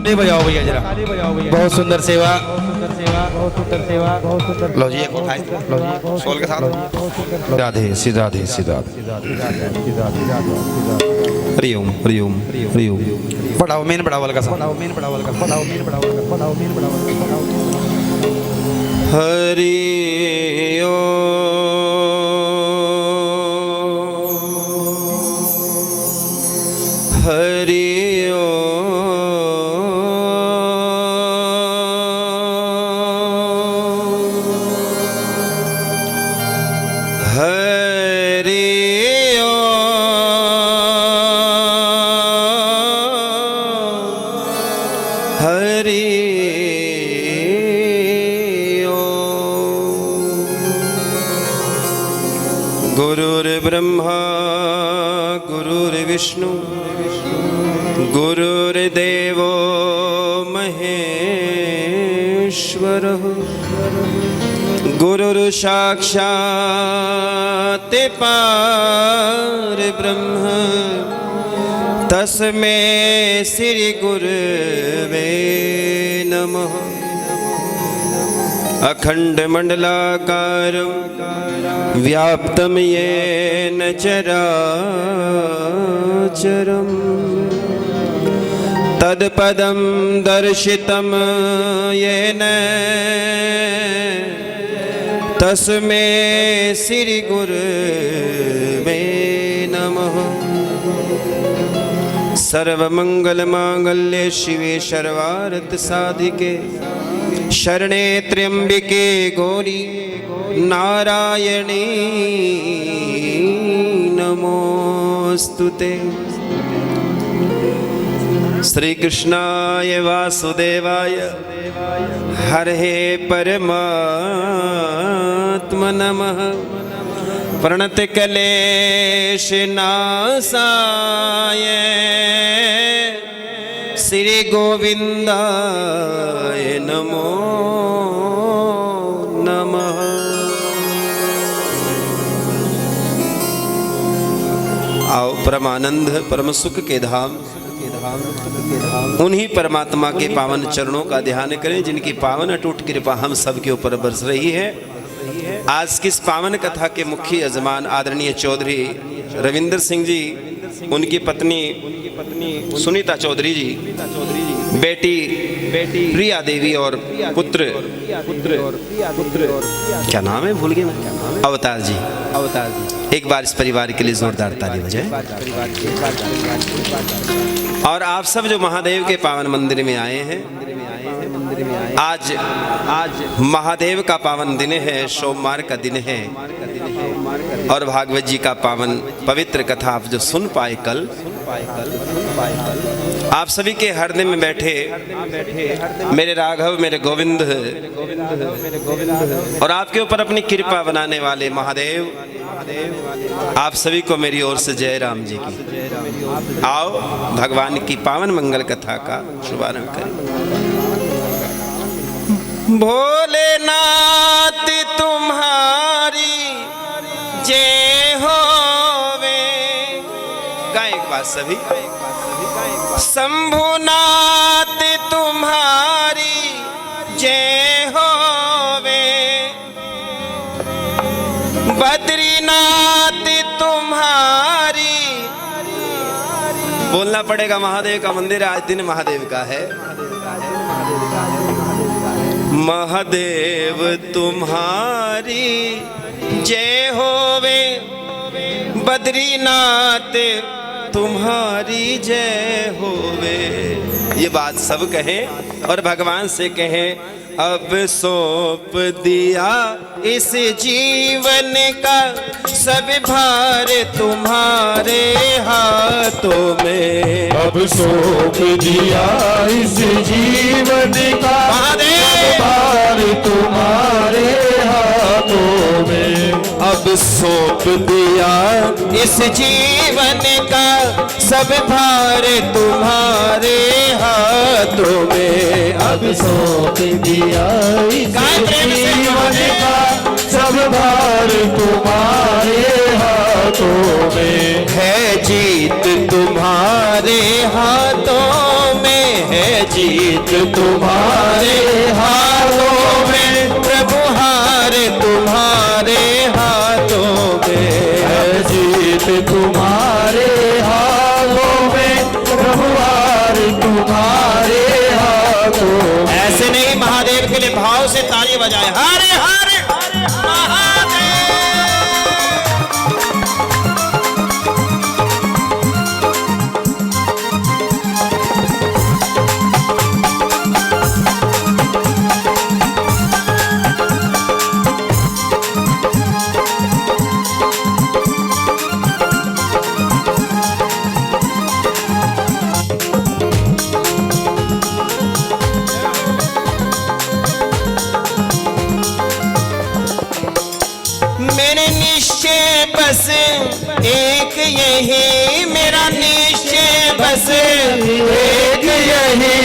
ताली बजाओ भैया जरा, बहुत सुंदर सेवा, लो जी एक उठाए, लो जी सोल के साथ, राधे सीधा सीधा, हरिओम हरिओम हरिओम, बढ़ाओ मेन बढ़ाओ वाला का साथ, हरि हरि गुरुर्ब्रह्मा गुरुर्विष्णु गुरुर्देवो महेश्वरः गुरुर्साक्षात् परब्रह्म तस्मै श्री गुरवे नमः। अखंडमंडलाकारं व्याप्तं येन चराचरं तत्पदं दर्शितं येन तस्मै श्री गुरवे नमः। सर्वमंगलमांगल्ये शिवे सर्वार्थसाधिके शरणे त्र्यंबिके गौरी नारायणी नमोस्तुते। श्री कृष्णाय वासुदेवाय हरे परमात्मा नमः। प्रणत क्लेश नाशाय श्री गोविंदाय नमो नमः। आओ परमानंद परम सुख के धाम उन्हीं परमात्मा के पावन चरणों का ध्यान करें जिनकी पावन अटूट कृपा हम सब के ऊपर बरस रही है। आज की इस पावन कथा के मुख्य यजमान आदरणीय चौधरी रविंदर सिंह जी, उनकी पत्नी सुनीता चौधरी जी, बेटी प्रिया देवी और पुत्र क्या नाम है भूल गया मैं, अवतार जी। एक बार इस परिवार के लिए जोरदार ताली बजाएं। और आप सब जो महादेव के पावन मंदिर में आए हैं, आज महादेव का पावन दिन है, सोमवार का दिन है और भागवत जी का पावन पवित्र कथा आप जो सुन पाए कल, आप सभी के हृदय में बैठे मेरे राघव मेरे गोविंद और आपके ऊपर अपनी कृपा बनाने वाले महादेव, आप सभी को मेरी ओर से जय राम जी की। आओ भगवान की पावन मंगल कथा का शुभारंभ करें। भोलेनाथ तुम्हारी जय होवे, गाएं एक बात सभी। शंभुनाथ तुम्हारी जय होवे, बद्रीनाथ तुम्हारी, बोलना पड़ेगा महादेव का मंदिर आज दिन महादेव का है। महादेव तुम्हारी जय होवे, बद्रीनाथ तुम्हारी जय होवे। ये बात सब कहें और भगवान से कहें, अब सौंप दिया इस जीवन का सब भार तुम्हारे हाथों में। अब सौंप दिया इस जीवन का भार तुम्हारे हाथों में। अब सौंप दिया इस जीवन का सब भार तुम्हारे हाथों में। अब सौंप दिया इस जीवन का सब भार तुम्हारे हाथों में। है जीत तुम्हारे हाथों में, है जीत जीत तुम्हारे हाथों में, प्रभु हार तुम्हारे हाथों में, है जीत तुम्हारे हाथों में, प्रभु हार तुम्हारे हाथों में। ऐसे नहीं, महादेव के लिए भाव से ताली बजाए, हरे हरे महादेव। मेरे निश्चय बस एक यही, मेरा निश्चय बस एक यही,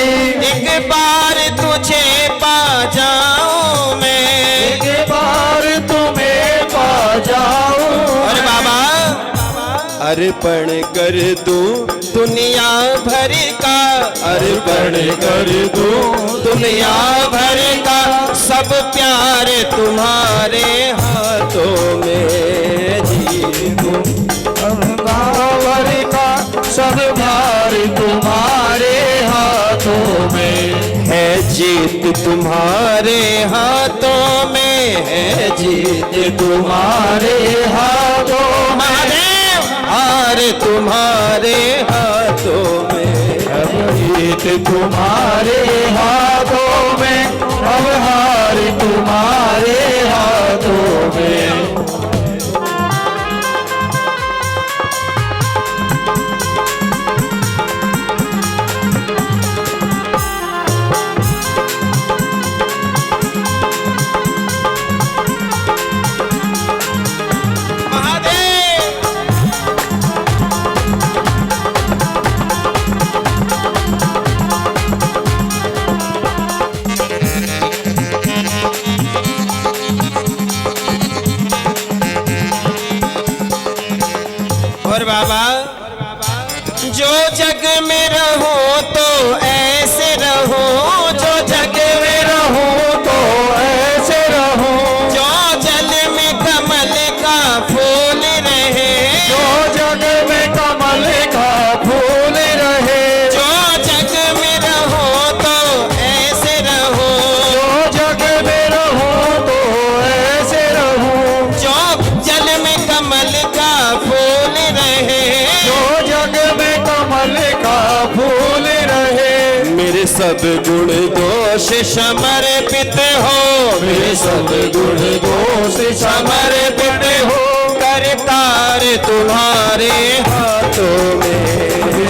एक बार तुझे पा जाऊं मैं, एक बार तुम्हें पा जाऊं। अरे बाबा अर्पण कर दूं दुनिया भर का, अर्पण कर दूं दुनिया भर का, सब प्यार तुम्हारे हाथों में जी दूं। भर का सब भार तुम्हारे हाथों में, है जीत तुम्हारे हाथों में, है जीत तुम्हारे हाथों में, महादेव हार तुम्हारे हाथों में, अब जीत तुम्हारे हाथों में, अब हार तुम्हारे हाथों में। और बाबा जो जग में रहो तो ऐसे रहो, जो जग में रहो तो ऐसे रहो, जो जल में कमल का फूल रहे, जो जग में कमल का फूल रहे, जो जग में रहो तो ऐसे रहो, जो जग में रहो तो ऐसे रहो, जो जल में कमल का फूल रहे, जो जग में कमल का फूल रहे। मेरे सब गुण दोष समर्पित हो, मेरे सब गुण दोष समर्पित हो, करतार तुम्हारे हाथों में,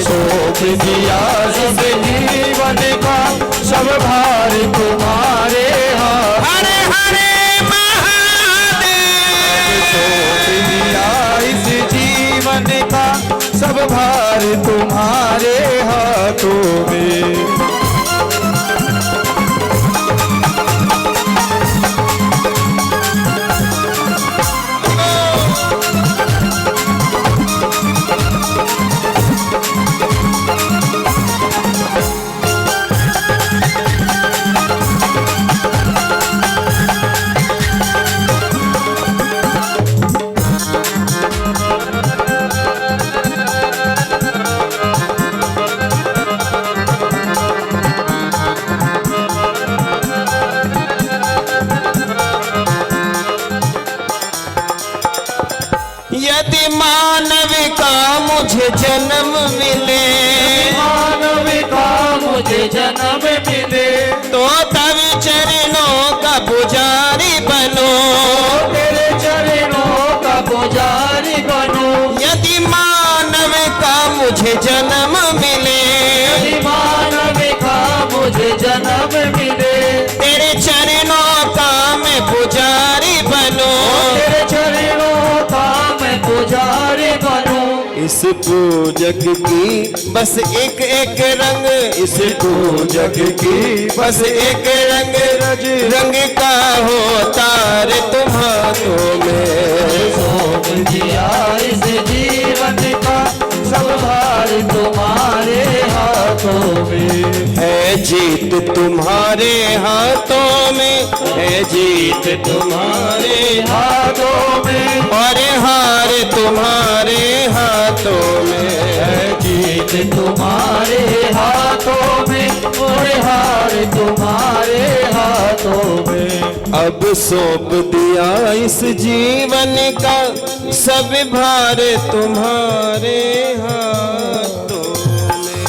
सौंप दिया सब जीवन का सब भार तुम्हारे हाथ। हरे हरे महादेव। सौंप दिया इस जीवन का सब भार तुम्हारे हाथों में। यदि मानव का मुझे जन्म मिले, मानव का मुझे जन्म मिले, तो तब चरणों का पुजारी बनो, तेरे चरणों का पुजारी बनो। यदि मानव का मुझे जन्म मिले, यदि मानव का मुझे जन्म मिले, तेरे चरणों का मैं पुजारी बनो, तेरे चरणों का मैं पुजारी बनूं। इस पूजक की बस एक एक रंग, इस पूजक की बस एक रंग, रंग का हो तार तुम्हारों में। सौंप दिया इस जीवन का सब भार तुम्हारे हाथों में, है जी तुम्हारे हाथों में है, जीत तुम्हारे हाथों में और हार तुम्हारे हाथों में है। जीत तुम्हारे हाथों में और हार तुम्हारे हाथों में। अब सौंप दिया इस जीवन का सब भार तुम्हारे हाथों में।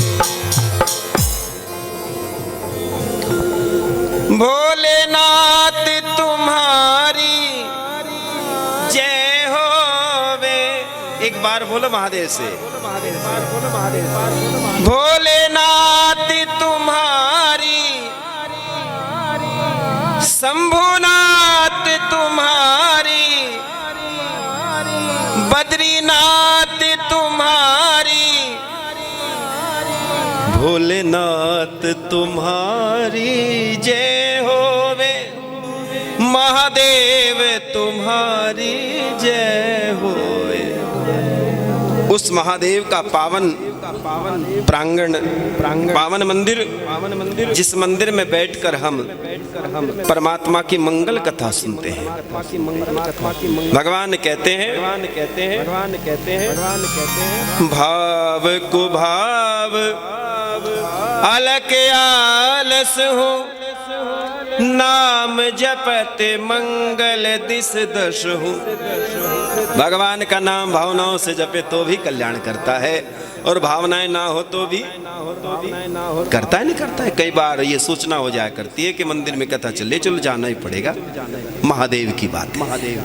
भोलेनाथ तुम्हारी जय होवे। एक बार बोलो महादेव से। भोलेनाथ तुम्हारी, शंभुनाथ तुम्हारी, बद्रीनाथ तुम्हारी, भोलेनाथ तुम्हारी जय होवे। महादेव तुम्हारी जय होवे। उस महादेव का पावन प्रांगण, पावन मंदिर, जिस मंदिर में बैठकर हम परमात्मा की मंगल कथा सुनते हैं। भगवान कहते हैं भाव को भाव अलग आलस हो, नाम जपत मंगल दिस दश हो। भगवान का नाम भावनाओं से जपे तो भी कल्याण करता है, और भावनाएं ना हो तो भी करता है, नहीं करता है। कई बार ये सूचना हो जाया करती है कि मंदिर में कथा चले, चलो जाना ही पड़ेगा। महादेव की बात, महादेव।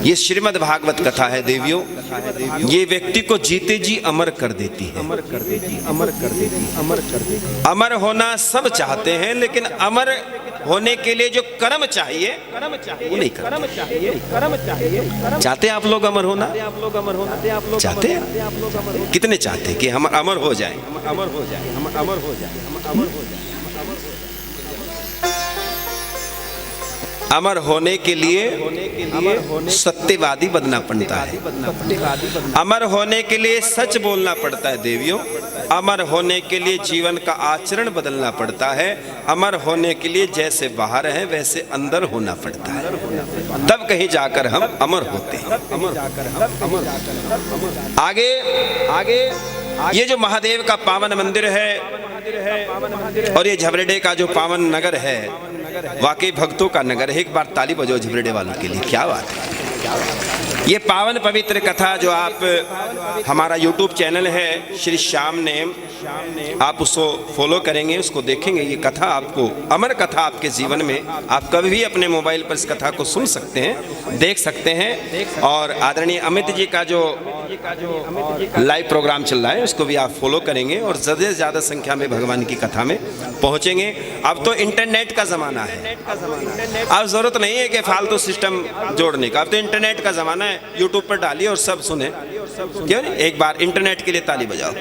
ये श्रीमद् भागवत कथा है देवियों। ये व्यक्ति को जीते जी अमर कर देती है। अमर होना सब चाहते हैं, लेकिन अमर होने के लिए जो कर्म चाहिए वो नहीं करते। चाहते हैं आप लोग अमर होना? चाहते हैं? कितने चाहते हैं कि हम अमर हो जाएं? अमर होने के लिए सत्यवादी बनना पड़ता है। अमर होने के लिए सच बोलना पड़ता है देवियों। अमर होने के लिए जीवन का आचरण बदलना पड़ता है। अमर होने के लिए जैसे बाहर है वैसे अंदर होना पड़ता है, तब कहीं जाकर हम अमर होते हैं। आगे ये जो महादेव का पावन मंदिर है और ये झबरेडे का जो पावन नगर है, वाकई भक्तों का नगर है। एक बार ताली बजाओ झबरेडे वालों के लिए, क्या बात है। ये पावन पवित्र कथा जो आप, हमारा YouTube चैनल है श्री श्याम नेम, आप उसको फॉलो करेंगे, उसको देखेंगे। ये कथा आपको, अमर कथा आपके जीवन में, आप कभी भी अपने मोबाइल पर इस कथा को सुन सकते हैं, देख सकते हैं। और आदरणीय अमित जी का जो लाइव प्रोग्राम चल रहा है उसको भी आप फॉलो करेंगे और ज़्यादा से ज़्यादा संख्या में भगवान की कथा में पहुँचेंगे। अब तो इंटरनेट का ज़माना है, अब ज़रूरत नहीं है कि फालतू सिस्टम जोड़ने का। अब तो इंटरनेट का ज़माना है, यूट्यूब पर डालिए और सब सुने, क्यों नहीं। एक बार इंटरनेट के लिए ताली बजाओ।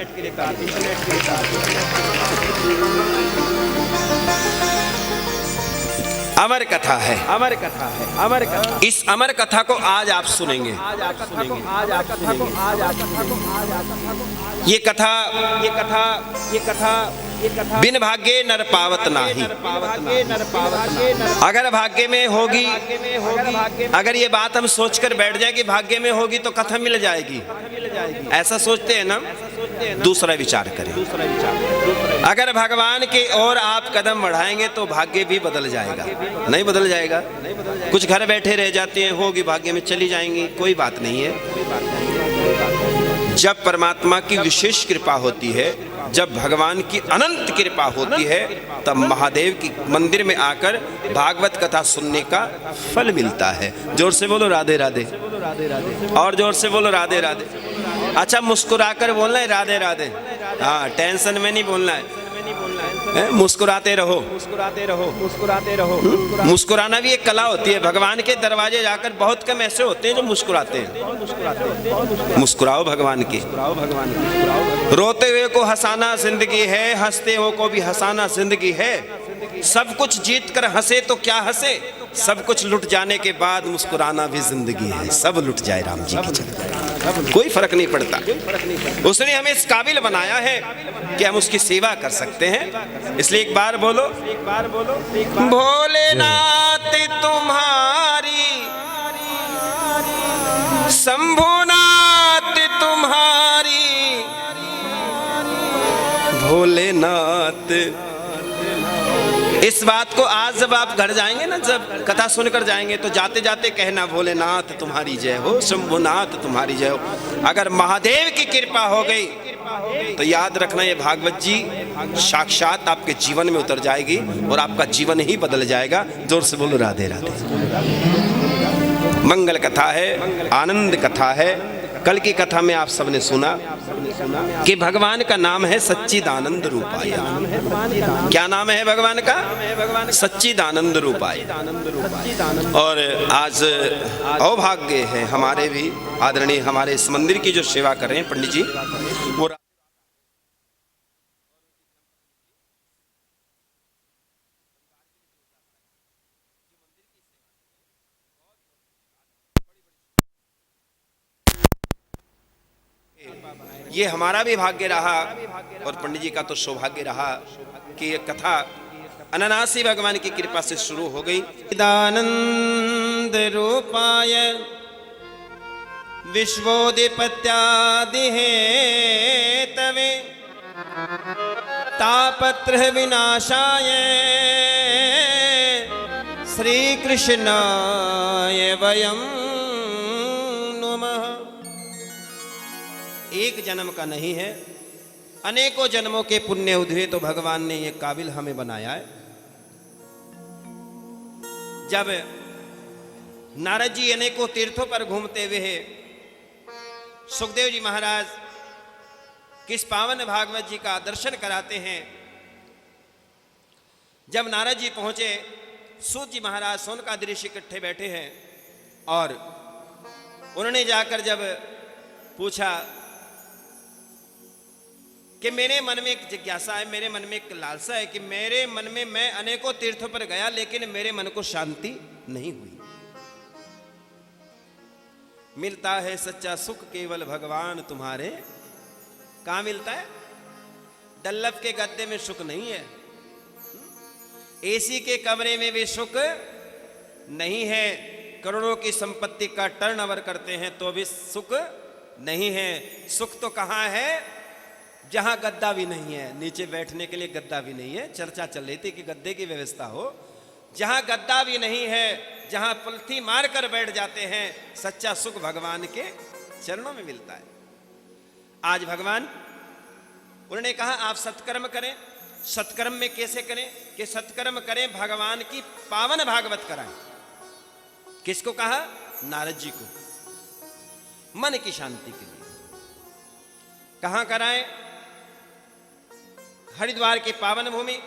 अमर कथा है, अमर कथा है, अमर कथा। इस अमर कथा को आज आप सुनेंगे। ये कथा बिन भाग्ये नर पावत नाही। अगर भाग्य में होगी, अगर ये बात हम सोचकर बैठ जाए कि भाग्य में होगी तो कथा मिल जाएगी, ऐसा सोचते हैं ना, दूसरा विचार करें। अगर भगवान की ओर आप कदम बढ़ाएंगे तो भाग्य भी बदल जाएगा। नहीं बदल जाएगा? कुछ घर बैठे रह जाते हैं, होगी भाग्य में चली जाएंगी, कोई बात नहीं है। जब परमात्मा की विशेष कृपा होती है, जब भगवान की अनंत कृपा होती है, तब महादेव की मंदिर में आकर भागवत कथा सुनने का फल मिलता है। जोर से बोलो राधे राधे, और जोर से बोलो राधे राधे। अच्छा, मुस्कुराकर बोलना है राधे राधे, हाँ, टेंशन में नहीं बोलना है, मुस्कुराते रहो, मुस्कुराते रहो, मुस्कुराते रहो। मुस्कुराना भी एक कला होती है। भगवान के दरवाजे जाकर बहुत कम ऐसे होते हैं जो मुस्कुराते हैं। मुस्कुराओ भगवान के। रोते हुए को हंसाना जिंदगी है, हंसते हुए को भी हंसाना जिंदगी है। सब कुछ जीत कर हंसे तो क्या हंसे, सब कुछ लुट जाने के बाद मुस्कुराना भी जिंदगी है। सब लुट जाए राम जी की चलते। कोई फर्क नहीं पड़ता। उसने हमें इस काबिल बनाया है कि हम उसकी सेवा कर सकते हैं। इसलिए एक बार बोलो, भोलेनाथ तुम्हारी, शंभुनाथ तुम्हारी, भोलेनाथ। इस बात को आज जब आप घर जाएंगे ना, जब कथा सुनकर जाएंगे, तो जाते जाते कहना भोलेनाथ तुम्हारी जय हो, शंभुनाथ तुम्हारी जय हो। अगर महादेव की कृपा हो गई तो याद रखना ये भागवत जी साक्षात आपके जीवन में उतर जाएगी और आपका जीवन ही बदल जाएगा। जोर से बोलो राधे राधे। मंगल कथा है, आनंद कथा है। कल की कथा में आप सबने सुना कि भगवान का नाम है सच्चिदानंद रूपाय। क्या नाम है भगवान का? सच्चिदानंद रूपाय। और आज अभाग्य है हमारे भी आदरणीय, हमारे इस मंदिर की जो सेवा कर रहे हैं पंडित जी, वो ये हमारा भी भाग्य रहा और पंडित जी का तो सौभाग्य रहा कि ये कथा अनानासी भगवान की कृपा से शुरू हो गई। दानंद रूपाय विश्वोदिपत्यादि हेतवे तापत्र विनाशाय श्री कृष्णाय वयं नमः। एक जन्म का नहीं है, अनेकों जन्मों के पुण्य उधे तो भगवान ने ये काबिल हमें बनाया है। जब नारद जी अनेकों तीर्थों पर घूमते हुए सुखदेव जी महाराज किस पावन भागवत जी का दर्शन कराते हैं, जब नारद जी पहुंचे, सूत जी महाराज सोनका ऋषि इकट्ठे बैठे हैं और उन्होंने जाकर जब पूछा कि मेरे मन में एक जिज्ञासा है, मेरे मन में एक लालसा है कि मेरे मन में, मैं अनेकों तीर्थों पर गया लेकिन मेरे मन को शांति नहीं हुई। मिलता है सच्चा सुख केवल भगवान तुम्हारे। कहां मिलता है? डल्लभ के गद्दे में सुख नहीं है, एसी के कमरे में भी सुख नहीं है, करोड़ों की संपत्ति का टर्नओवर करते हैं तो भी सुख नहीं है। सुख तो कहां है? जहां गद्दा भी नहीं है, नीचे बैठने के लिए गद्दा भी नहीं है। चर्चा चल रही थी कि गद्दे की व्यवस्था हो। जहां गद्दा भी नहीं है, जहां पलथी मार कर बैठ जाते हैं, सच्चा सुख भगवान के चरणों में मिलता है। आज भगवान, उन्होंने कहा आप सत्कर्म करें। सत्कर्म में कैसे करें? कि सत्कर्म करें, भगवान की पावन भागवत कराएं। किसको कहा? नारद जी को, मन की शांति के लिए। कहां कराएं? हरिद्वार की पावन भूमि।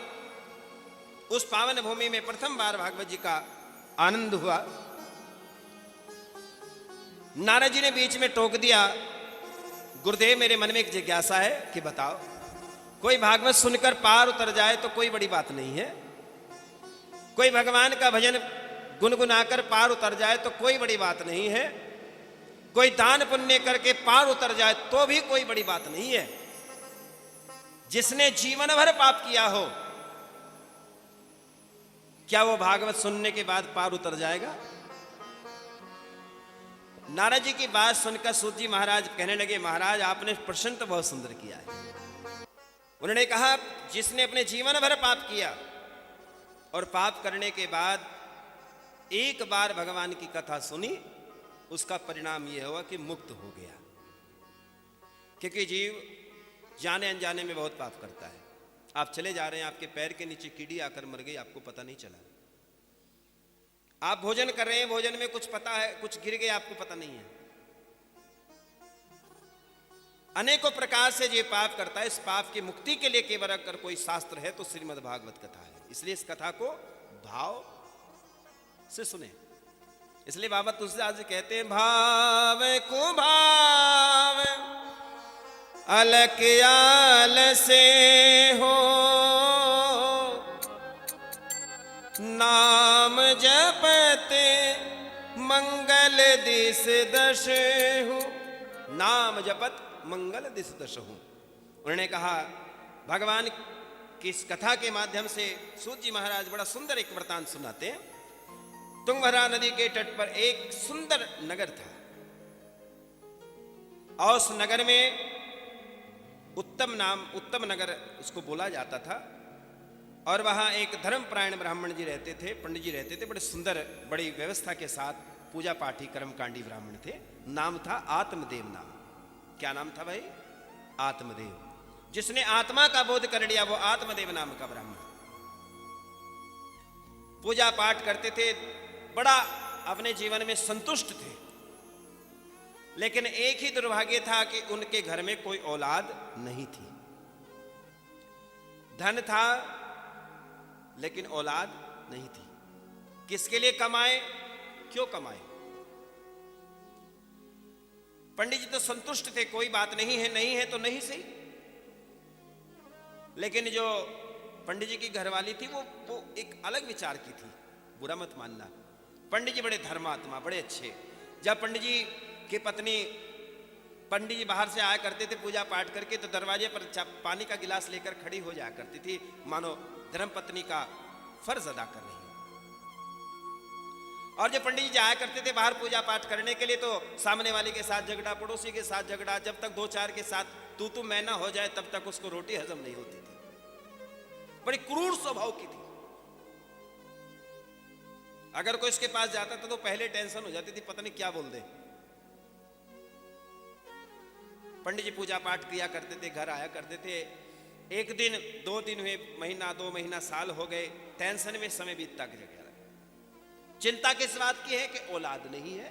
उस पावन भूमि में प्रथम बार भागवत जी का आनंद हुआ। नारद जी ने बीच में टोक दिया, गुरुदेव मेरे मन में एक जिज्ञासा है कि बताओ, कोई भागवत सुनकर पार उतर जाए तो कोई बड़ी बात नहीं है, कोई भगवान का भजन गुनगुनाकर पार उतर जाए तो कोई बड़ी बात नहीं है, कोई दान पुण्य करके पार उतर जाए तो भी कोई बड़ी बात नहीं है। जिसने जीवन भर पाप किया हो, क्या वो भागवत सुनने के बाद पार उतर जाएगा? नारद जी की बात सुनकर सूत जी महाराज कहने लगे, महाराज आपने प्रश्न तो बहुत सुंदर किया है। उन्होंने कहा, जिसने अपने जीवन भर पाप किया और पाप करने के बाद एक बार भगवान की कथा सुनी, उसका परिणाम यह हुआ कि मुक्त हो गया। क्योंकि जीव जाने अनजाने में बहुत पाप करता है। आप चले जा रहे हैं, आपके पैर के नीचे कीड़ी आकर मर गई, आपको पता नहीं चला। आप भोजन कर रहे हैं, भोजन में कुछ पता है, कुछ गिर गया, आपको पता नहीं है। अनेकों प्रकार से ये पाप करता है। इस पाप की मुक्ति के लिए केवल अगर कोई शास्त्र है तो श्रीमद् भागवत कथा है। इसलिए इस कथा को भाव से सुने। इसलिए बाबा तुलसीदास जी कहते हैं, भाव को भाव अलक आल से हो, नाम जपते मंगल दिस दश हो। नाम जपत मंगल दिस दशहु। उन्होंने कहा भगवान की इस कथा के माध्यम से सूत जी महाराज बड़ा सुंदर एक वृतांत सुनाते हैं। तुंगभद्रा नदी के तट पर एक सुंदर नगर था और उस नगर में उत्तम नगर उसको बोला जाता था। और वहां एक धर्मपरायण ब्राह्मण जी रहते थे, पंडित जी रहते थे, बड़े सुंदर बड़ी व्यवस्था के साथ पूजा पाठी कर्मकांडी ब्राह्मण थे। नाम था आत्मदेव नाम। क्या नाम था भाई? आत्मदेव। जिसने आत्मा का बोध कर लिया वो आत्मदेव नाम का ब्राह्मण। पूजा पाठ करते थे, बड़ा अपने जीवन में संतुष्ट थे। लेकिन एक ही दुर्भाग्य था कि उनके घर में कोई औलाद नहीं थी। धन था लेकिन औलाद नहीं थी। किसके लिए कमाए, क्यों कमाए? पंडित जी तो संतुष्ट थे, कोई बात नहीं है, नहीं है तो नहीं सही। लेकिन जो पंडित जी की घरवाली थी वो एक अलग विचार की थी। बुरा मत मानना, पंडित जी बड़े धर्मात्मा, बड़े अच्छे। जब पंडित जी की पत्नी, पंडित जी बाहर से आया करते थे पूजा पाठ करके, तो दरवाजे पर पानी का गिलास लेकर खड़ी हो जाया करती थी, मानो धर्मपत्नी का फर्ज अदा कर रही है। और जब पंडित जी जाया करते थे बाहर पूजा पाठ करने के लिए, तो सामने वाले के साथ झगड़ा, पड़ोसी के साथ झगड़ा, जब तक दो चार के साथ तू मैं ना हो जाए तब तक उसको रोटी हजम नहीं होती थी। बड़ी क्रूर स्वभाव की थी। अगर कोई इसके पास जाता था तो पहले टेंशन हो जाती थी, पता नहीं क्या बोल दे। पंडित जी पूजा पाठ किया करते थे, घर आया करते थे। एक दिन, 2 दिन हुए, महीना, 2 महीना, साल हो गए, टेंशन में समय बीतता गया। चिंता किस बात की है? कि औलाद नहीं है।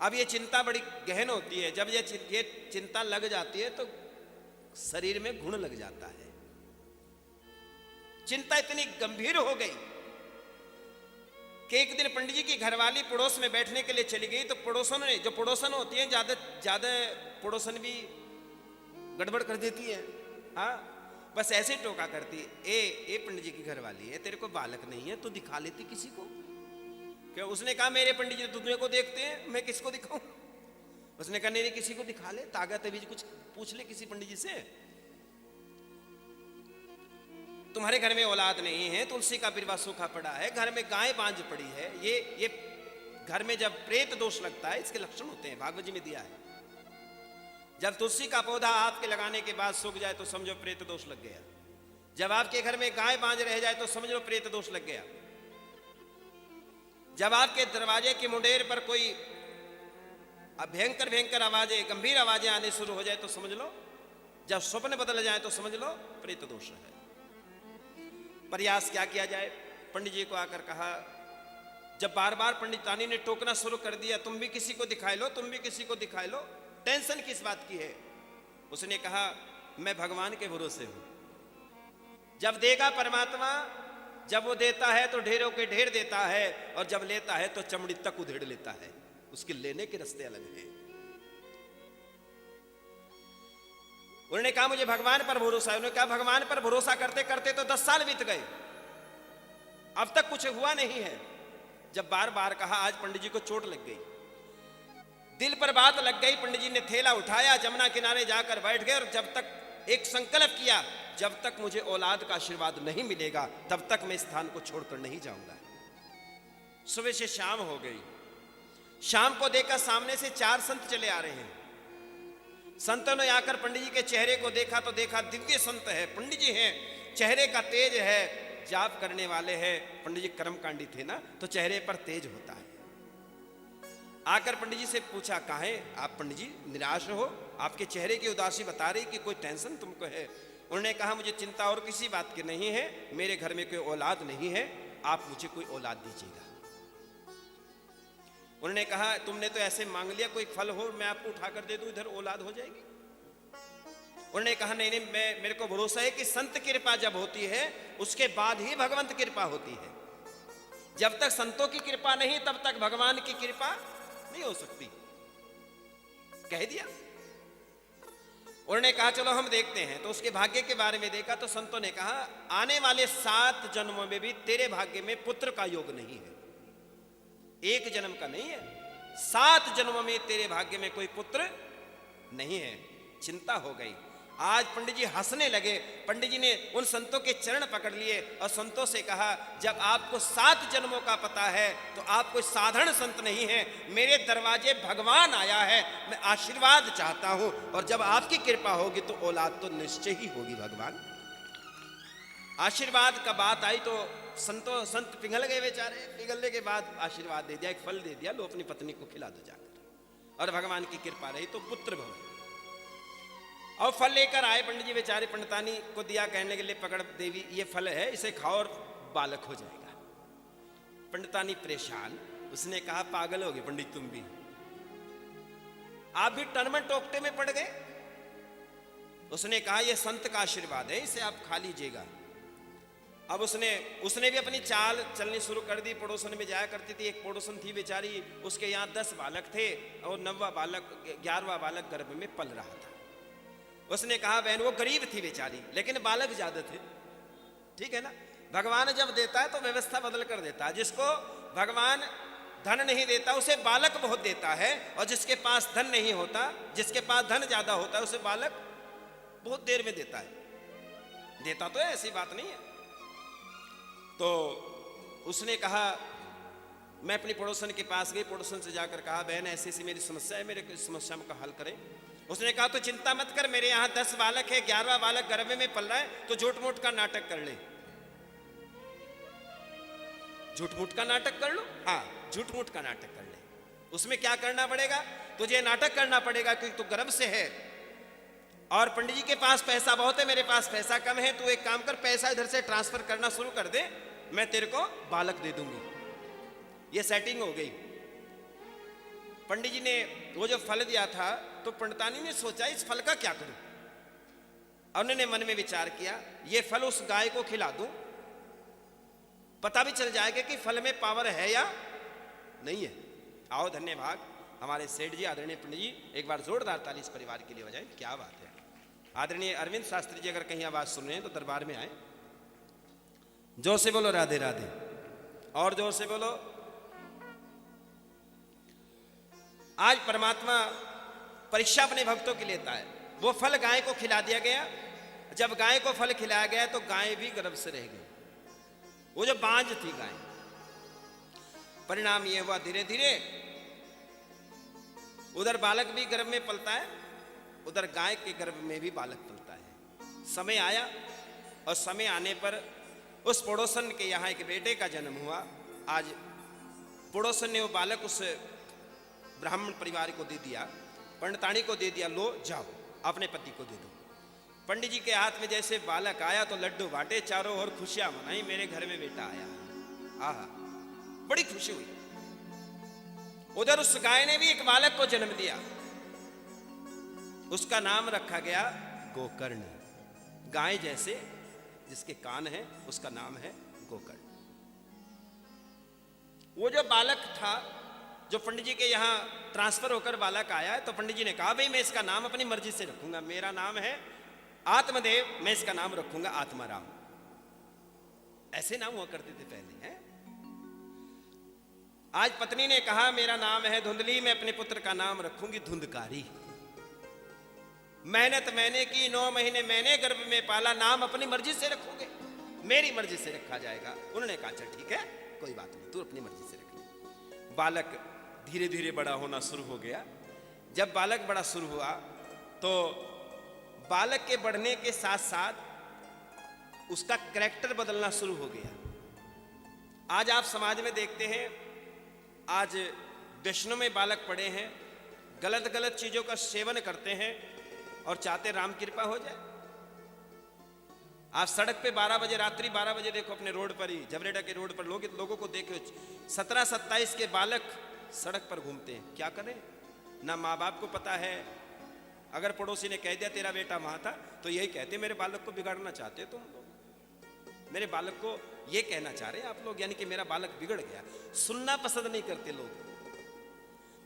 अब ये चिंता बड़ी गहन होती है। जब ये चिंता लग जाती है तो शरीर में घुन लग जाता है। चिंता इतनी गंभीर हो गई कि एक दिन पंडित जी की घरवाली पड़ोस में बैठने के लिए चली गई, तो पड़ोसन ने, जो पड़ोसन होती है, ज्यादा पड़ोसन भी गड़बड़ कर देती है। हाँ, बस ऐसे टोका करती, ए पंडित जी की घरवाली है, तेरे को बालक नहीं है, तो दिखा लेती किसी को। क्या उसने कहा मेरे पंडित जी दुनिया को देखते हैं, मैं किसको दिखाऊं? उसने कहा नहीं, किसी को दिखा ले, ताकत अभी कुछ पूछ ले किसी पंडित जी से। तुम्हारे घर में औलाद नहीं है, तुलसी का बिरवा सूखा पड़ा है, घर में गाय बांझ पड़ी है, ये घर में जब प्रेत दोष लगता है इसके लक्षण होते हैं, भागवत जी में दिया है। जब तुलसी का पौधा आपके लगाने के बाद सूख जाए तो समझो प्रेत दोष लग गया। जब आपके घर में गाय बांझ रह जाए तो समझ लो प्रेत दोष लग गया। जब आपके दरवाजे की मुंडेर पर कोई भयंकर आवाजें, गंभीर आवाजें आने शुरू हो जाए तो समझ लो, जब स्वप्न बदल जाए तो समझ लो प्रेत दोष है। प्रयास क्या किया जाए? पंडित जी को आकर कहा, जब बार बार पंडितानी ने टोकना शुरू कर दिया, तुम भी किसी को दिखाई लो, तुम भी किसी को दिखाई लो, टेंशन किस बात की है? उसने कहा मैं भगवान के भरोसे हूं। जब देगा परमात्मा, जब वो देता है तो ढेरों के ढेर देता है, और जब लेता है तो चमड़ी तक उधेड़ लेता है। उसके लेने के रास्ते अलग हैं। उन्होंने कहा मुझे भगवान पर भरोसा है। उन्होंने कहा भगवान पर भरोसा करते करते तो 10 साल बीत गए, अब तक कुछ हुआ नहीं है। जब बार बार कहा, आज पंडित जी को चोट लग गई, दिल पर बात लग गई। पंडित जी ने थैला उठाया, जमुना किनारे जाकर बैठ गए और जब तक एक संकल्प किया, जब तक मुझे औलाद का आशीर्वाद नहीं मिलेगा तब तक मैं स्थान को छोड़कर नहीं जाऊंगा। सुबह से शाम हो गई। शाम को देखा सामने से 4 संत चले आ रहे हैं। संतों ने आकर पंडित जी के चेहरे को देखा तो देखा दिव्य संत है, पंडित जी हैं, चेहरे का तेज है, जाप करने वाले हैं। पंडित जी कर्मकांडी थे ना, तो चेहरे पर तेज होता है। आकर पंडित जी से पूछा, काहे आप पंडित जी निराश हो? आपके चेहरे की उदासी बता रही कि कोई टेंशन तुमको है। उन्होंने कहा मुझे चिंता और किसी बात की नहीं है, मेरे घर में कोई औलाद नहीं है, आप मुझे कोई औलाद दीजिएगा। उन्होंने कहा तुमने तो ऐसे मांग लिया, कोई फल हो मैं आपको उठाकर दे दूं, इधर औलाद हो जाएगी। उन्होंने कहा नहीं, मेरे को भरोसा है कि संत कृपा जब होती है उसके बाद ही भगवंत कृपा होती है। जब तक संतों की कृपा नहीं तब तक भगवान की कृपा नहीं हो सकती। कह दिया। उन्होंने कहा चलो हम देखते हैं। तो उसके भाग्य के बारे में देखा तो संतों ने कहा आने वाले 7 जन्मों में भी तेरे भाग्य में पुत्र का योग नहीं है, 1 जन्म का नहीं है, 7 जन्मों में तेरे भाग्य में कोई पुत्र नहीं है। चिंता हो गई। आज पंडित जी हंसने लगे। पंडित जी ने उन संतों के चरण पकड़ लिए और संतों से कहा, जब आपको 7 जन्मों का पता है तो आप कोई साधारण संत नहीं है। मेरे दरवाजे भगवान आया है, मैं आशीर्वाद चाहता हूं, और जब आपकी कृपा होगी तो औलाद तो निश्चय ही होगी भगवान। आशीर्वाद का बात आई तो संत पिघल गए बेचारे। पिघलने के बाद आशीर्वाद दे दिया, एक फल दे दिया, लो अपनी पत्नी को खिला दो जाकर, और भगवान की कृपा रही तो पुत्र भव। और फल लेकर आए पंडित जी बेचारे, पंडितानी को दिया, कहने के लिए पकड़ देवी ये फल है, इसे खाओ और बालक हो जाएगा। पंडितानी परेशान, उसने कहा पागल हो गए पंडित तुम भी, आप भी टनमन टोकते में पड़ गए। उसने कहा ये संत का आशीर्वाद है, इसे आप खा लीजिएगा। अब उसने भी अपनी चाल चलनी शुरू कर दी। पड़ोसन में जाया करती थी। एक पड़ोसन थी बेचारी, उसके यहाँ 10 बालक थे और 11वां बालक गर्भ में पल रहा था। उसने कहा बहन, वो गरीब थी बेचारी लेकिन बालक ज्यादा थे, ठीक है ना। भगवान जब देता है तो व्यवस्था बदल कर देता है। जिसको भगवान धन नहीं देता उसे बालक बहुत देता है, और जिसके पास धन नहीं होता, जिसके पास धन ज्यादा होता है उसे बालक बहुत देर में देता है। देता तो है, ऐसी बात नहीं है। तो उसने कहा, मैं अपनी पड़ोसन के पास गई, पड़ोसन से जाकर कहा बहन ऐसी ऐसी मेरी समस्या है, मेरे समस्या का हल करें। उसने कहा तो चिंता मत कर, मेरे यहाँ 10 बालक है, 11वां बालक गर्भ में पल रहा है, तो झूठ मूठ का नाटक कर ले। झूठ मूठ का नाटक कर लो, हाँ झूठ मूठ का नाटक कर ले। उसमें क्या करना पड़ेगा, तुझे नाटक करना पड़ेगा क्योंकि तू गर्भ से है और पंडित जी के पास पैसा बहुत है, मेरे पास पैसा कम है। तू एक काम कर, पैसा इधर से ट्रांसफर करना शुरू कर दे, मैं तेरे को बालक दे दूंगी। ये सेटिंग हो गई। पंडित जी ने वो जो फल दिया था तो पंडितानी ने सोचा इस फल का क्या करूं। उन्होंने मन में विचार किया, ये फल उस गाय को खिला दूं, पता भी चल जाएगा कि फल में पावर है या नहीं है। आओ धन्यवाद हमारे सेठ जी, आदरणीय पंडित जी, एक बार जोरदार ताली इस परिवार के लिए बजाएं। क्या बात है। आदरणीय अरविंद शास्त्री जी अगर कहीं आवाज सुन रहे हैं तो दरबार में आए। जोर से बोलो राधे राधे, और जोर से बोलो। आज परमात्मा परीक्षा अपने भक्तों की लेता है। वो फल गाय को खिला दिया गया। जब गाय को फल खिलाया गया तो गाय भी गर्भ से रह गई, वो जो बांझ थी गाय। परिणाम ये हुआ धीरे धीरे उधर बालक भी गर्भ में पलता है, उधर गाय के गर्भ में भी बालक पलता है। समय आया और समय आने पर उस पड़ोसन के यहाँ एक बेटे का जन्म हुआ। आज पड़ोसन ने वो बालक उस ब्राह्मण परिवार को दे दिया, पंडितानी को दे दिया, लो जाओ अपने पति को दे दो। पंडित जी के हाथ में जैसे बालक आया तो लड्डू बांटे चारों और खुशियां मनाई, मेरे घर में बेटा आया। आहा, बड़ी खुशी हुई। उधर उस गाय ने भी एक बालक को जन्म दिया, उसका नाम रखा गया गोकर्ण। गाय जैसे जिसके कान है उसका नाम है गोकर्ण। वो जो बालक था जो पंडित जी के यहाँ ट्रांसफर होकर बालक आया है, तो पंडित जी ने कहा भाई मैं इसका नाम अपनी मर्जी से रखूंगा, मेरा नाम है आत्मदेव, मैं इसका नाम रखूंगा आत्माराम। ऐसे नाम हुआ करते थे पहले हैं। आज पत्नी ने कहा मेरा नाम है धुंधली, मैं अपने पुत्र का नाम रखूंगी धुंधकारी। मेहनत मैंने की, 9 महीने मैंने गर्भ में पाला, नाम अपनी मर्जी से रखोगे, मेरी मर्जी से रखा जाएगा। उन्होंने कहा चल ठीक है, कोई बात नहीं, तू अपनी मर्जी से रख ले। बालक धीरे धीरे बड़ा होना शुरू हो गया। जब बालक बड़ा शुरू हुआ तो बालक के बढ़ने के साथ साथ उसका कैरेक्टर बदलना शुरू हो गया। आज आप समाज में देखते हैं, आज वैष्णव में बालक पड़े हैं, गलत गलत चीजों का सेवन करते हैं और चाहते राम कृपा हो जाए। आप सड़क पे 12 बजे, रात्रि 12 बजे देखो अपने रोड पर ही, जबरेडा के रोड पर लोगों को देखो, 17-27 के बालक सड़क पर घूमते हैं। क्या करें, ना माँ बाप को पता है। अगर पड़ोसी ने कह दिया तेरा बेटा वहां था तो यही कहते मेरे बालक को बिगाड़ना चाहते तुम लोग, मेरे बालक को ये कहना चाह रहे आप लोग, यानी कि मेरा बालक बिगड़ गया। सुनना पसंद नहीं करते लोग।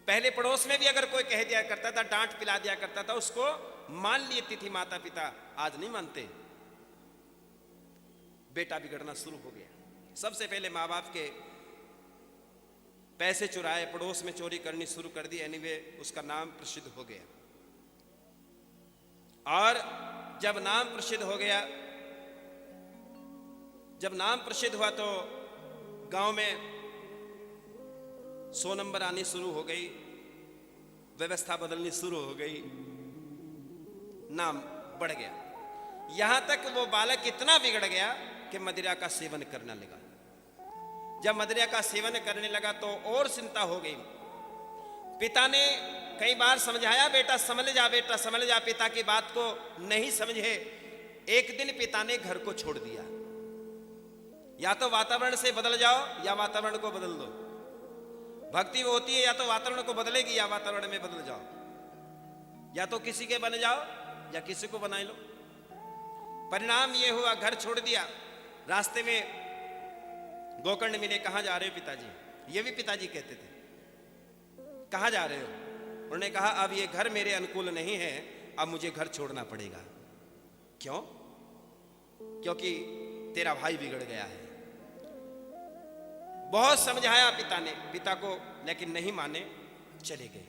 पहले पड़ोस में भी अगर कोई कह दिया करता था, डांट पिला दिया करता था, उसको मान लेती थी माता पिता, आज नहीं मानते। बेटा बिगड़ना शुरू हो गया। सबसे पहले माँ बाप के पैसे चुराए, पड़ोस में चोरी करनी शुरू कर दी। एनीवे उसका नाम प्रसिद्ध हो गया। और जब नाम प्रसिद्ध हो गया, जब नाम प्रसिद्ध हुआ तो गांव में 100 नंबर आनी शुरू हो गई, व्यवस्था बदलनी शुरू हो गई, नाम बढ़ गया। यहां तक वो बालक इतना बिगड़ गया कि मदिरा का सेवन करने लगा। जब मदिरा का सेवन करने लगा तो और चिंता हो गई। पिता ने कई बार समझाया, बेटा समझ जा, बेटा समझ जा। पिता की बात को नहीं समझे। एक दिन पिता ने घर को छोड़ दिया। या तो वातावरण से बदल जाओ या वातावरण को बदल दो। भक्ति वो होती है या तो वातावरण को बदलेगी या वातावरण में बदल जाओ। या तो किसी के बन जाओ या किसी को बना लो। परिणाम ये हुआ, घर छोड़ दिया। रास्ते में गोकर्ण मिले। कहां जा रहे हो पिताजी? ये भी पिताजी कहते थे, कहां जा रहे हो? उन्होंने कहा अब ये घर मेरे अनुकूल नहीं है, अब मुझे घर छोड़ना पड़ेगा। क्यों? क्योंकि तेरा भाई बिगड़ गया है। बहुत समझाया पिता ने, पिता को, लेकिन नहीं माने, चले गए।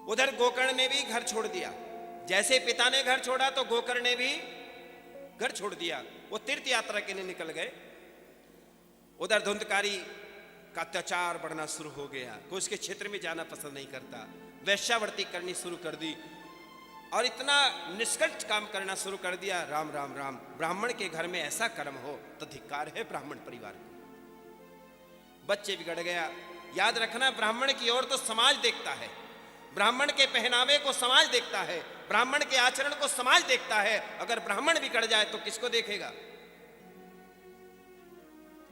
उधर गोकर्ण ने भी घर छोड़ दिया। जैसे पिता ने घर छोड़ा तो गोकर्ण ने भी घर छोड़ दिया। वो तीर्थ यात्रा के लिए निकल गए। उधर धुंधकारी का अत्याचार बढ़ना शुरू हो गया। कोई उसके क्षेत्र में जाना पसंद नहीं करता। वैश्यावृत्ति करनी शुरू कर दी और इतना निष्कर्ष काम करना शुरू कर दिया। राम राम राम। ब्राह्मण के घर में ऐसा कर्म हो तो धिक्कार है ब्राह्मण परिवार को। बच्चे बिगड़ गया। याद रखना, ब्राह्मण की ओर तो समाज देखता है, ब्राह्मण के पहनावे को समाज देखता है, ब्राह्मण के आचरण को समाज देखता है। अगर ब्राह्मण बिगड़ जाए तो किसको देखेगा?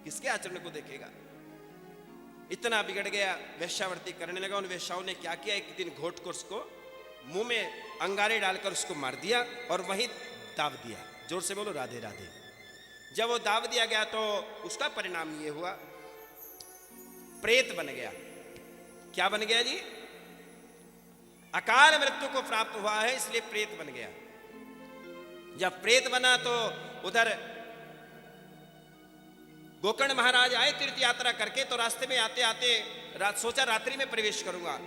किसके आचरण को देखेगा? इतना बिगड़ गया, वैश्यावृत्ति करने लगा। उन वैश्याओं ने क्या किया, एक दिन घोट कर उसको मुंह में अंगारे डालकर उसको मार दिया और वहीं दाब दिया। जोर से बोलो राधे राधे। जब वो दाब दिया गया तो उसका परिणाम ये हुआ, प्रेत बन गया। क्या बन गया जी? अकाल मृत्यु को प्राप्त हुआ है, इसलिए प्रेत बन गया। जब प्रेत बना तो उधर गोकर्ण महाराज आए तीर्थ यात्रा करके। तो रास्ते में आते आते सोचा रात्रि में प्रवेश करूंगा।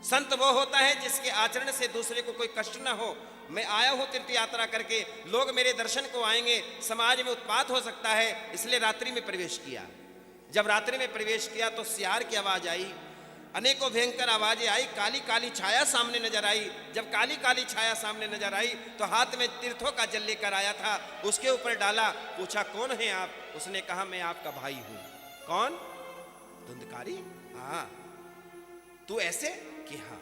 संत वो होता है जिसके आचरण से दूसरे को कोई कष्ट ना हो। मैं आया हूं तीर्थ यात्रा करके, लोग मेरे दर्शन को आएंगे, समाज में उत्पात हो सकता है, इसलिए रात्रि में प्रवेश किया। जब रात्रि में प्रवेश किया तो सियार की आवाज आई, अनेकों भयंकर आवाजें आई, काली काली छाया सामने नजर आई। जब काली काली छाया सामने नजर आई तो हाथ में तीर्थों का जल लेकर आया था, उसके ऊपर डाला। पूछा कौन है आप? उसने कहा मैं आपका भाई हूं। कौन? धुंधकारी? हाँ। तू ऐसे? कि हाँ।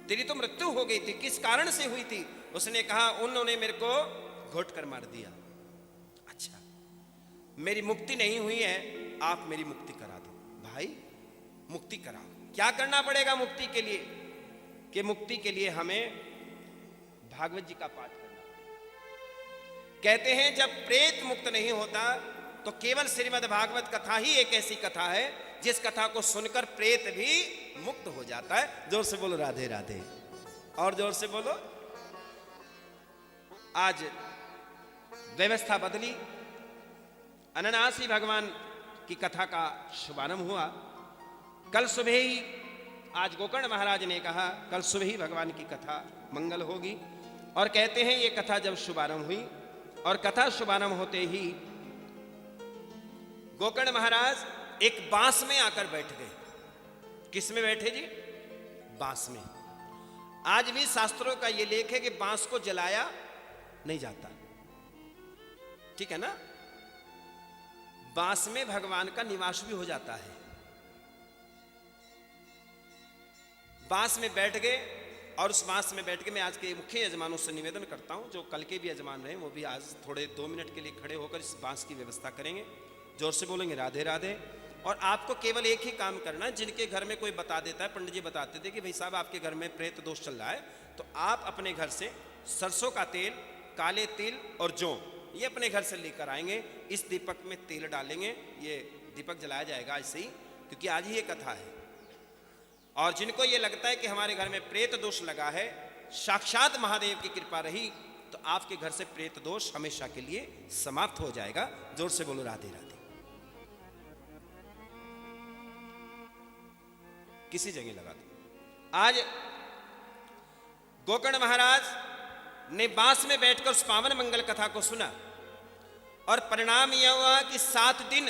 तेरी तो मृत्यु हो गई थी, किस कारण से हुई थी? उसने कहा उन्होंने मेरे को घोट कर मार दिया। अच्छा, मेरी मुक्ति नहीं हुई है, आप मेरी मुक्ति करा दो। भाई मुक्ति कराओ। क्या करना पड़ेगा मुक्ति के लिए? कि मुक्ति के लिए हमें भागवत जी का पाठ करना। कहते हैं जब प्रेत मुक्त नहीं होता तो केवल श्रीमद् भागवत कथा ही एक ऐसी कथा है जिस कथा को सुनकर प्रेत भी मुक्त हो जाता है। जोर से बोलो राधे राधे, और जोर से बोलो। आज व्यवस्था बदली, अननासी भगवान की कथा का शुभारंभ हुआ। कल सुबह ही, आज गोकर्ण महाराज ने कहा कल सुबह ही भगवान की कथा मंगल होगी। और कहते हैं ये कथा जब शुभारंभ हुई और कथा शुभारंभ होते ही गोकर्ण महाराज एक बांस में आकर बैठ गए। किस में बैठे जी? बांस में। आज भी शास्त्रों का यह लेख है कि बांस को जलाया नहीं जाता, ठीक है ना? बांस में भगवान का निवास भी हो जाता है। बांस में बैठ गए और उस बांस में बैठ के मैं आज के मुख्य यजमानों से निवेदन करता हूं, जो कल के भी यजमान रहे वो भी आज थोड़े 2 मिनट के लिए खड़े होकर इस बांस की व्यवस्था करेंगे। जोर से बोलेंगे राधे राधे। और आपको केवल एक ही काम करना है, जिनके घर में कोई बता देता है, पंडित जी बताते थे कि भाई साहब आपके घर में प्रेत दोष चल रहा है, तो आप अपने घर से सरसों का तेल, काले तिल और जौ ये अपने घर से लेकर आएंगे। इस दीपक में तेल डालेंगे, ये दीपक जलाया जाएगा ऐसे ही, क्योंकि आज ही ये कथा है। और जिनको ये लगता है कि हमारे घर में प्रेत दोष लगा है, साक्षात महादेव की कृपा रही तो आपके घर से प्रेत दोष हमेशा के लिए समाप्त हो जाएगा। जोर से बोलो राधे राधे। किसी जगह लगा दो। आज गोकर्ण महाराज ने बांस में बैठकर उस पावन मंगल कथा को सुना और परिणाम यह हुआ कि 7 दिन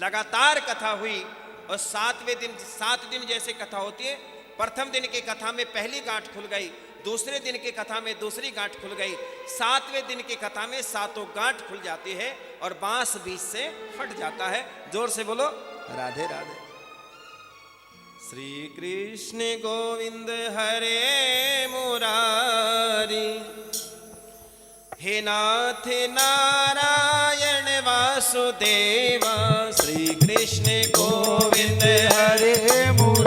लगातार कथा हुई और 7 दिन जैसे कथा होती है, प्रथम दिन की कथा में पहली गांठ खुल गई, दूसरे दिन की कथा में दूसरी गांठ खुल गई, 7वें दिन की कथा में 7 गांठ खुल जाती है और बांस बीच से फट जाता है। जोर से बोलो राधे राधे। श्री कृष्ण गोविंद हरे मुरारी, हे नाथ नारायण वासुदेवा। श्री कृष्ण गोविंद हरे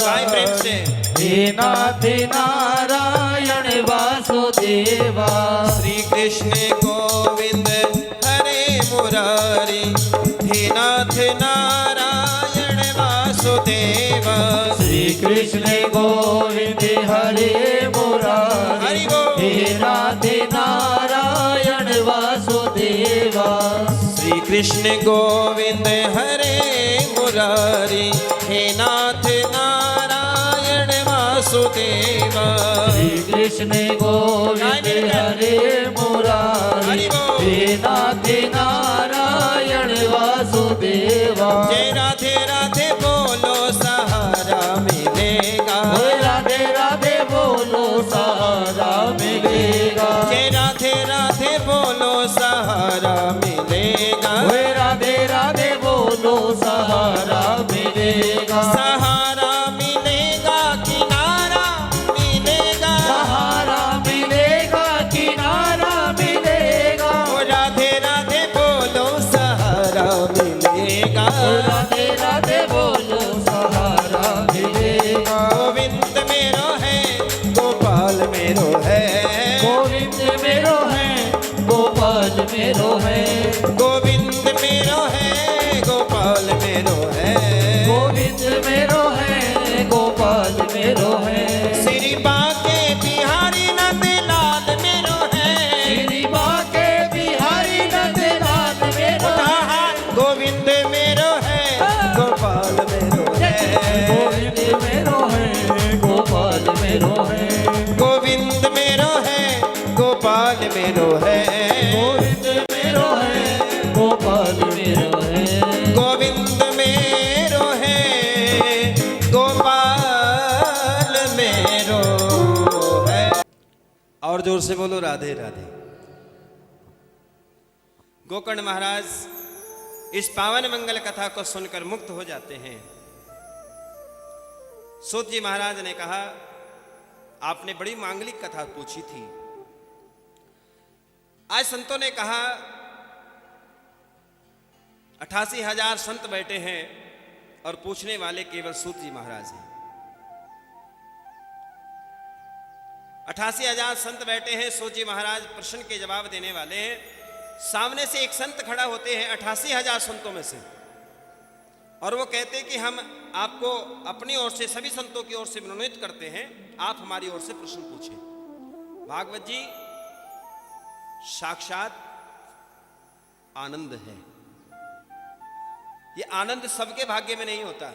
गाय प्रेम मुरारी, से। हे नाथ नारायण वासुदेवा। श्री कृष्ण गोविंद हरे मुरारी, हे नाथ नारायण वासुदेवा। श्री कृष्ण गोविंद हरे मुरारी, हरि बोल। हे नाथ नारायण वासुदेवा। श्री कृष्ण गोविंद हरे मुरारी, हे नाथ नारायण वासुदेवा। श्री कृष्ण गोविंद हरे मुरारी, हे नाथ नारायण वासुदेवा। जय राधे राधे बोलो सहारा मिलेगा। राधे राधे बोलो सहारा मिलेगा। जय राधे राधे बोलो सहारा मिलेगा। राधे राधे बोलो सहारा मिलेगा। सहारा मिलेगा किनारा मिलेगा। सहारा मिलेगा किनारा मिलेगा। राधे राधे बोलो सहारा मिलेगा। राधे राधे बोलो सहारा मिलेगा। गोविंद मेरो है गोपाल मेरो है। गोविंद मेरो है गोपाल मेरो है। गोविंद मेरो है गोपाल मेरो है। गोविंद मेरो है गोपाल मेरो है। श्री बाके बिहारी नंद लाल मेरो है। श्री बाके बिहारी नंद लाल मेरो है। गोविंद मेरो है गोपाल मेरो है। गोविंद मेरो है गोपाल मेरो है। गोविंद मेरो है गोपाल मेरो है। गोविंद मेरो है गोपाल मेरो है। गोविंद मेरो है गोपाल मेरो है। और जोर से बोलो राधे राधे। गोकर्ण महाराज इस पावन मंगल कथा को सुनकर मुक्त हो जाते हैं। सूत जी महाराज ने कहा, आपने बड़ी मांगलिक कथा पूछी थी। आज संतों ने कहा 88,000 संत बैठे हैं और पूछने वाले केवल सूत जी महाराज हैं। 88,000 संत बैठे हैं, सूत जी महाराज प्रश्न के जवाब देने वाले हैं। सामने से एक संत खड़ा होते हैं 88,000 संतों में से, और वो कहते हैं कि हम आपको अपनी ओर से, सभी संतों की ओर से मनोनीत करते हैं, आप हमारी ओर से प्रश्न पूछें। भागवत जी साक्षात आनंद है। ये आनंद सबके भाग्य में नहीं होता।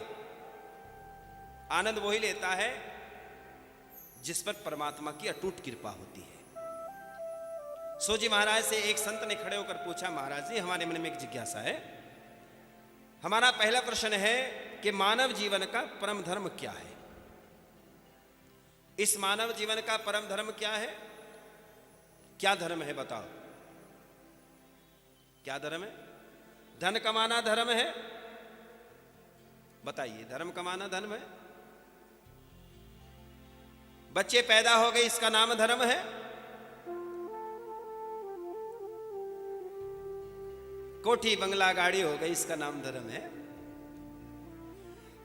आनंद वही लेता है जिस पर परमात्मा की अटूट कृपा होती है। सोजी महाराज से एक संत ने खड़े होकर पूछा, महाराज जी हमारे मन में एक जिज्ञासा है। हमारा पहला प्रश्न है कि मानव जीवन का परम धर्म क्या है? इस मानव जीवन का परम धर्म क्या है? क्या धर्म है बताओ? क्या धर्म है? धन कमाना धर्म है? बताइए, धर्म कमाना धर्म है? बच्चे पैदा हो गए इसका नाम धर्म है? कोठी बंगला गाड़ी हो गई इसका नाम धर्म है?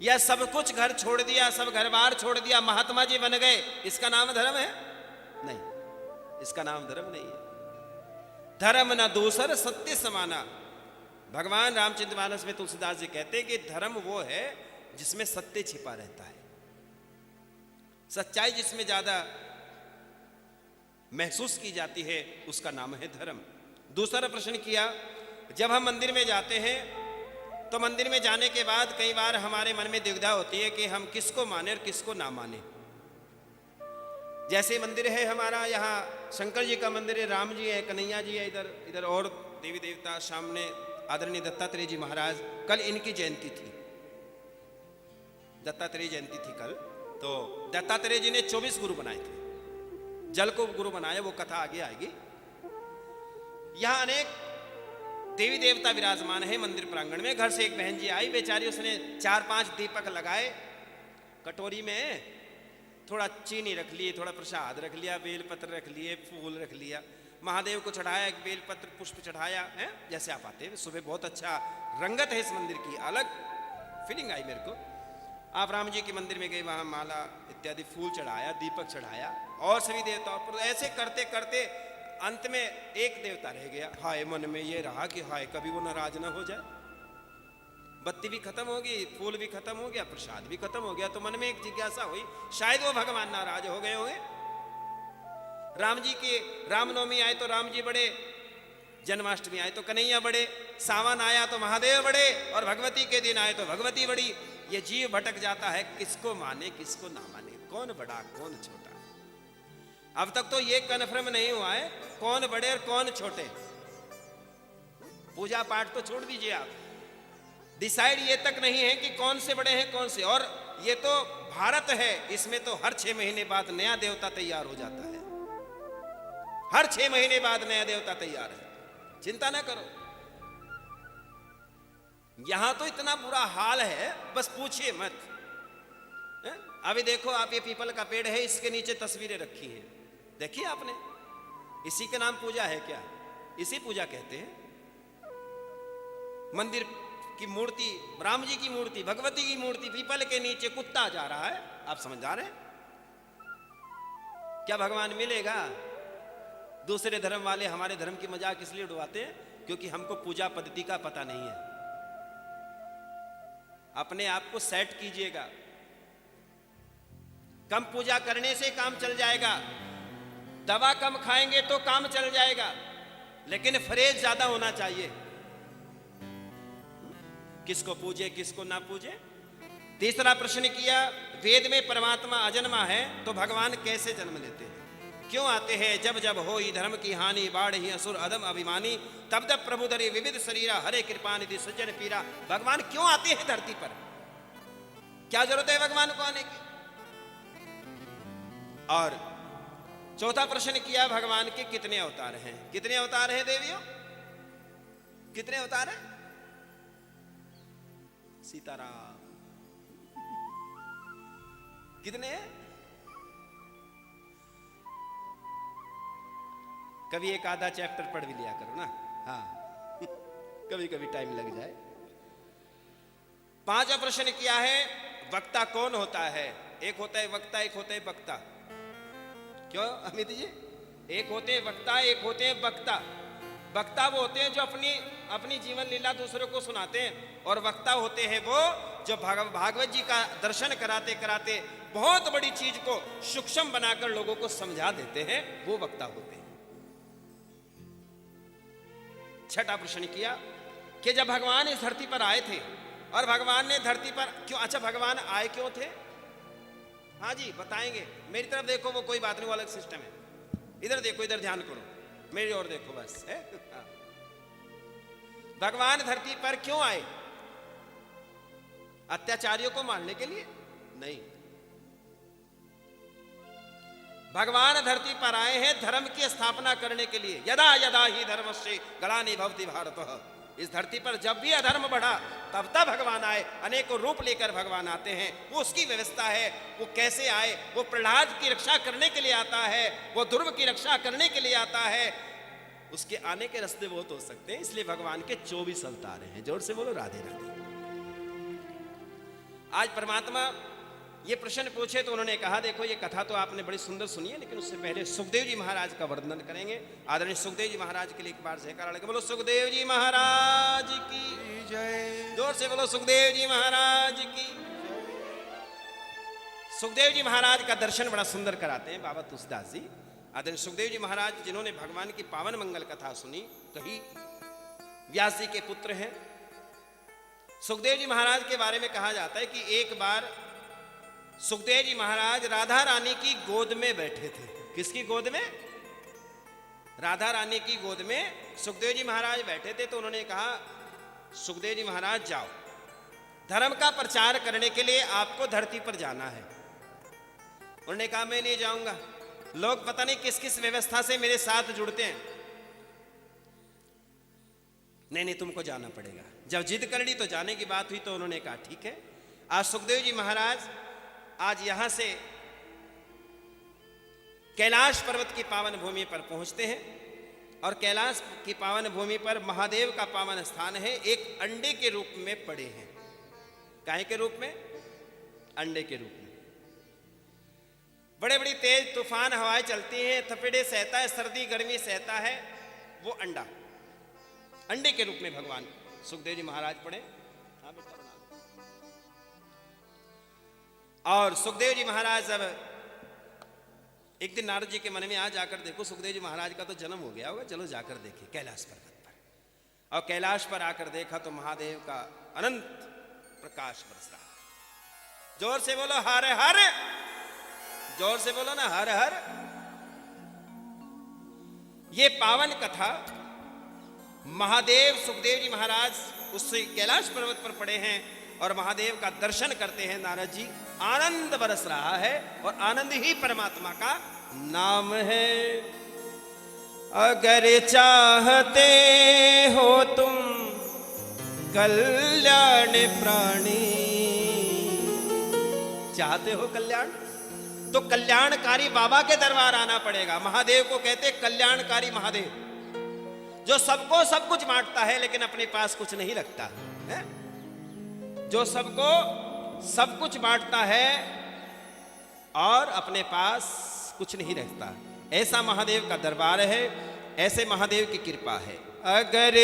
या सब कुछ घर छोड़ दिया, सब घर बार छोड़ दिया, महात्मा जी बन गए, इसका नाम धर्म है? नहीं, इसका नाम धर्म नहीं है। धर्म न दूसर सत्य समाना। भगवान रामचंद्र मानस में तुलसीदास जी कहते हैं कि धर्म वो है जिसमें सत्य छिपा रहता है, सच्चाई जिसमें ज्यादा महसूस की जाती है, उसका नाम है धर्म। दूसरा प्रश्न किया, जब हम मंदिर में जाते हैं तो मंदिर में जाने के बाद कई बार हमारे मन में दुविधा होती है कि हम किसको माने और किसको ना माने। जैसे मंदिर है हमारा यहाँ शंकर जी का मंदिर है, राम जी है, कन्हैया जी है, इधर इधर और देवी देवता सामने आदरणीय दत्तात्रेय जी महाराज, कल इनकी जयंती थी, दत्तात्रेय जयंती थी कल। तो दत्तात्रेय जी ने 24 गुरु बनाए थे, जल को गुरु बनाया, वो कथा आगे आएगी। यहां अनेक देवी देवता विराजमान है मंदिर प्रांगण में। घर से एक बहन जी आई, बेचारी उसने 4-5 दीपक लगाए, कटोरी में थोड़ा चीनी रख ली, थोड़ा प्रसाद रख लिया, बेलपत्र रख लिए, फूल रख लिया, महादेव को चढ़ाया, एक बेलपत्र पुष्प चढ़ाया है। जैसे आप आते हैं सुबह, बहुत अच्छा रंगत है इस मंदिर की, अलग फीलिंग आई मेरे को। आप राम जी के मंदिर में गए, वहां माला इत्यादि फूल चढ़ाया, दीपक चढ़ाया, और सभी देवताओं पर ऐसे करते करते अंत में एक देवता रह गया। हाय, मन में ये रहा कि हाय कभी वो नाराज ना हो जाए। बत्ती भी खत्म हो गई, फूल भी खत्म हो गया, प्रसाद भी खत्म हो गया। तो मन में एक जिज्ञासा हुई, शायद वो भगवान नाराज हो गए होंगे। राम जी के रामनवमी आए तो राम जी बड़े, जन्माष्टमी आए तो कन्हैया बड़े, सावन आया तो महादेव बड़े, और भगवती के दिन आए तो भगवती बड़ी। ये जीव भटक जाता है, किसको माने किसको ना माने, कौन बड़ा कौन छोटा। अब तक तो ये कन्फर्म नहीं हुआ है कौन बड़े और कौन छोटे। पूजा पाठ तो छोड़ दीजिए आप, डिसाइड ये तक नहीं है कि कौन से बड़े हैं कौन से। और ये तो भारत है, इसमें तो हर 6 महीने बाद नया देवता तैयार हो जाता है, हर 6 महीने बाद नया देवता तैयार है, चिंता ना करो। यहां तो इतना बुरा हाल है, बस पूछिए मत। अभी देखो आप, ये पीपल का पेड़ है, इसके नीचे तस्वीरें रखी हैं, देखिए आपने, इसी का नाम पूजा है क्या? इसी पूजा कहते हैं। मंदिर की मूर्ति, राम जी की मूर्ति, भगवती की मूर्ति, पीपल के नीचे कुत्ता जा रहा है, आप समझ जा रहे हैं? क्या भगवान मिलेगा? दूसरे धर्म वाले हमारे धर्म की मजाक इसलिए उड़वाते हैं क्योंकि हमको पूजा पद्धति का पता नहीं है। अपने आप को सेट कीजिएगा, कम पूजा करने से काम चल जाएगा, दवा कम खाएंगे तो काम चल जाएगा, लेकिन फ्रेज ज्यादा होना चाहिए। किसको पूजे किसको ना पूजे। तीसरा प्रश्न किया, वेद में परमात्मा अजन्मा है तो भगवान कैसे जन्म लेते हैं, क्यों आते हैं? जब जब होई धर्म की हानि, बाढ़ ही असुर अधम अभिमानी, तब तब प्रभु धरे विविध शरीरा, हरे कृपा निधि सज्जन पीरा। भगवान क्यों आते हैं धरती पर, क्या जरूरत है भगवान को आने की? और चौथा प्रश्न किया, भगवान के कितने अवतार हैं? कितने अवतार हैं देवियों, कितने अवतार हैं? सीताराम कितने हैं? कभी एक आधा चैप्टर पढ़ भी लिया करो ना, हाँ कभी कभी टाइम लग जाए। पांचवा प्रश्न किया है, वक्ता कौन होता है? एक होता है वक्ता, एक होता है वक्ता। क्यों अमित जी? एक होते हैं वक्ता, एक होते हैं वक्ता। वक्ता वो होते हैं जो अपनी जीवन लीला दूसरों को सुनाते हैं, और वक्ता होते हैं वो जो भागवत जी का दर्शन कराते कराते बहुत बड़ी चीज को सूक्ष्म बनाकर लोगों को समझा देते हैं, वो वक्ता होते हैं। छठा प्रश्न किया कि जब भगवान इस धरती पर आए थे, और भगवान ने धरती पर क्यों, अच्छा भगवान आए क्यों थे? हाँ जी बताएंगे, मेरी तरफ देखो, वो कोई बात नहीं, वो अलग सिस्टम है। इधर देखो, इधर ध्यान करो, मेरी ओर देखो बस है? भगवान धरती पर क्यों आए? अत्याचारियों को मारने के लिए नहीं, भगवान धरती पर आए हैं धर्म की स्थापना करने के लिए। यदा यदा ही धर्मस्य ग्लानि भवति भारत। इस धरती पर जब भी अधर्म बढ़ा तब तब भगवान आए, अनेकों रूप लेकर भगवान आते हैं। वो उसकी व्यवस्था है, वो कैसे आए? वो प्रहलाद की रक्षा करने के लिए आता है, वो ध्रुव की रक्षा करने के लिए आता है। उसके आने के रास्ते बहुत हो सकते हैं, इसलिए भगवान के 24 अवतार हैं। जोर से बोलो राधे राधे। आज परमात्मा ये प्रश्न पूछे तो उन्होंने कहा, देखो ये कथा तो आपने बड़ी सुंदर सुनी है, लेकिन उससे पहले सुखदेव जी महाराज का वर्णन करेंगे। आदरणीय सुखदेव जी महाराज के लिए एक बार जयकारा लगे, बोलो सुखदेव जी महाराज की जय। जोर से बोलो सुखदेव जी महाराज की। सुखदेव जी महाराज का दर्शन बड़ा सुंदर कराते हैं बाबा तुलसीदास जी। आदरणीय सुखदेव जी महाराज जिन्होंने भगवान की पावन मंगल कथा सुनी, कही व्यास जी के पुत्र हैं, सुखदेव जी महाराज के बारे में कहा जाता है कि एक बार सुखदेव जी महाराज राधा रानी की गोद में बैठे थे। किसकी गोद में? राधा रानी की गोद में सुखदेव जी महाराज बैठे थे। तो उन्होंने कहा, सुखदेव जी महाराज जाओ, धर्म का प्रचार करने के लिए आपको धरती पर जाना है। उन्होंने कहा, मैं नहीं जाऊंगा, लोग पता नहीं किस किस व्यवस्था से मेरे साथ जुड़ते हैं। नहीं नहीं, तुमको जाना पड़ेगा। जब जिद कर ली तो जाने की बात हुई, तो उन्होंने कहा ठीक है। आज सुखदेव जी महाराज आज यहां से कैलाश पर्वत की पावन भूमि पर पहुंचते हैं और कैलाश की पावन भूमि पर महादेव का पावन स्थान है। एक अंडे के रूप में पड़े हैं। काहे के रूप में? अंडे के रूप में। बड़े बड़ी तेज तूफान हवाएं चलती हैं, थपेड़े सहता है, सर्दी गर्मी सहता है, वो अंडा, अंडे के रूप में भगवान सुखदेव जी महाराज पड़े। हाँ बेटा, बना। और सुखदेव जी महाराज जब एक दिन नारद जी के मन में आ, जाकर देखो सुखदेव जी महाराज का तो जन्म हो गया होगा, चलो जाकर देखे कैलाश पर्वत पर। और कैलाश पर आकर देखा तो महादेव का अनंत प्रकाश बरस रहा है। जोर से बोलो हर हर, जोर से बोलो ना हर हर। ये पावन कथा महादेव सुखदेव जी महाराज उस कैलाश पर्वत पर पड़े हैं और महादेव का दर्शन करते हैं नारद जी। आनंद बरस रहा है और आनंद ही परमात्मा का नाम है। अगर चाहते हो तुम कल्याण प्राणी, चाहते हो कल्याण तो कल्याणकारी बाबा के दरबार आना पड़ेगा। महादेव को कहते कल्याणकारी महादेव, जो सबको सब कुछ बांटता है लेकिन अपने पास कुछ नहीं रखता है। जो सबको सब कुछ बांटता है और अपने पास कुछ नहीं रखता, ऐसा महादेव का दरबार है, ऐसे महादेव की कृपा है। अगर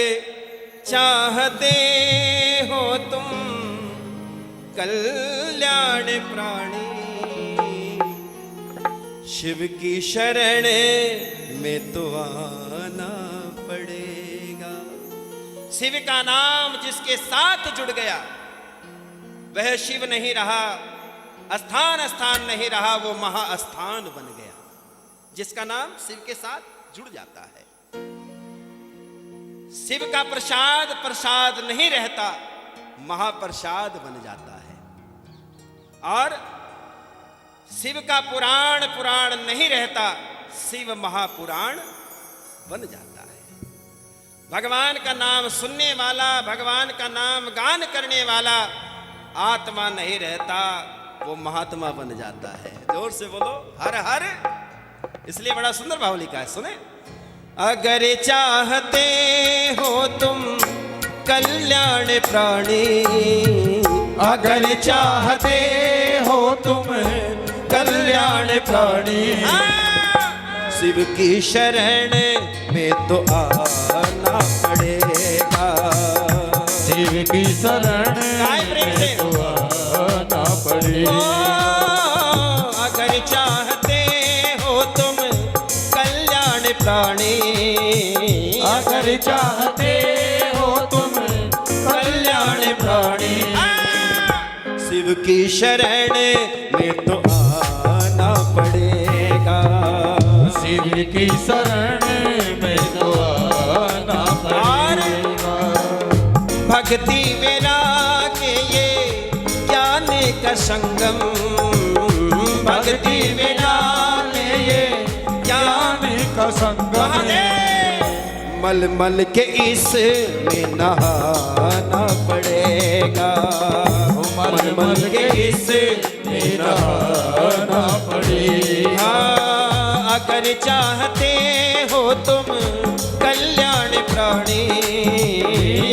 चाहते हो तुम कल्याण प्राणी, शिव की शरण में तो आना पड़ेगा। शिव का नाम जिसके साथ जुड़ गया वह शिव नहीं रहा, स्थान स्थान नहीं रहा, वो महास्थान बन गया। जिसका नाम शिव के साथ जुड़ जाता है। शिव का प्रसाद प्रसाद नहीं रहता, महाप्रसाद बन जाता है। और शिव का पुराण पुराण नहीं रहता, शिव महापुराण बन जाता है। भगवान का नाम सुनने वाला, भगवान का नाम गान करने वाला आत्मा नहीं रहता, वो महात्मा बन जाता है। जोर से बोलो हर हर। इसलिए बड़ा सुंदर भाव लिखा है, सुने। अगर चाहते हो तुम कल्याण प्राणी, अगर चाहते हो तुम कल्याण प्राणी, शिव की शरण में तो आना पड़ेगा। शिव की शरण प्रेम से में तो आना पड़ेगा। अगर चाहते हो तुम कल्याण प्राणी, अगर चाहते हो तुम कल्याण प्राणी, शिव की शरण में तो आना पड़ेगा। शिव की शरण में तो आना पड़ेगा। भक्ति मेरा के ये ज्ञान का संगम, भक्ति मेरा के ये ज्ञान का संगम, मल मल के इसमें नहाना पड़ेगा। मल मल के इसमें नहाना पड़ेगा। अगर चाहते हो तुम कल्याण प्राणी,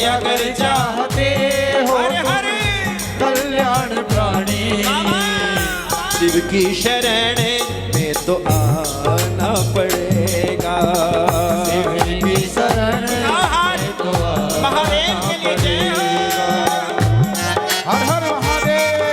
अगर चाहते हो कल्याण प्राणी, शिव की शरण में तो आना पड़ेगा। शिव की शरण में तो महादेव के लिए जय हो। हर हर महादेव।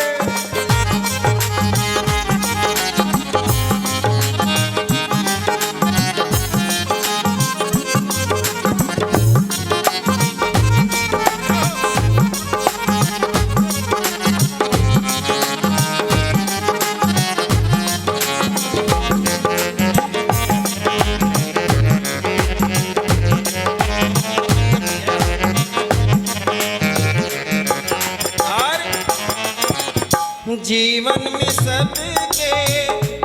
जीवन में सबके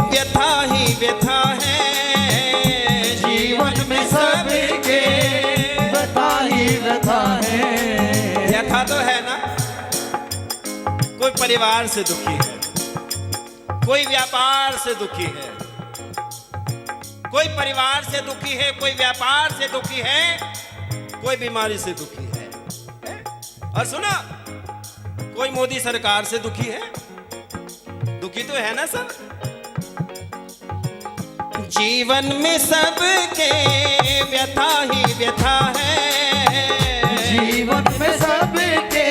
व्यथा ही व्यथा है, जीवन में सबके व्यथा ही व्यथा है। व्यथा तो है ना, कोई परिवार से दुखी है, कोई व्यापार से दुखी है, कोई परिवार से दुखी है, कोई व्यापार से दुखी है, कोई बीमारी से दुखी है। और सुना, कोई मोदी सरकार से दुखी है, दुखी तो है ना सब। जीवन में सबके व्यथा ही व्यथा है, जीवन में सबके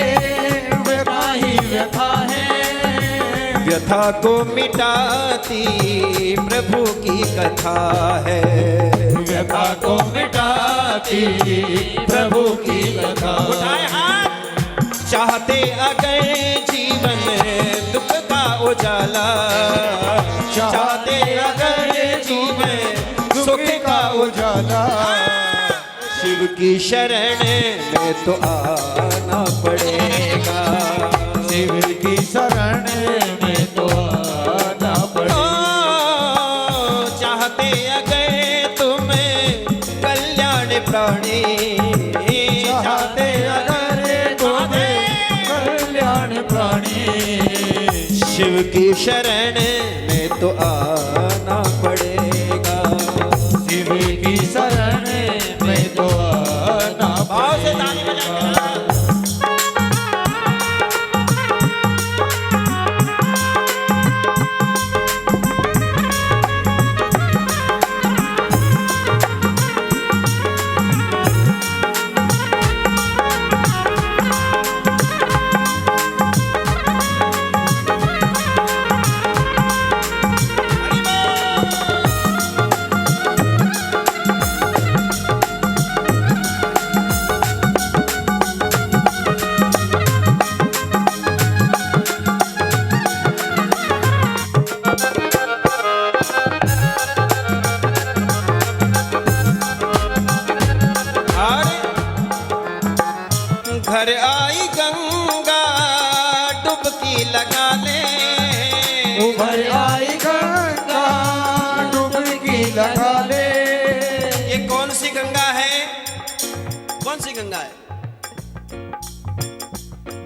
व्यथा ही व्यथा है। व्यथा को मिटाती प्रभु की कथा है, व्यथा को मिटाती प्रभु की कथा। उठाए हाथ। चाहते अगर जीवन दुख का उजाला, चाहते अगर जीवन सुख का उजाला, शिव की शरण में तो आना पड़ेगा, शिव की शरण में तो आना पड़ेगा। चाहते अगर तुम कल्याण प्राणी, चाहते अगर तुम्हें कल्याण प्राणी, शिव की शरण में तो आना पड़ेगा, शिव की शरण में तो आना भाव से ताली पड़ेगा। बजा के। घर आई गंगा डुबकी लगा ले, उभर आई गंगा डुबकी लगा ले। ये कौन सी गंगा है, कौन सी गंगा है?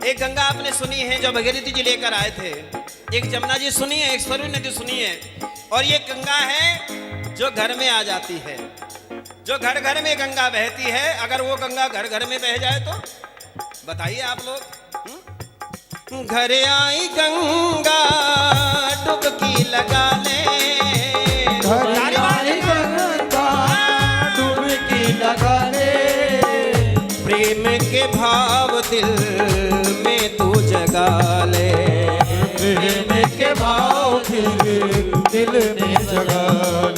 एक गंगा आपने सुनी है जो भगीरथ जी लेकर आए थे, एक जमुना जी सुनी है, एक सरयू नदी सुनी है, और ये गंगा है जो घर में आ जाती है, जो घर घर में गंगा बहती है। अगर वो गंगा घर घर में बह जाए तो बताइए आप लोग। घर आई गंगा डुबकी लगा ले, घर आई गंगा डुबकी लगा ले। प्रेम के भाव दिल में तू जगा ले, प्रेम के भाव दिल में जगा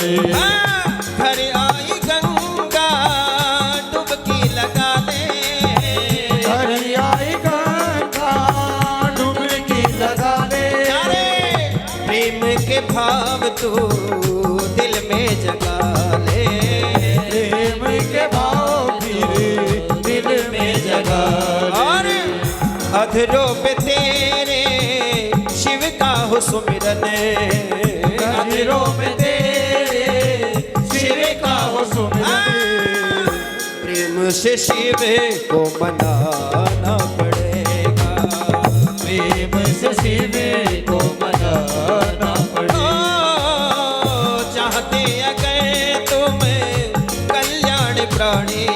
ले। घर आई गंगा डुबकी लगा ले, घर आई गंगा डुबकी लगा ले। प्रेम के भाव तू दिल में जगा ले, प्रेम के भाव दिल में जगा ले। और अधरों पे तेरे शिव का हो सुमिरन, अधरों में तेरे शिव का हो सुमिरन। प्रेम से शिव को मनाना पड़ेगा, प्रेम से शिव को मनाना पड़ेगा। चाहते अगर तुम कल्याण प्राणी,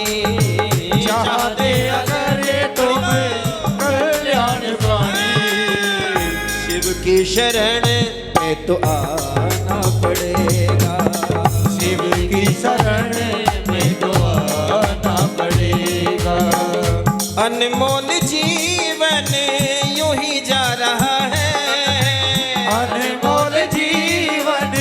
चाहते अगर तुम कल्याण प्राणी, शिव की शरण में तो आना पड़ेगा, शिव की शरण में तो आना पड़ेगा। अनमोल जीवन यूं ही जा रहा है, अनमोल जीवन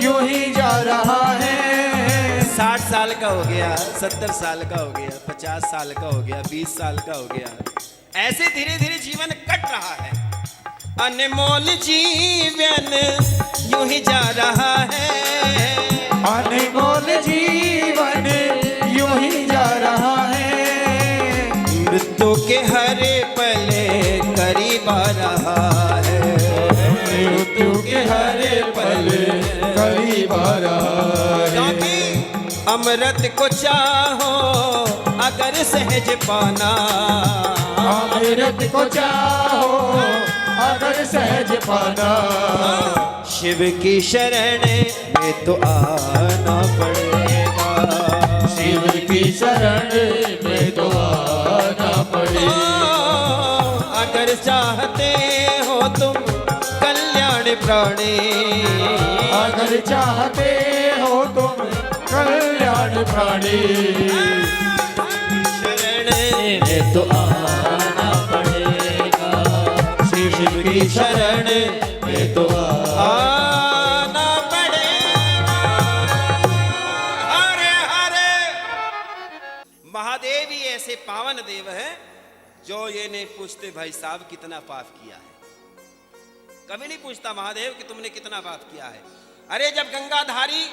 यूं ही जा रहा है। 60 साल का हो गया, 70 साल का हो गया, 50 साल का हो गया, 20 साल का हो गया, ऐसे धीरे धीरे जीवन कट रहा है। अनमोल जीवन यूं ही जा रहा है, अनमोल जीवन यूं ही जा रहा है। मृत्यु के हर पल करीब आ रहा है, मृत्यु के हरे पल कली बारा क्योंकि अमृत को चाहो अगर सहज पाना, अमृत को चाहो अगर सहज पाना, शिव की शरण में तो आना पड़ेगा, शिव की शरण में तो आना पड़ेगा। अगर चाहते हो तुम कल्याण प्राणी, अगर चाहते हो तुम कल्याण प्राणी, शरण में तो आना पड़ेगा, शिव की शरण में तो आना पड़ेगा। हरे हरे महादेव ही ऐसे पावन देव है जो ये नहीं पूछते भाई साहब कितना पाप किया है। कभी नहीं पूछता महादेव कि तुमने कितना पाप किया है। अरे जब गंगाधारी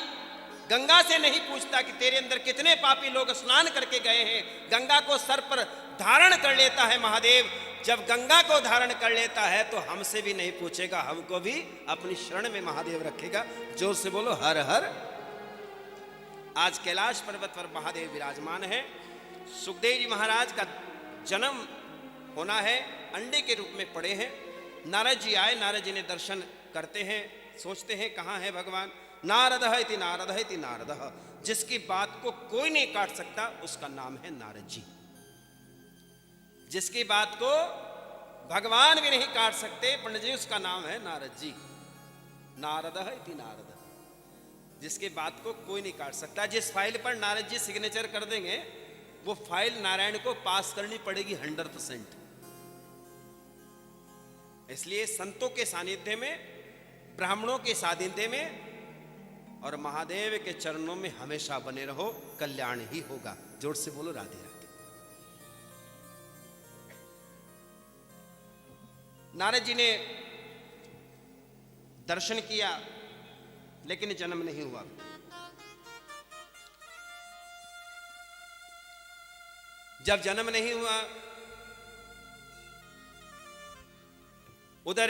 गंगा से नहीं पूछता कि तेरे अंदर कितने पापी लोग स्नान करके गए हैं, गंगा को सर पर धारण कर लेता है महादेव। जब गंगा को धारण कर लेता है तो हमसे भी नहीं पूछेगा, हमको भी अपनी शरण में महादेव रखेगा। जोर से बोलो हर हर। आज कैलाश पर्वत पर महादेव विराजमान है। सुखदेव जी महाराज का जन्म होना है, अंडे के रूप में पड़े हैं। नारद जी आए, नारद जी ने दर्शन करते हैं, सोचते हैं कहाँ है भगवान। नारद है इति नारद है इति नारद, जिसकी बात को कोई नहीं काट सकता उसका नाम है नारद जी। जिसकी बात को भगवान भी नहीं काट सकते पंडित जी, उसका नाम है नारद जी। नारद है इति नारद, जिसकी बात को कोई नहीं काट सकता। जिस फाइल पर नारद जी सिग्नेचर कर देंगे वो फाइल नारायण को पास करनी पड़ेगी 100%। इसलिए संतों के सानिध्य में, ब्राह्मणों के सानिध्य में और महादेव के चरणों में हमेशा बने रहो, कल्याण ही होगा। जोर से बोलो राधे राधे। नारद जी ने दर्शन किया लेकिन जन्म नहीं हुआ। जब जन्म नहीं हुआ उधर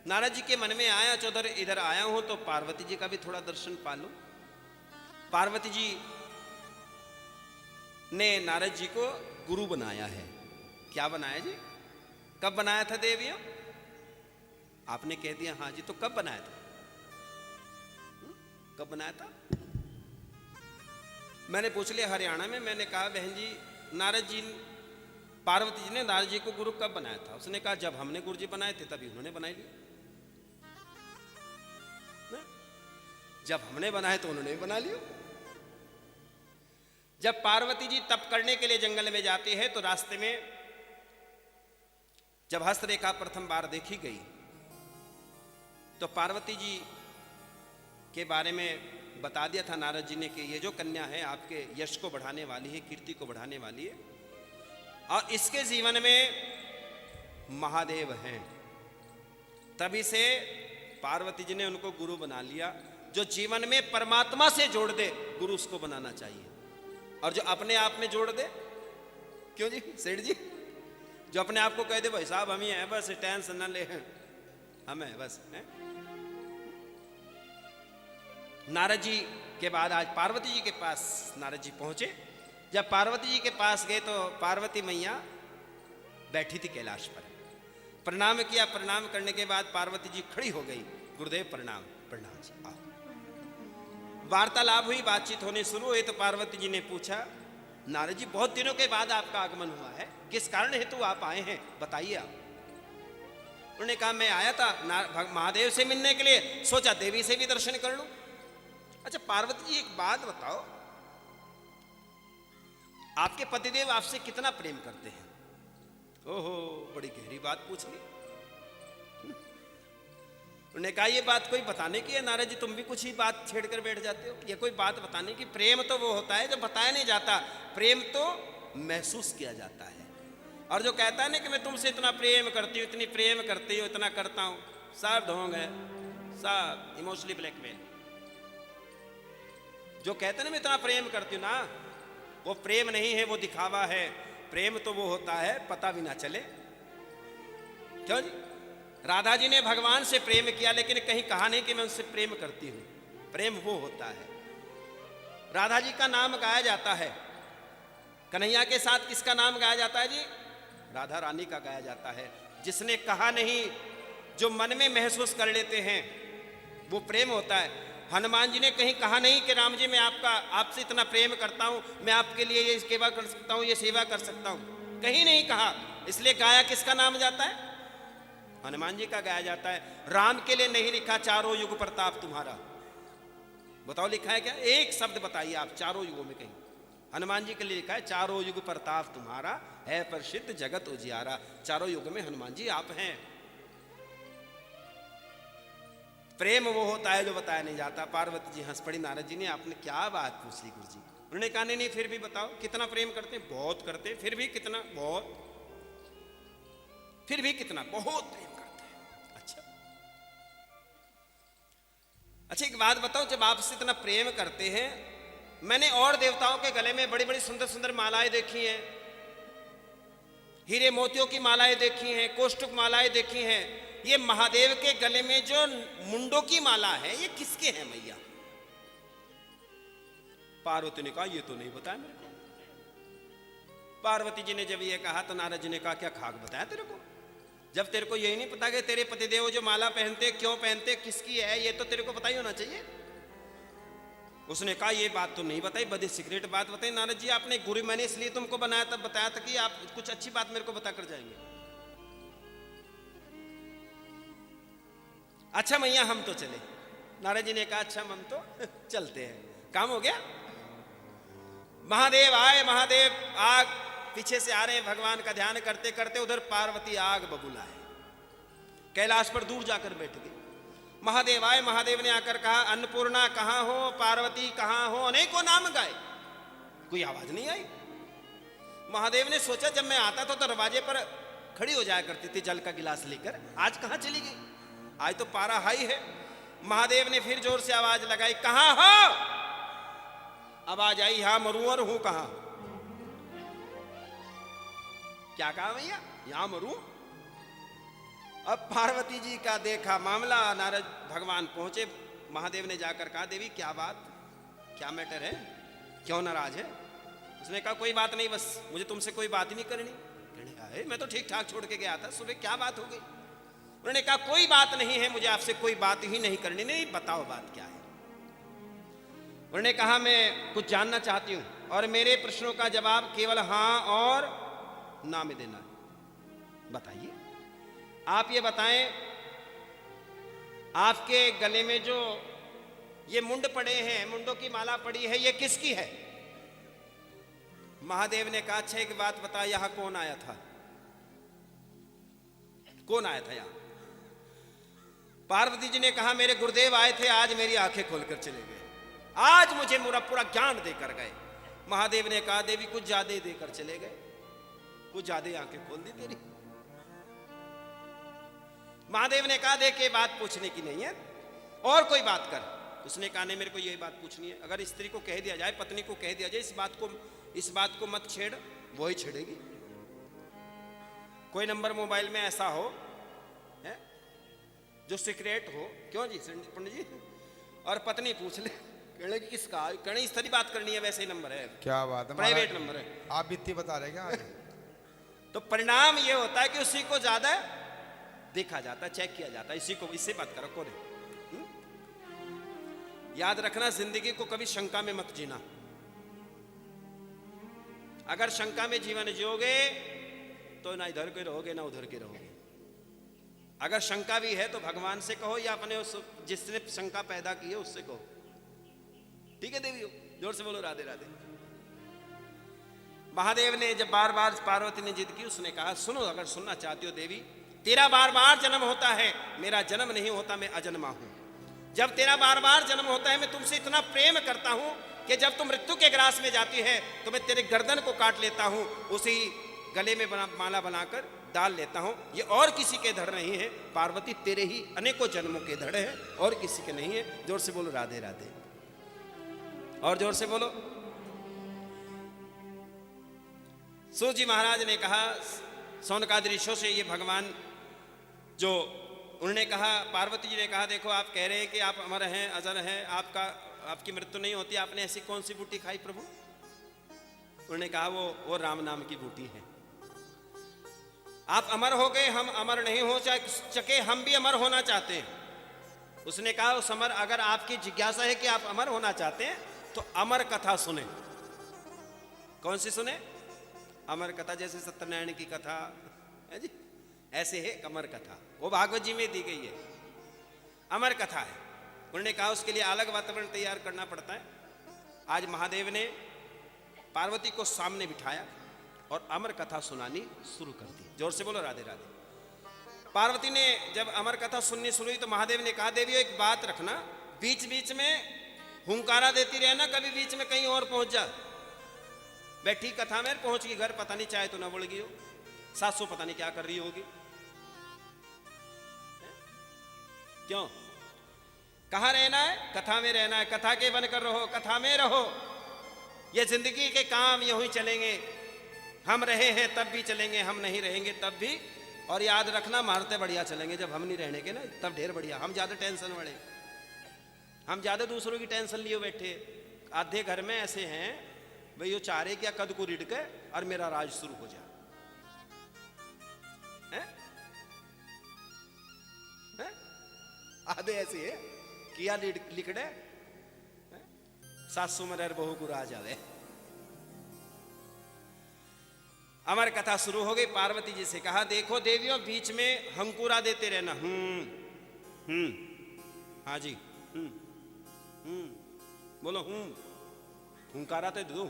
नारद जी के मन में आया, चौधर इधर आया हूं तो पार्वती जी का भी थोड़ा दर्शन पा लूं। पार्वती जी ने नारद जी को गुरु बनाया है। क्या बनाया जी? कब बनाया था देवियों? आपने कह दिया हाँ जी, तो कब बनाया था? कब बनाया था? मैंने पूछ लिया हरियाणा में, मैंने कहा बहन जी नारद जी, पार्वती जी ने नारद जी को गुरु कब बनाया था? उसने कहा जब हमने गुरु जी बनाए थे तभी उन्होंने बनाए लिए। जब हमने बनाए तो उन्होंने भी बना लिया। जब पार्वती जी तप करने के लिए जंगल में जाती है तो रास्ते में जब हस्तरेखा प्रथम बार देखी गई तो पार्वती जी के बारे में बता दिया था नारद जी ने कि ये जो कन्या है आपके यश को बढ़ाने वाली है, कीर्ति को बढ़ाने वाली है और इसके जीवन में महादेव हैं। तभी से पार्वती जी ने उनको गुरु बना लिया। जो जीवन में परमात्मा से जोड़ दे गुरु उसको बनाना चाहिए, और जो अपने आप में जोड़ दे, क्यों जी सेठ जी, जो अपने आप को कह दे भाई साहब हम ही हैं बस टेंशन न ले, हम हैं बस हैं। नारद जी के बाद आज पार्वती जी के पास नारद जी पहुंचे। जब पार्वती जी के पास गए तो पार्वती मैया बैठी थी कैलाश पर। प्रणाम किया, प्रणाम करने के बाद पार्वती जी खड़ी हो गई। गुरुदेव प्रणाम। प्रणाम जी। आओ। वार्तालाप हुई, बातचीत होने शुरू हुई तो पार्वती जी ने पूछा नारद जी बहुत दिनों के बाद आपका आगमन हुआ है, किस कारण हेतु आप आए हैं बताइए आप। उन्होंने कहा मैं आया था महादेव से मिलने के लिए, सोचा देवी से भी दर्शन कर लूं। अच्छा पार्वती जी एक बात बताओ, आपके पतिदेव आपसे कितना प्रेम करते हैं? ओहो बड़ी गहरी बात पूछ ली। उन्होंने कहा ये बात कोई बताने की है नारद जी, तुम भी कुछ ही बात छेड़ कर बैठ जाते हो। ये कोई बात बताने की? प्रेम तो वो होता है जो बताया नहीं जाता, प्रेम तो महसूस किया जाता है। और जो कहता है ना कि मैं तुमसे इतना प्रेम करती हूँ, इतनी प्रेम करती हूँ, इतना करता हूँ, सब ढोंग है, सब इमोशनली ब्लैकमेल। जो कहते हैं ना मैं इतना प्रेम करती हूँ ना, वो प्रेम नहीं है, वो दिखावा है। प्रेम तो वो होता है पता भी ना चले। क्यों जी? राधा जी ने भगवान से प्रेम किया, लेकिन कहीं कहा नहीं कि मैं उनसे प्रेम करती हूं। प्रेम वो होता है, राधा जी का नाम गाया जाता है, कन्हैया के साथ किसका नाम गाया जाता है जी? राधा रानी का गाया जाता है। जिसने कहा नहीं, जो मन में महसूस कर लेते हैं, वो प्रेम होता है। हनुमान जी ने कहीं कहा नहीं कि राम जी मैं आपसे इतना प्रेम करता हूं, मैं आपके लिए ये सेवा कर सकता हूं, ये सेवा कर सकता हूं, कहीं नहीं कहा। इसलिए गाया किसका नाम जाता है? हनुमान जी का गाया जाता है। राम के लिए नहीं लिखा चारों युग प्रताप तुम्हारा, बताओ लिखा है क्या? एक शब्द बताइए आप चारों युगों में कहीं। हनुमान जी के लिए लिखा है चारों युग प्रताप तुम्हारा, है प्रसिद्ध जगत उजियारा। चारों युग में हनुमान जी आप हैं। प्रेम वो होता है जो बताया नहीं जाता। पार्वती जी हंस पड़ी, नारद जी ने आपने क्या बात पूछ ली गुरु जी? उन्होंने कहा नहीं फिर भी बताओ कितना प्रेम करते? बहुत करते। फिर भी कितना? बहुत। फिर भी कितना? बहुत प्रेम करते हैं। अच्छा एक बात बताओ, जब आपसे इतना प्रेम करते हैं, मैंने और देवताओं के गले में बड़ी बड़ी सुंदर सुंदर मालाएं देखी हैं, हीरे मोतियों की मालाएं देखी हैं, कोष्टक मालाएं देखी हैं। ये महादेव के गले में जो मुंडों की माला है, ये किसके हैं मैया? पार्वती ने कहा ये तो नहीं बताया मेरे को। पार्वती जी ने जब ये कहा तो नारद जी ने कहा क्या खाक बताया तेरे को? जब तेरे को यही नहीं पता कि तेरे पतिदेव जो माला पहनते, क्यों पहनते, किसकी है, ये तो तेरे को पता ही होना चाहिए। उसने कहा ये बात तो नहीं बताई, बड़ी सीक्रेट बात बताई। नारद जी आपने गुरु, मैंने इसलिए तुमको बनाया तब बताया था कि आप कुछ अच्छी बात मेरे को बता कर जाएंगे। अच्छा मैया हम तो चले। नारद जी ने कहा अच्छा हम तो चलते हैं, काम हो गया। महादेव आए, महादेव आग पीछे से आ रहे हैं, भगवान का ध्यान करते करते। उधर पार्वती आग बबूला है, कैलाश पर दूर जाकर बैठ गई। महादेव आए, महादेव ने आकर कहा अन्नपूर्णा कहां हो, पार्वती कहां हो, अनेकों नाम गाए, कोई आवाज नहीं आई। महादेव ने सोचा जब मैं आता था तो दरवाजे पर खड़ी हो जाया करती थी जल का गिलास लेकर, आज कहां चली गई? आज तो पारा हाई है। महादेव ने फिर जोर से आवाज लगाई कहां हो? आवाज आई यहां मरूं और हूं कहां? क्या कहा भैया? यहां मरूं। अब पार्वती जी का देखा मामला, नारद भगवान पहुंचे। महादेव ने जाकर कहा देवी क्या बात, क्या मैटर है, क्यों नाराज है? उसने कहा कोई बात नहीं, बस मुझे तुमसे कोई बात ही नहीं करनी। कहने कहा मैं तो ठीक ठाक छोड़ के गया था, सुबह क्या बात हो गई? उन्होंने कहा कोई बात नहीं है, मुझे आपसे कोई बात ही नहीं करनी। नहीं बताओ बात क्या है? उन्होंने कहा मैं कुछ जानना चाहती हूं और मेरे प्रश्नों का जवाब केवल हां और ना में देना है। बताइए, आप ये बताएं, आपके गले में जो ये मुंड पड़े हैं, मुंडों की माला पड़ी है, ये किसकी है? महादेव ने कहा अच्छा एक बात बता, यहां कौन आया था? कौन आया था यहां? पार्वती जी ने कहा मेरे गुरुदेव आए थे, आज मेरी आंखें खोलकर चले गए, आज मुझे पूरा ज्ञान देकर गए। महादेव ने कहा देवी कुछ ज्यादा देकर चले गए, कुछ ज्यादा आंखें खोल दी तेरी। महादेव ने कहा देख ये बात पूछने की नहीं है, और कोई बात कर। उसने कहा नहीं मेरे को यही बात पूछनी है। अगर स्त्री को कह दिया जाए, पत्नी को कह दिया जाए इस बात को मत छेड़, वो ही छेड़ेगी। कोई नंबर मोबाइल में ऐसा हो है जो सीक्रेट हो, क्यों जी पंडित जी, और पत्नी पूछ ले, कहने की किसका, कहने इस तरह बात करनी है, वैसे ही नंबर है, क्या बात है, प्राइवेट नंबर है। आप इतनी बता रहे क्या? तो परिणाम ये होता है कि उसी को ज्यादा देखा जाता है, चेक किया जाता है, इसी को, इससे बात करो कौन है। याद रखना जिंदगी को कभी शंका में मत जीना। अगर शंका में जीवन जियोगे तो ना इधर के रहोगे ना उधर के रहोगे। अगर शंका भी है तो भगवान से कहो या अपने उस जिसने शंका पैदा की है उससे कहो। ठीक है देवियों, जोर से बोलो राधे राधे। महादेव ने जब बार बार पार्वती ने जिद की, उसने कहा सुनो, अगर सुनना चाहती हो देवी, तेरा बार बार जन्म होता है, मेरा जन्म नहीं होता, मैं अजन्मा हूं। जब तेरा बार बार जन्म होता है, मैं तुमसे इतना प्रेम करता हूं कि जब तुम मृत्यु के ग्रास में जाती है तो मैं तेरे गर्दन को काट लेता हूं, उसी गले में माला बनाकर डाल लेता हूं। ये और किसी के धड़ नहीं है पार्वती, तेरे ही अनेकों जन्मों के धड़ है, और किसी के नहीं है। जोर से बोलो राधे राधे, और जोर से बोलो। सूत जी महाराज ने कहा सौनकादि ऋषियों से, ये भगवान जो उन्होंने कहा, पार्वती जी ने कहा, देखो आप कह रहे हैं कि आप अमर हैं, अजर हैं, आपकी मृत्यु नहीं होती, आपने ऐसी कौन सी बूटी खाई प्रभु? उन्होंने कहा वो राम नाम की बूटी है। आप अमर हो गए, हम अमर नहीं हो सके, हम भी अमर होना चाहते हैं। उसने कहा, उस अमर, अगर आपकी जिज्ञासा है कि आप अमर होना चाहते हैं तो अमर कथा सुने। कौन सी सुने? अमर कथा, जैसे सत्यनारायण की कथा है जी, ऐसे है अमर कथा, वो भागवत जी में दी गई है, अमर कथा है। उन्होंने कहा उसके लिए अलग वातावरण तैयार करना पड़ता है। आज महादेव ने पार्वती को सामने बिठाया और अमर कथा सुनानी शुरू कर दी। जोर से बोलो राधे राधे। पार्वती ने जब अमर कथा सुननी शुरू हुई तो महादेव ने कहा, देवियों एक बात रखना, बीच बीच में हुंकारा देती रहना, कभी बीच में कहीं और पहुंच जा। बैठी कथा में पहुंच गई घर, पता नहीं चाहे तो ना बोल गई हो, सासू पता नहीं क्या कर रही होगी। क्यों? कहां रहना है? कथा में रहना है। कथा के बनकर रहो, कथा में रहो। ये जिंदगी के काम यूं ही चलेंगे, हम रहे हैं तब भी चलेंगे, हम नहीं रहेंगे तब भी। और याद रखना, मारते बढ़िया चलेंगे, जब हम नहीं रहने के ना तब ढेर बढ़िया। हम ज्यादा टेंशन वाले, हम ज्यादा दूसरों की टेंशन लिए बैठे। आधे घर में ऐसे हैं भाई, यो चाह रहे क्या कद को रिड़ के और मेरा राज शुरू हो जाए। आधे ऐसे है किया लिखड़े सासू मर बहू को राज आवे। अमर कथा शुरू हो गई। पार्वती जी से कहा, देखो देवियों, बीच में हंकुरा देते रहना। हाँ जी, बोलो हुंकारा तो दो।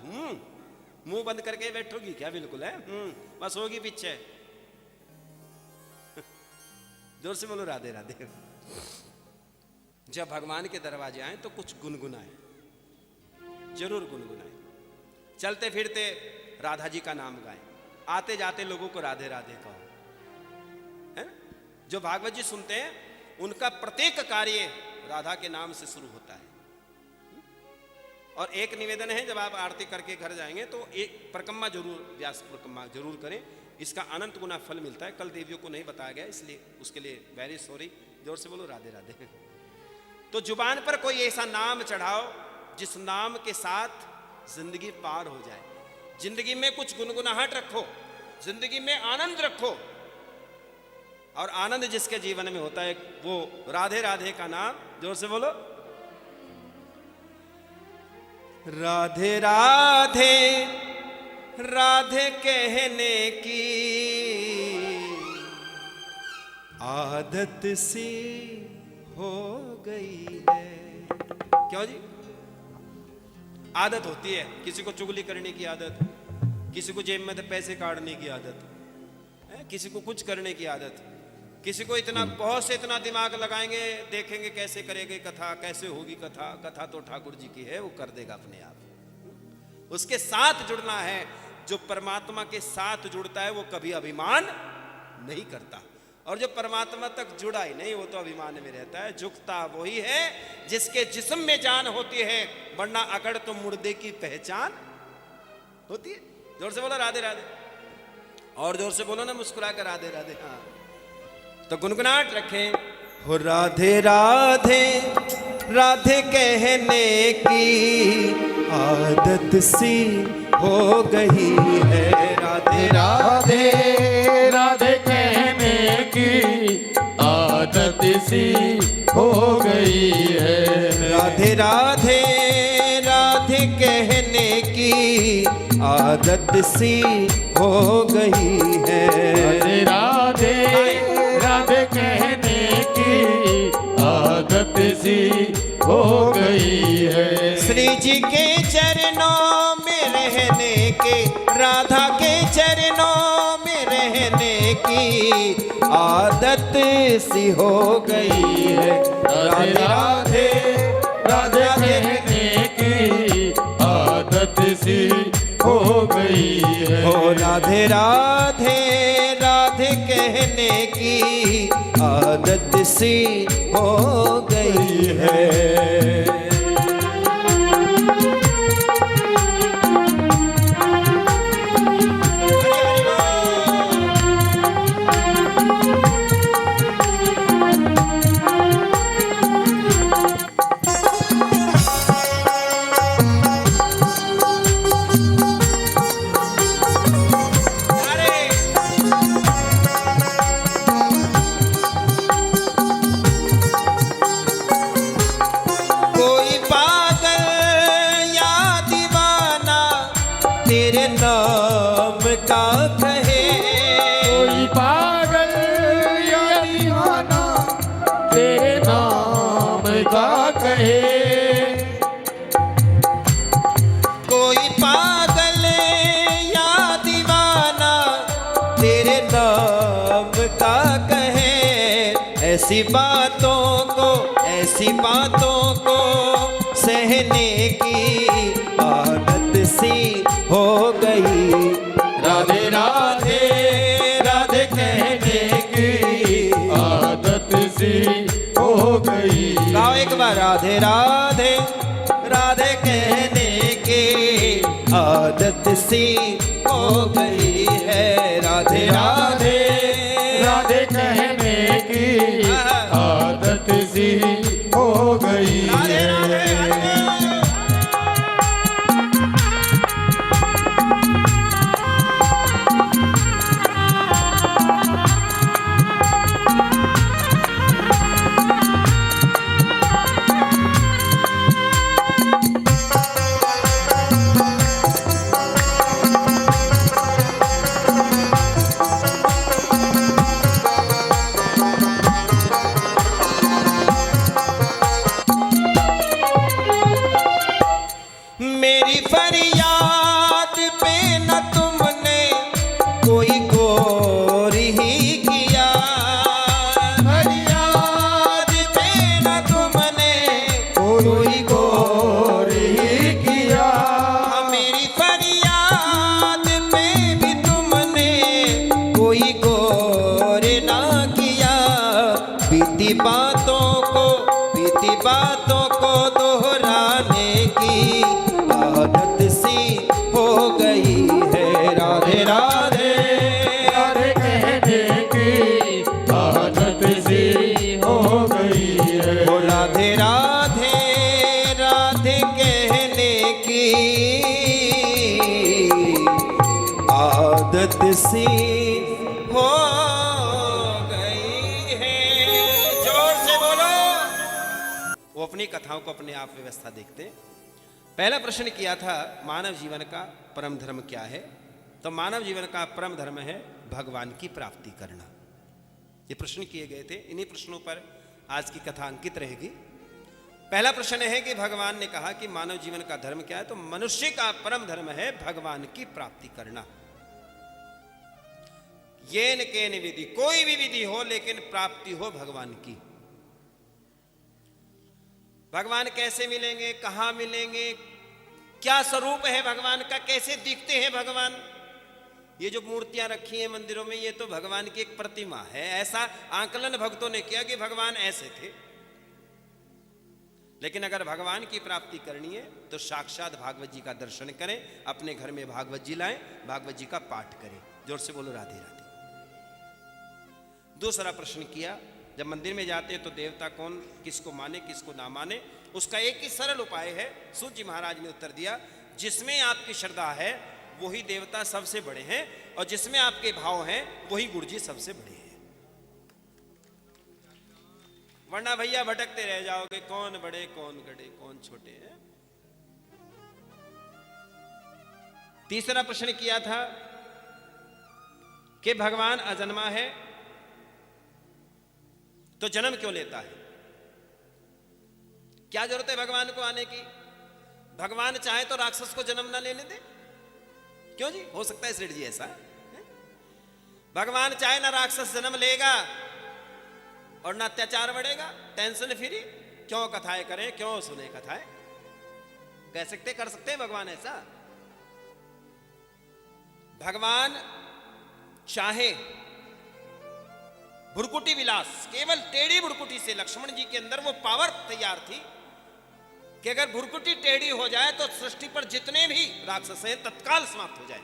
मुंह बंद करके बैठोगी क्या? बिल्कुल है, बस होगी पीछे। जोर से बोलो राधे राधे। जब भगवान के दरवाजे आए तो कुछ गुनगुनाए, जरूर गुनगुनाए। चलते फिरते राधा जी का नाम गाए, आते जाते लोगों को राधे राधे कहो। है? जो भागवत जी सुनते हैं उनका प्रत्येक कार्य राधा के नाम से शुरू होता है। और एक निवेदन है, जब आप आरती करके घर जाएंगे तो एक परिक्रमा जरूर, व्यास परिक्रमा जरूर करें, इसका अनंत गुना फल मिलता है। कल देवियों को नहीं बताया गया, इसलिए उसके लिए वेरी सॉरी। जोर से बोलो राधे राधे। तो जुबान पर कोई ऐसा नाम चढ़ाओ जिस नाम के साथ जिंदगी पार हो जाए। जिंदगी में कुछ गुनगुनाहट रखो, जिंदगी में आनंद रखो। और आनंद जिसके जीवन में होता है वो राधे राधे का नाम। जोर से बोलो राधे राधे। राधे कहने की आदत सी हो गई है। क्यों जी? आदत होती है, किसी को चुगली करने की आदत, किसी को जेब में पैसे काटने की आदत, किसी को कुछ करने की आदत, किसी को इतना बहुत से इतना दिमाग लगाएंगे, देखेंगे कैसे करेंगे कथा, कैसे होगी कथा। कथा तो ठाकुर जी की है, वो कर देगा अपने आप। उसके साथ जुड़ना है। जो परमात्मा के साथ जुड़ता है वो कभी अभिमान नहीं करता, और जो परमात्मा तक जुड़ा ही नहीं वो तो अभिमान में रहता है। झुकता वही है जिसके जिस्म में जान होती है, वरना अकड़ तो मुर्दे की पहचान होती है। जोर से बोलो राधे राधे। और जोर से बोलो ना, मुस्कुरा कर राधे राधे। हाँ, तो गुनगुनाहट रखें। हो राधे राधे। राधे कहने की आदत सी हो गई है। राधे राधे। राधे कहने की आदत सी हो गई है। राधे राधे। राधे कहने की आदत सी हो गई है। राधे राधे। राधे कहने की आदत सी हो गई है। श्री जी के चरणों में रहने के, राधा के चरणों में रहने की आदत सी हो गई है। राधे राधे। राधे कहने की आदत सी हो गई है। हो राधे राधे। राधे कहने की आदत सी हो गई है। ऐसी बातों को सहने की आदत सी हो गई। राधे राधे राधे कहने की आदत सी हो गई। गाओ एक बार, राधे राधे राधे कहने की आदत सी हो गई है। राधे राधे राधे कहने की आदत सी हो गई। राधे राधे मेरी फरियाद पे न तुमने कोई गौर ही किया। फरियाद पे न तुमने कोई गौर ही किया। मेरी फरियाद पे भी तुमने कोई गौर ना किया। बीती बातों को दोहराने की आदत सी हो गई है। राधे राधे राधे कहने की आदत सी हो गई है। ओ राधे राधे राधे कहने की आदत सी हो गई है। जोर से बोलो। वो अपनी कथाओं को अपने आप व्यवस्था देखते। पहला प्रश्न किया था मानव जीवन का परम धर्म क्या है, तो मानव जीवन का परम धर्म है भगवान की प्राप्ति करना। ये प्रश्न किए गए थे, इन्हीं प्रश्नों पर आज की कथा अंकित रहेगी। पहला प्रश्न है कि भगवान ने कहा कि मानव जीवन का धर्म क्या है, तो मनुष्य का परम धर्म है भगवान की प्राप्ति करना। ये न केन विधि, कोई भी विधि हो लेकिन प्राप्ति हो भगवान की। भगवान कैसे मिलेंगे, कहां मिलेंगे, क्या स्वरूप है भगवान का, कैसे दिखते हैं भगवान। ये जो मूर्तियां रखी हैं मंदिरों में, ये तो भगवान की एक प्रतिमा है। ऐसा आकलन भक्तों ने किया कि भगवान ऐसे थे। लेकिन अगर भगवान की प्राप्ति करनी है तो साक्षात भागवत जी का दर्शन करें, अपने घर में भागवत जी लाएं, भागवत जी का पाठ करें। जोर से बोलो राधे राधे। दूसरा प्रश्न किया, जब मंदिर में जाते हैं तो देवता कौन, किसको माने किसको ना माने, उसका एक ही सरल उपाय है। सूत जी महाराज ने उत्तर दिया, जिसमें आपकी श्रद्धा है वही देवता सबसे बड़े हैं, और जिसमें आपके भाव हैं वही गुरु जी सबसे बड़े हैं। वरना भैया भटकते रह जाओगे, कौन बड़े कौन गड़े कौन छोटे हैं। तीसरा प्रश्न किया था कि भगवान अजन्मा है तो जन्म क्यों लेता है, क्या जरूरत है भगवान को आने की। भगवान चाहे तो राक्षस को जन्म ना लेने दे, क्यों जी, हो सकता है सेठ जी ऐसा है? भगवान चाहे ना राक्षस जन्म लेगा और ना अत्याचार बढ़ेगा, टेंशन फ्री, क्यों कथाएं करें, क्यों सुने कथाएं। कह सकते कर सकते हैं भगवान ऐसा। भगवान चाहे भुरकुटी विलास, केवल टेढ़ी भुरकुटी से लक्ष्मण जी के अंदर वो पावर तैयार थी कि अगर भुरकुटी टेढ़ी हो जाए तो सृष्टि पर जितने भी राक्षस हैं तत्काल समाप्त हो जाए।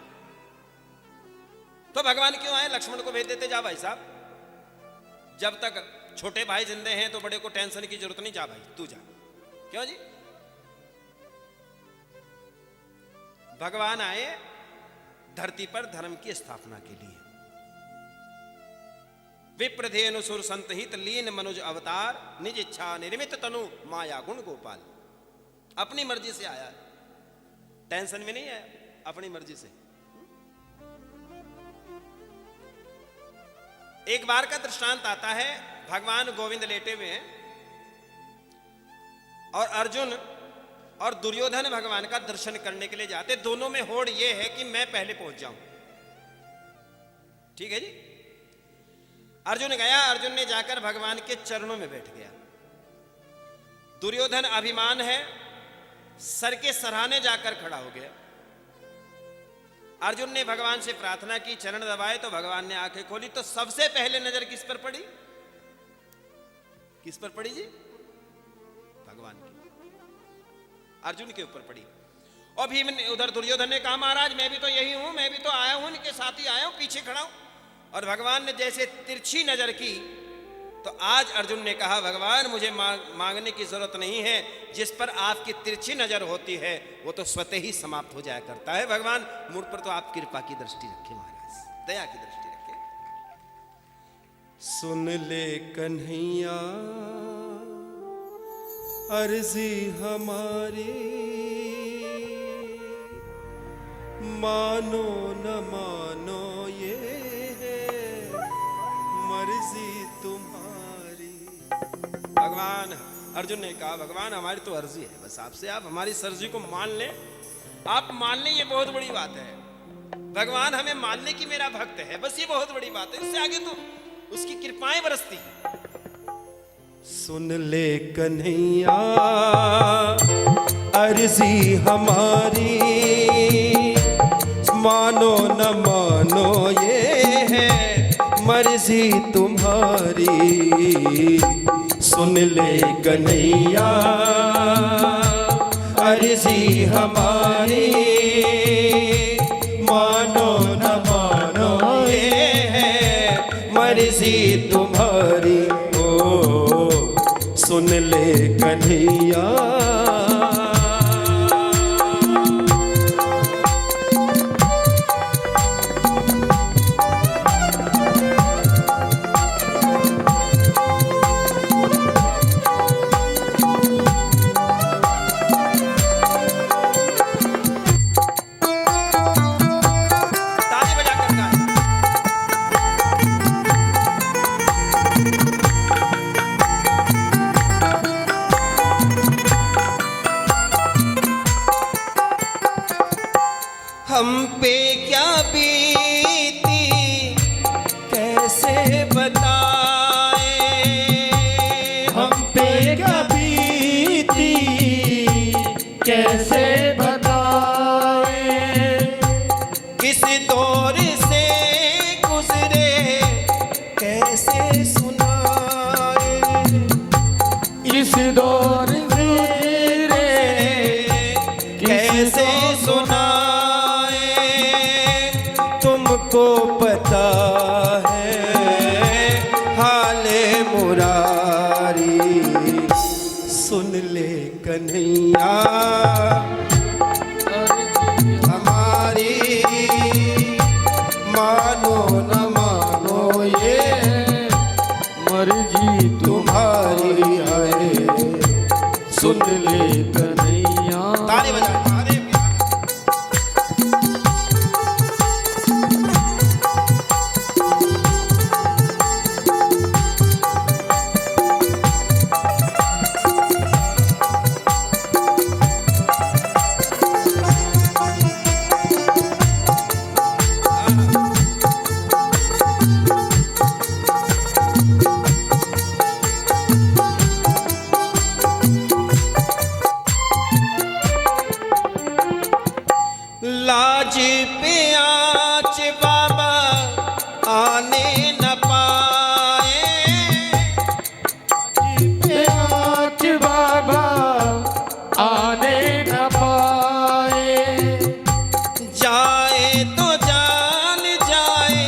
तो भगवान क्यों आए, लक्ष्मण को भेज देते, जा भाई साहब, जब तक छोटे भाई जिंदे हैं तो बड़े को टेंशन की जरूरत नहीं, जा भाई तू जा। क्यों जी, भगवान आए धरती पर धर्म की स्थापना के लिए। विप्रधेनु सुर संतहित लीन मनुज अवतार, निज इच्छा निर्मित तनु माया गुण गोपाल। अपनी मर्जी से आया, टेंशन में नहीं आया, अपनी मर्जी से। एक बार का दृष्टांत आता है, भगवान गोविंद लेटे हुए हैं और अर्जुन और दुर्योधन भगवान का दर्शन करने के लिए जाते। दोनों में होड़ यह है कि मैं पहले पहुंच जाऊं, ठीक है जी। अर्जुन गया, अर्जुन ने जाकर भगवान के चरणों में बैठ गया। दुर्योधन अभिमान है, सर के सराहने जाकर खड़ा हो गया। अर्जुन ने भगवान से प्रार्थना की, चरण दबाए तो भगवान ने आंखें खोली तो सबसे पहले नजर किस पर पड़ी? किस पर पड़ी जी? भगवान की, अर्जुन के ऊपर पड़ी। और भीम ने, उधर दुर्योधन ने कहा महाराज मैं भी तो यही हूं, मैं भी तो आया हूं, इनके साथ ही आया हूं, पीछे खड़ा हूं। और भगवान ने जैसे तिरछी नजर की तो आज अर्जुन ने कहा भगवान मुझे मांगने की जरूरत नहीं है, जिस पर आपकी तिरछी नजर होती है वो तो स्वतः ही समाप्त हो जाया करता है। भगवान मुझ पर तो आप कृपा की दृष्टि रखें महाराज, दया की दृष्टि रखें। सुन ले कन्हैया अर्जी हमारी, मानो न मानो ये मर्जी तुम्हारी। भगवान, अर्जुन ने कहा भगवान हमारी तो अर्जी है बस आपसे, आप हमारी अर्जी को मान लें, आप मान लें, ये बहुत बड़ी बात है। भगवान हमें मान ले कि मेरा भक्त है, बस ये बहुत बड़ी बात है, इससे आगे तो उसकी कृपाएं बरसती हैं। सुन ले कन्हैया अर्जी हमारी, मानो न मानो ये है मर्जी तुम्हारी। सुन ले कन्हैया अर्जी हमारी, मानो न मानो ये है मर्जी तुम्हारी। ओ सुन ले कन्हैया। हम पे क्या बीती कैसे बताए, हम पे क्या बीती कैसे बताए, किस दौर से गुजरे कैसे सुनाए, इस दौर गुजरे कैसे सुनाए। तुमको पता है हाले मुरारी। सुन ले कन्हैया हमारी, मानो न मानो ये मर्जी तुम्हारी है। सुन ले कन्हैया। ताली बजा। लाज पे आँच बाबा आने न पाए, आज बाबा आने न पाए, जाए तो जान जाए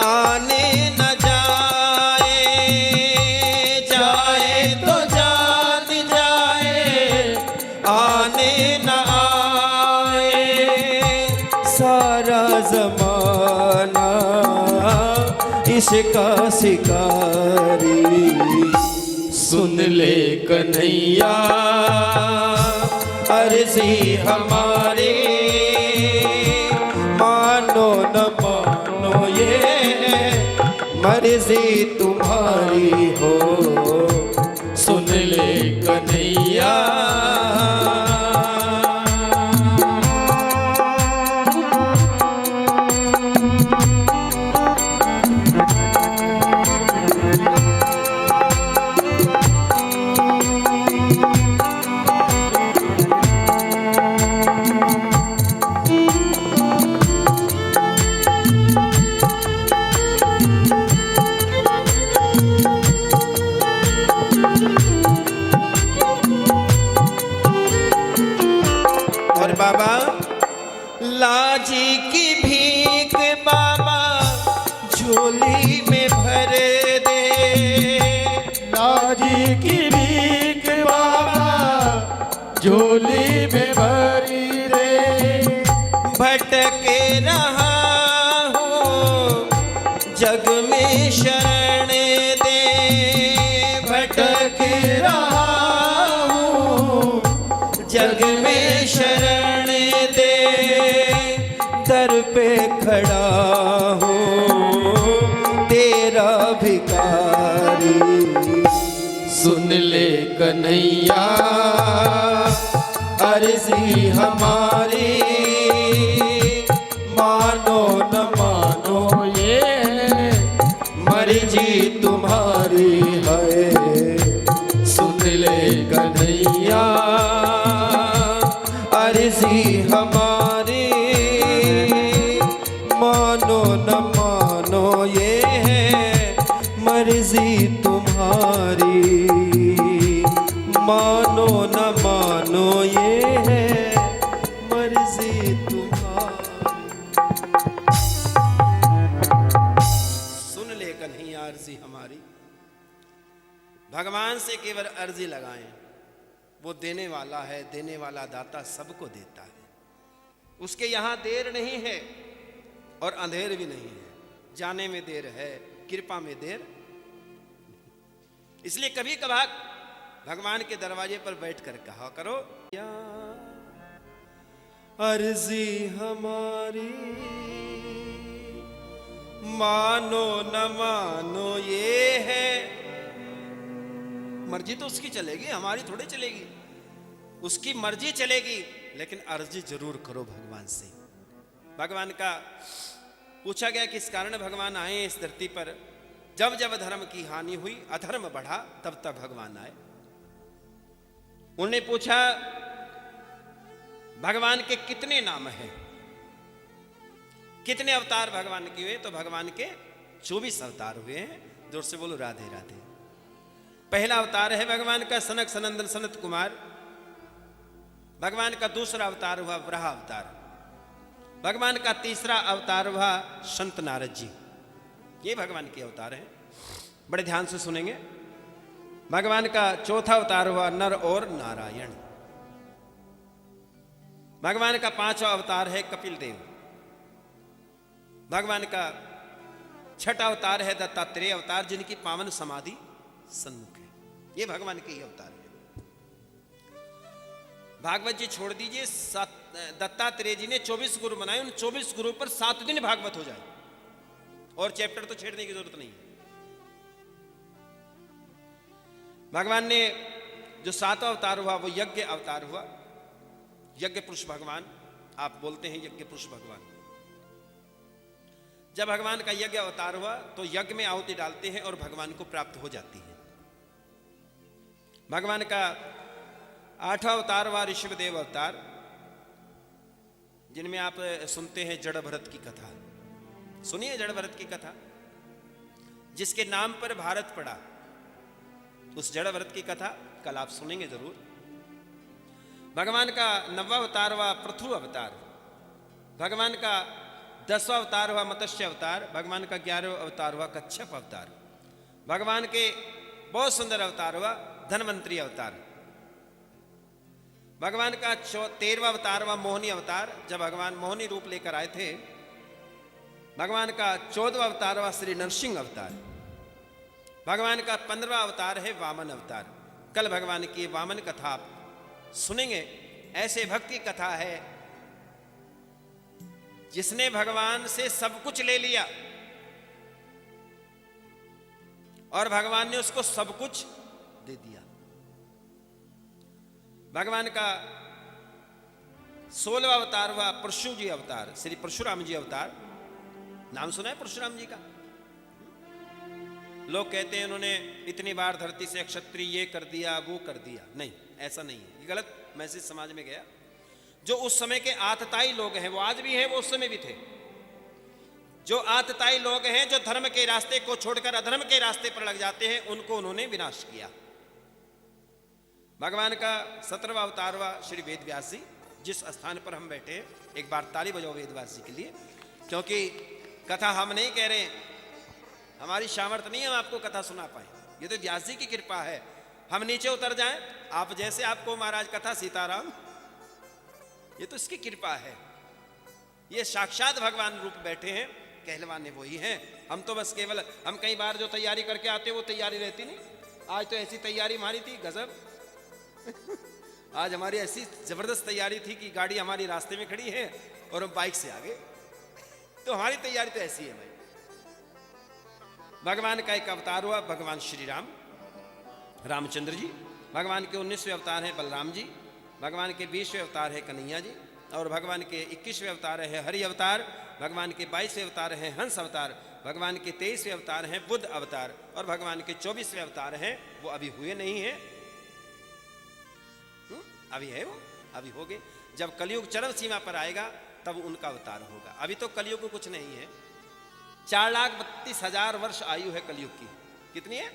आने न जाए, जाए तो जान जाए आने न आए। सारा जमाना इसका शिकारी। सुन ले कन्हैया अर्जी हमारी, मानो न मानो ये मर्जी तुम्हारी हो। सुन ले कन्हैया। जी की भीख बाबा झोली में भरी रे। भटके रहा हूँ जग में शरण दे, भटके रहा हूँ जग में शरण दे, दर पे खड़ा हूँ तेरा भिखारी। सुन ले कन्हैया अर्जी हमारी, मानो न मानो ये मर्जी तुम्हारी है। सुन ले कन्हैया अर्जी हमारी, मानो न मानो ये है मर्जी तुम्हारी, मानो न मानो ये है मर्जी तुम्हारी। सुन ले कन्हैया अर्जी हमारी, भगवान से केवल अर्जी लगाएं, वो देने वाला है, देने वाला दाता सबको देता है। उसके यहाँ देर नहीं है और अंधेर भी नहीं है, जाने में देर है, कृपा में देर। इसलिए कभी कभार भगवान के दरवाजे पर बैठकर कहा करो, या अर्जी हमारी, मानो न मानो ये है। मर्जी तो उसकी चलेगी, हमारी थोड़ी चलेगी। उसकी मर्जी चलेगी, लेकिन अर्जी जरूर करो भगवान से। भगवान का पूछा गया किस कारण भगवान आए इस धरती पर। जब जब धर्म की हानि हुई, अधर्म बढ़ा, तब तब भगवान आए। उन्होंने पूछा भगवान के कितने नाम हैं, कितने अवतार भगवान के हुए, तो भगवान के 24 अवतार हुए हैं। जोर से बोलो राधे राधे। पहला अवतार है भगवान का सनक सनंदन सनत कुमार। भगवान का दूसरा अवतार हुआ वराह अवतार। भगवान का तीसरा अवतार हुआ संत नारद जी। ये भगवान के अवतार हैं, बड़े ध्यान से सुनेंगे। भगवान का चौथा अवतार हुआ नर और नारायण। भगवान का पांचवा अवतार है कपिल देव। भगवान का छठा अवतार है दत्तात्रेय अवतार, जिनकी पावन समाधि सन्मुख है। ये भगवान के ही अवतार है। भागवत जी छोड़ दीजिए, दत्तात्रेय जी ने 24 गुरु बनाए। उन 24 गुरु पर 7 दिन भागवत हो जाए, और चैप्टर तो छेड़ने की जरूरत नहीं है। भगवान ने जो 7वां अवतार हुआ वो यज्ञ अवतार हुआ। यज्ञ पुरुष भगवान, आप बोलते हैं यज्ञ पुरुष भगवान। जब भगवान का यज्ञ अवतार हुआ तो यज्ञ में आहुति डालते हैं और भगवान को प्राप्त हो जाती है। भगवान का 8वां अवतार हुआ ऋषभदेव अवतार, जिनमें आप सुनते हैं जड़ भरत की कथा। सुनिए जड़ भरत की कथा, जिसके नाम पर भारत पड़ा। उस जड़ भरत की कथा कल आप सुनेंगे जरूर। भगवान का 9वां अवतार हुआ पृथु अवतार। भगवान का 10वां अवतार हुआ मत्स्य अवतार। भगवान का 11वां अवतार हुआ कच्छप अवतार। भगवान के बहुत सुंदर अवतार हुआ धनवंतरी अवतार। भगवान का 13वां अवतार हुआ मोहिनी अवतार, जब भगवान मोहिनी रूप लेकर आए थे। भगवान का 14वां अवतार हुआ श्री नरसिंह अवतार। भगवान का 15वां अवतार है वामन अवतार। कल भगवान की वामन कथा आप सुनेंगे। ऐसे भक्ति कथा है जिसने भगवान से सब कुछ ले लिया और भगवान ने उसको सब कुछ दे दिया। भगवान का 16वां अवतार हुआ परशु जी अवतार, श्री परशुराम जी अवतार। नाम सुना है परशुराम जी का? लोग कहते हैं उन्होंने इतनी बार धरती से क्षत्रिय ये कर दिया वो कर दिया। नहीं, ऐसा नहीं है, ये गलत मैसेज समाज में गया। जो उस समय के आतताई लोग हैं, वो आज भी हैं, वो उस समय भी थे। जो आतताई लोग हैं, जो धर्म के रास्ते को छोड़कर अधर्म के रास्ते पर लग जाते हैं, उनको उन्होंने विनाश किया। भगवान का 17वां अवतार हुआ श्री वेद व्यास जी। जिस स्थान पर हम बैठे हैं, एक बार ताली बजाओ वेद व्यास जी के लिए, क्योंकि कथा हम नहीं कह रहे हैं, हमारी सामर्थ्य नहीं है हम आपको कथा सुना पाए। ये तो व्यास जी की कृपा है। हम नीचे उतर जाएं, आप जैसे आपको महाराज कथा सीताराम, ये तो इसकी कृपा है। ये साक्षात भगवान रूप बैठे हैं, कहलवाने वही हैं। हम तो बस केवल, हम कई बार जो तैयारी करके आते वो तैयारी रहती नहीं। आज तो ऐसी तैयारी हमारी थी गजब। आज हमारी ऐसी जबरदस्त तैयारी थी कि गाड़ी हमारी रास्ते में खड़ी है और हम बाइक से आ गए। तो हमारी तैयारी तो ऐसी है भाई। भगवान का एक अवतार हुआ भगवान श्री राम, रामचंद्र जी। भगवान के 19वें अवतार हैं बलराम जी। भगवान के 20वें अवतार है कन्हैया जी। और भगवान के 21वें अवतार है हरि अवतार। भगवान के 22वें अवतार हैं हंस अवतार। भगवान के 23वें अवतार हैं बुद्ध अवतार। और भगवान के 24वें अवतार हैं, वो अभी हुए नहीं हैं, अभी है, वो अभी हो गए। जब कलयुग चरम सीमा पर आएगा तब उनका अवतार होगा। अभी तो कलयुग को कुछ नहीं है। 4,32,000 वर्ष आयु है कलयुग की। कितनी है?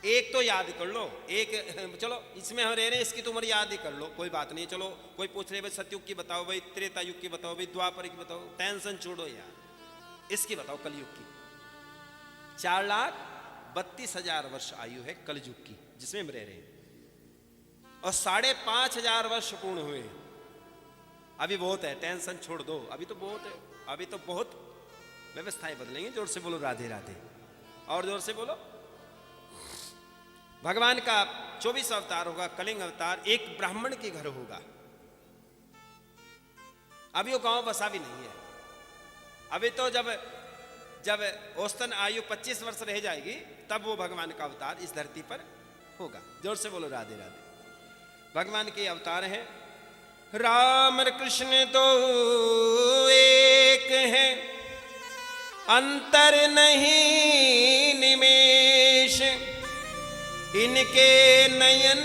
एक तो याद कर लो, एक चलो इसमें हम रह रहे हैं, इसकी तो उम्र याद ही कर लो, कोई बात नहीं। चलो कोई पूछ रहे भाई सतयुग की बताओ, भाई त्रेता युग की बताओ, भाई द्वापर की बताओ, टेंशन छोड़ो यार, इसकी बताओ कलयुग की। 4,32,000 वर्ष आयु है कलयुग की, जिसमें हम रह रहे हैं। और 5,500 वर्ष पूर्ण हुए। अभी बहुत है, टेंशन छोड़ दो, अभी तो बहुत है, अभी तो बहुत व्यवस्थाएं बदलेंगे। जोर से बोलो राधे राधे, और जोर से बोलो। भगवान का 24वां अवतार होगा कलिंग अवतार, एक ब्राह्मण के घर होगा। अभी वो गांव बसा भी नहीं है। अभी तो जब औसतन आयु 25 वर्ष रह जाएगी तब वो भगवान का अवतार इस धरती पर होगा। जोर से बोलो राधे राधे। भगवान के अवतार हैं राम और कृष्ण तो एक है, अंतर नहीं निमेष, इनके नयन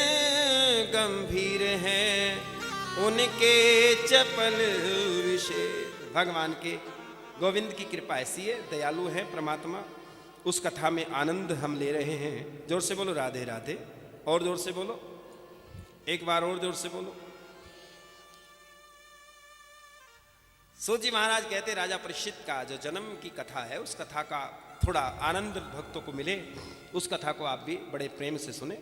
गंभीर हैं, उनके चपल विशेष। भगवान के गोविंद की कृपा ऐसी है, दयालु है परमात्मा। उस कथा में आनंद हम ले रहे हैं। जोर से बोलो राधे राधे, और जोर से बोलो, एक बार और जोर से बोलो। सूत जी महाराज कहते राजा परीक्षित का जो जन्म की कथा है, उस कथा का थोड़ा आनंद भक्तों को मिले, उस कथा को आप भी बड़े प्रेम से सुने।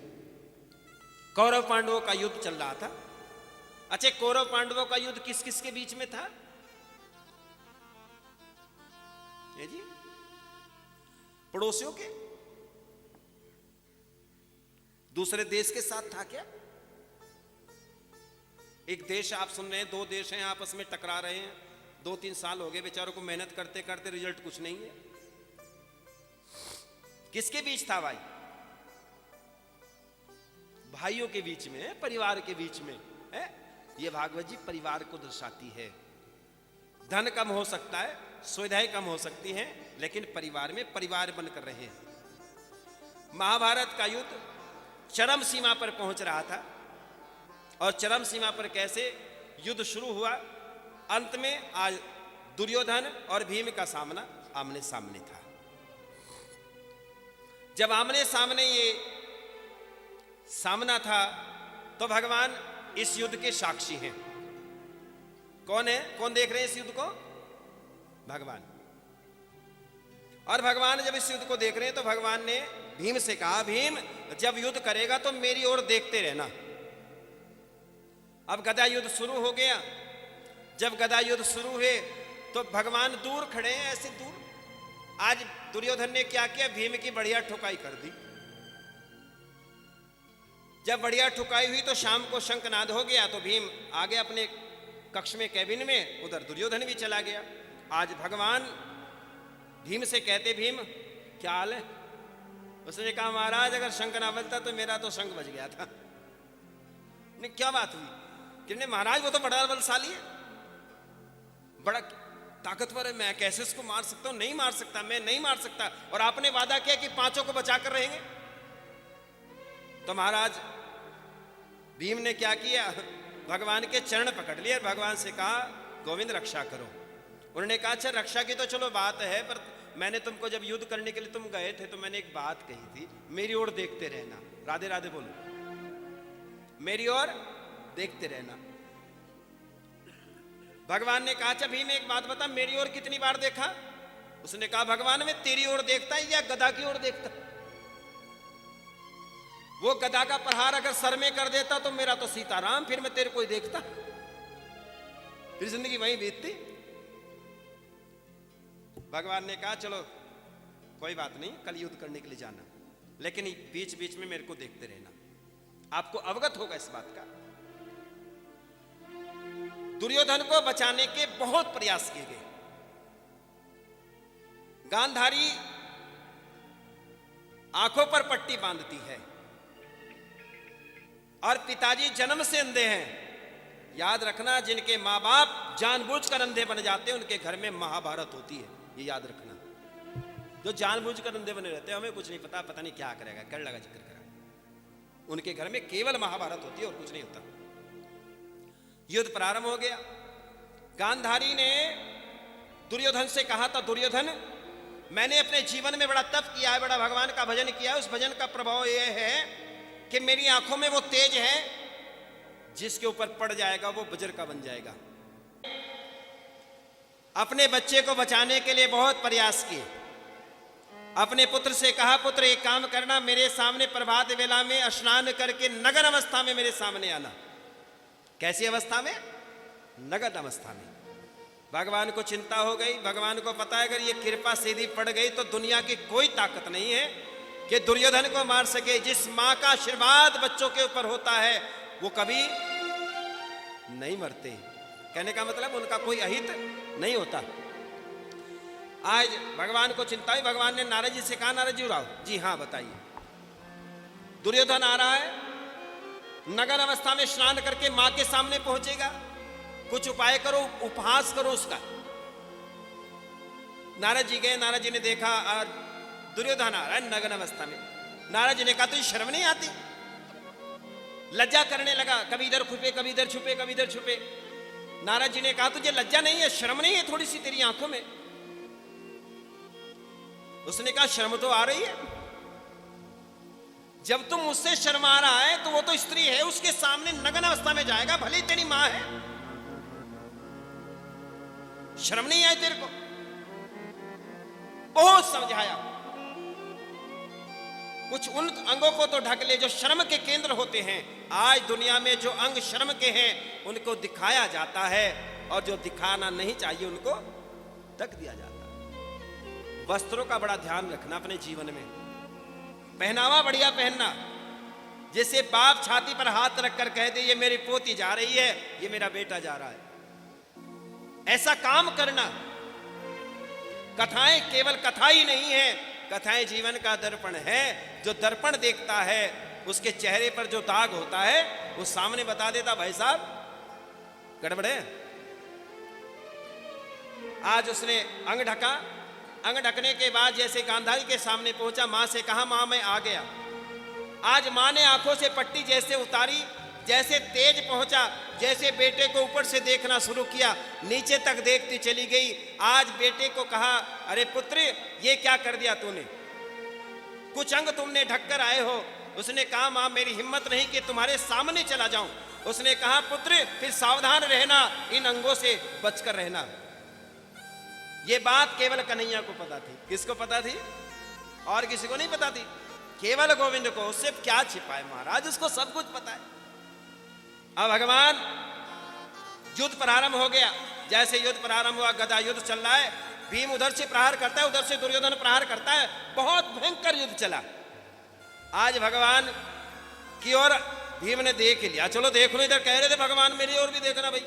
कौरव पांडवों का युद्ध चल रहा था। अच्छा, कौरव पांडवों का युद्ध किस किस के बीच में था? ये जी पड़ोसियों के, दूसरे देश के साथ था क्या? एक देश आप सुन रहे हैं, दो देश हैं आपस में टकरा रहे हैं, 2-3 साल हो गए बेचारों को मेहनत करते करते, रिजल्ट कुछ नहीं है। किसके बीच था भाई? भाइयों के बीच में, परिवार के बीच में है। ये भागवत जी परिवार को दर्शाती है। धन कम हो सकता है, सुविधाएं कम हो सकती हैं, लेकिन परिवार में परिवार बनकर रहे हैं। महाभारत का युद्ध चरम सीमा पर पहुंच रहा था, और चरम सीमा पर कैसे युद्ध शुरू हुआ, अंत में आज दुर्योधन और भीम का सामना आमने सामने था। जब आमने सामने ये सामना था तो भगवान इस युद्ध के साक्षी हैं। कौन है? कौन देख रहे हैं इस युद्ध को? भगवान। और भगवान जब इस युद्ध को देख रहे हैं तो भगवान ने भीम से कहा, भीम जब युद्ध करेगा तो मेरी ओर देखते रहना। अब गदा युद्ध शुरू हो गया। जब गदा युद्ध शुरू हुए तो भगवान दूर खड़े हैं, ऐसे दूर। आज दुर्योधन ने क्या किया? भीम की बढ़िया ठुकाई कर दी। जब बढ़िया ठुकाई हुई तो शाम को शंखनाद हो गया, तो भीम आ गया अपने कक्ष में, कैबिन में, उधर दुर्योधन भी चला गया। आज भगवान भीम से कहते, भीम क्या हाल है? उसने कहा, महाराज अगर शंख ना बजता तो मेरा तो शंख बज गया था। ने क्या बात हुई? कि महाराज वो तो बड़ा बलशाली है, बड़ा ताकतवर है, मैं कैसे इसको मार सकता हूं? नहीं मार सकता, मैं नहीं मार सकता। और आपने वादा किया कि 5 को बचाकर रहेंगे। तो महाराज भीम ने क्या किया? भगवान के चरण पकड़ लिए, भगवान से कहा, गोविंद रक्षा करो। उन्होंने कहा, अच्छा रक्षा की तो चलो बात है, पर मैंने तुमको जब युद्ध करने के लिए तुम गए थे तो मैंने एक बात कही थी, मेरी ओर देखते रहना। राधे राधे बोलो, मेरी ओर देखते रहना। भगवान ने कहा, अच्छा भीम एक बात बता, मेरी ओर कितनी बार देखा? उसने कहा, भगवान मैं तेरी ओर देखता या गदा की ओर देखता? वो गदा का प्रहार अगर सर में कर देता तो मेरा तो सीताराम, फिर मैं तेरे को ही देखता, फिर जिंदगी वहीं बीतती। भगवान ने कहा चलो कोई बात नहीं, कल युद्ध करने के लिए जाना, लेकिन बीच बीच में मेरे को देखते रहना, आपको अवगत होगा इस बात का। दुर्योधन को बचाने के बहुत प्रयास किए गए। गांधारी आंखों पर पट्टी बांधती है और पिताजी जन्म से अंधे हैं। याद रखना, जिनके मां बाप जानबूझकर अंधे बन जाते हैं उनके घर में महाभारत होती है, ये याद रखना। जो जानबूझकर अंधे बने रहते हैं, हमें कुछ नहीं पता, पता नहीं क्या करेगा, कर लगा जिक्र करा, उनके घर में केवल महाभारत होती है और कुछ नहीं होता। युद्ध प्रारंभ हो गया। गांधारी ने दुर्योधन से कहा था, दुर्योधन मैंने अपने जीवन में बड़ा तप किया है, बड़ा भगवान का भजन किया है, उस भजन का प्रभाव यह है कि मेरी आंखों में वो तेज है, जिसके ऊपर पड़ जाएगा वो वज्र का बन जाएगा। अपने बच्चे को बचाने के लिए बहुत प्रयास किए। अपने पुत्र से कहा, पुत्र एक काम करना, मेरे सामने प्रभात वेला में स्नान करके नग्न अवस्था में मेरे सामने आना। कैसी अवस्था में? नग्न अवस्था में। भगवान को चिंता हो गई। भगवान को पता है अगर ये कृपा सीधी पड़ गई तो दुनिया की कोई ताकत नहीं है कि दुर्योधन को मार सके। जिस मां का आशीर्वाद बच्चों के ऊपर होता है वो कभी नहीं मरते। कहने का मतलब उनका कोई अहित नहीं होता। आज भगवान को चिंता हुई। भगवान ने नारद जी से कहा, नारद जी उड़ाओ। जी हाँ बताइए। दुर्योधन आ रहा है, नग्न अवस्था में स्नान करके मां के सामने पहुंचेगा, कुछ उपाय करो, उपहास करो उसका। नारद जी गए, नारद जी ने देखा और दुर्योधन आ रहा है नग्न अवस्था में। नारद जी ने कहा, तुझे शर्म नहीं आती? लज्जा करने लगा, कभी इधर छुपे, कभी इधर छुपे, कभी इधर छुपे। नारद जी ने कहा, तुझे लज्जा नहीं है, शर्म नहीं है थोड़ी सी तेरी आंखों में? उसने कहा, शर्म तो आ रही है। जब तुम मुझसे शर्मा रहा है तो वो तो स्त्री है, उसके सामने नग्न अवस्था में जाएगा, भले ही तेरी मां है। शर्म नहीं आई तेरे को? बहुत समझाया। कुछ उन अंगों को तो ढक ले जो शर्म के केंद्र होते हैं। आज दुनिया में जो अंग शर्म के हैं उनको दिखाया जाता है, और जो दिखाना नहीं चाहिए उनको ढक दिया जाता है। वस्त्रों का बड़ा ध्यान रखना अपने जीवन में। पहनावा बढ़िया पहनना, जैसे बाप छाती पर हाथ रखकर कह दे ये मेरी पोती जा रही है, ये मेरा बेटा जा रहा है, ऐसा काम करना। कथाएं केवल कथा ही नहीं है, कथाएं जीवन का दर्पण है। जो दर्पण देखता है उसके चेहरे पर जो दाग होता है वो सामने बता देता, भाई साहब गड़बड़ है। आज उसने अंग ढका। अंग ढकने के बाद जैसे गांधारी के सामने पहुंचा, मां से कहा, मां मैं आ गया। आज मां ने आंखों से पट्टी जैसे उतारी, जैसे तेज पहुंचा, जैसे बेटे को ऊपर से देखना शुरू किया, नीचे तक देखती चली गई। आज बेटे को कहा, अरे पुत्र ये क्या कर दिया तूने, कुछ अंग तुमने ढककर आए हो। उसने कहा, मां मेरी हिम्मत नहीं कि तुम्हारे सामने चला जाऊं। उसने कहा, पुत्र फिर सावधान रहना, इन अंगों से बचकर रहना। ये बात केवल कन्हैया को पता थी। किसको पता थी? और किसी को नहीं पता थी, केवल गोविंद को। उससे क्या छिपाए महाराज, उसको सब कुछ पता है। अब भगवान, युद्ध प्रारंभ हो गया। जैसे युद्ध प्रारंभ हुआ, गदा युद्ध चल रहा है। भीम उधर से प्रहार करता है, उधर से दुर्योधन प्रहार करता है। बहुत भयंकर युद्ध चला। आज भगवान की ओर भीम ने देख लिया, चलो देख लो, इधर कह रहे थे भगवान मेरी ओर भी देखना भाई।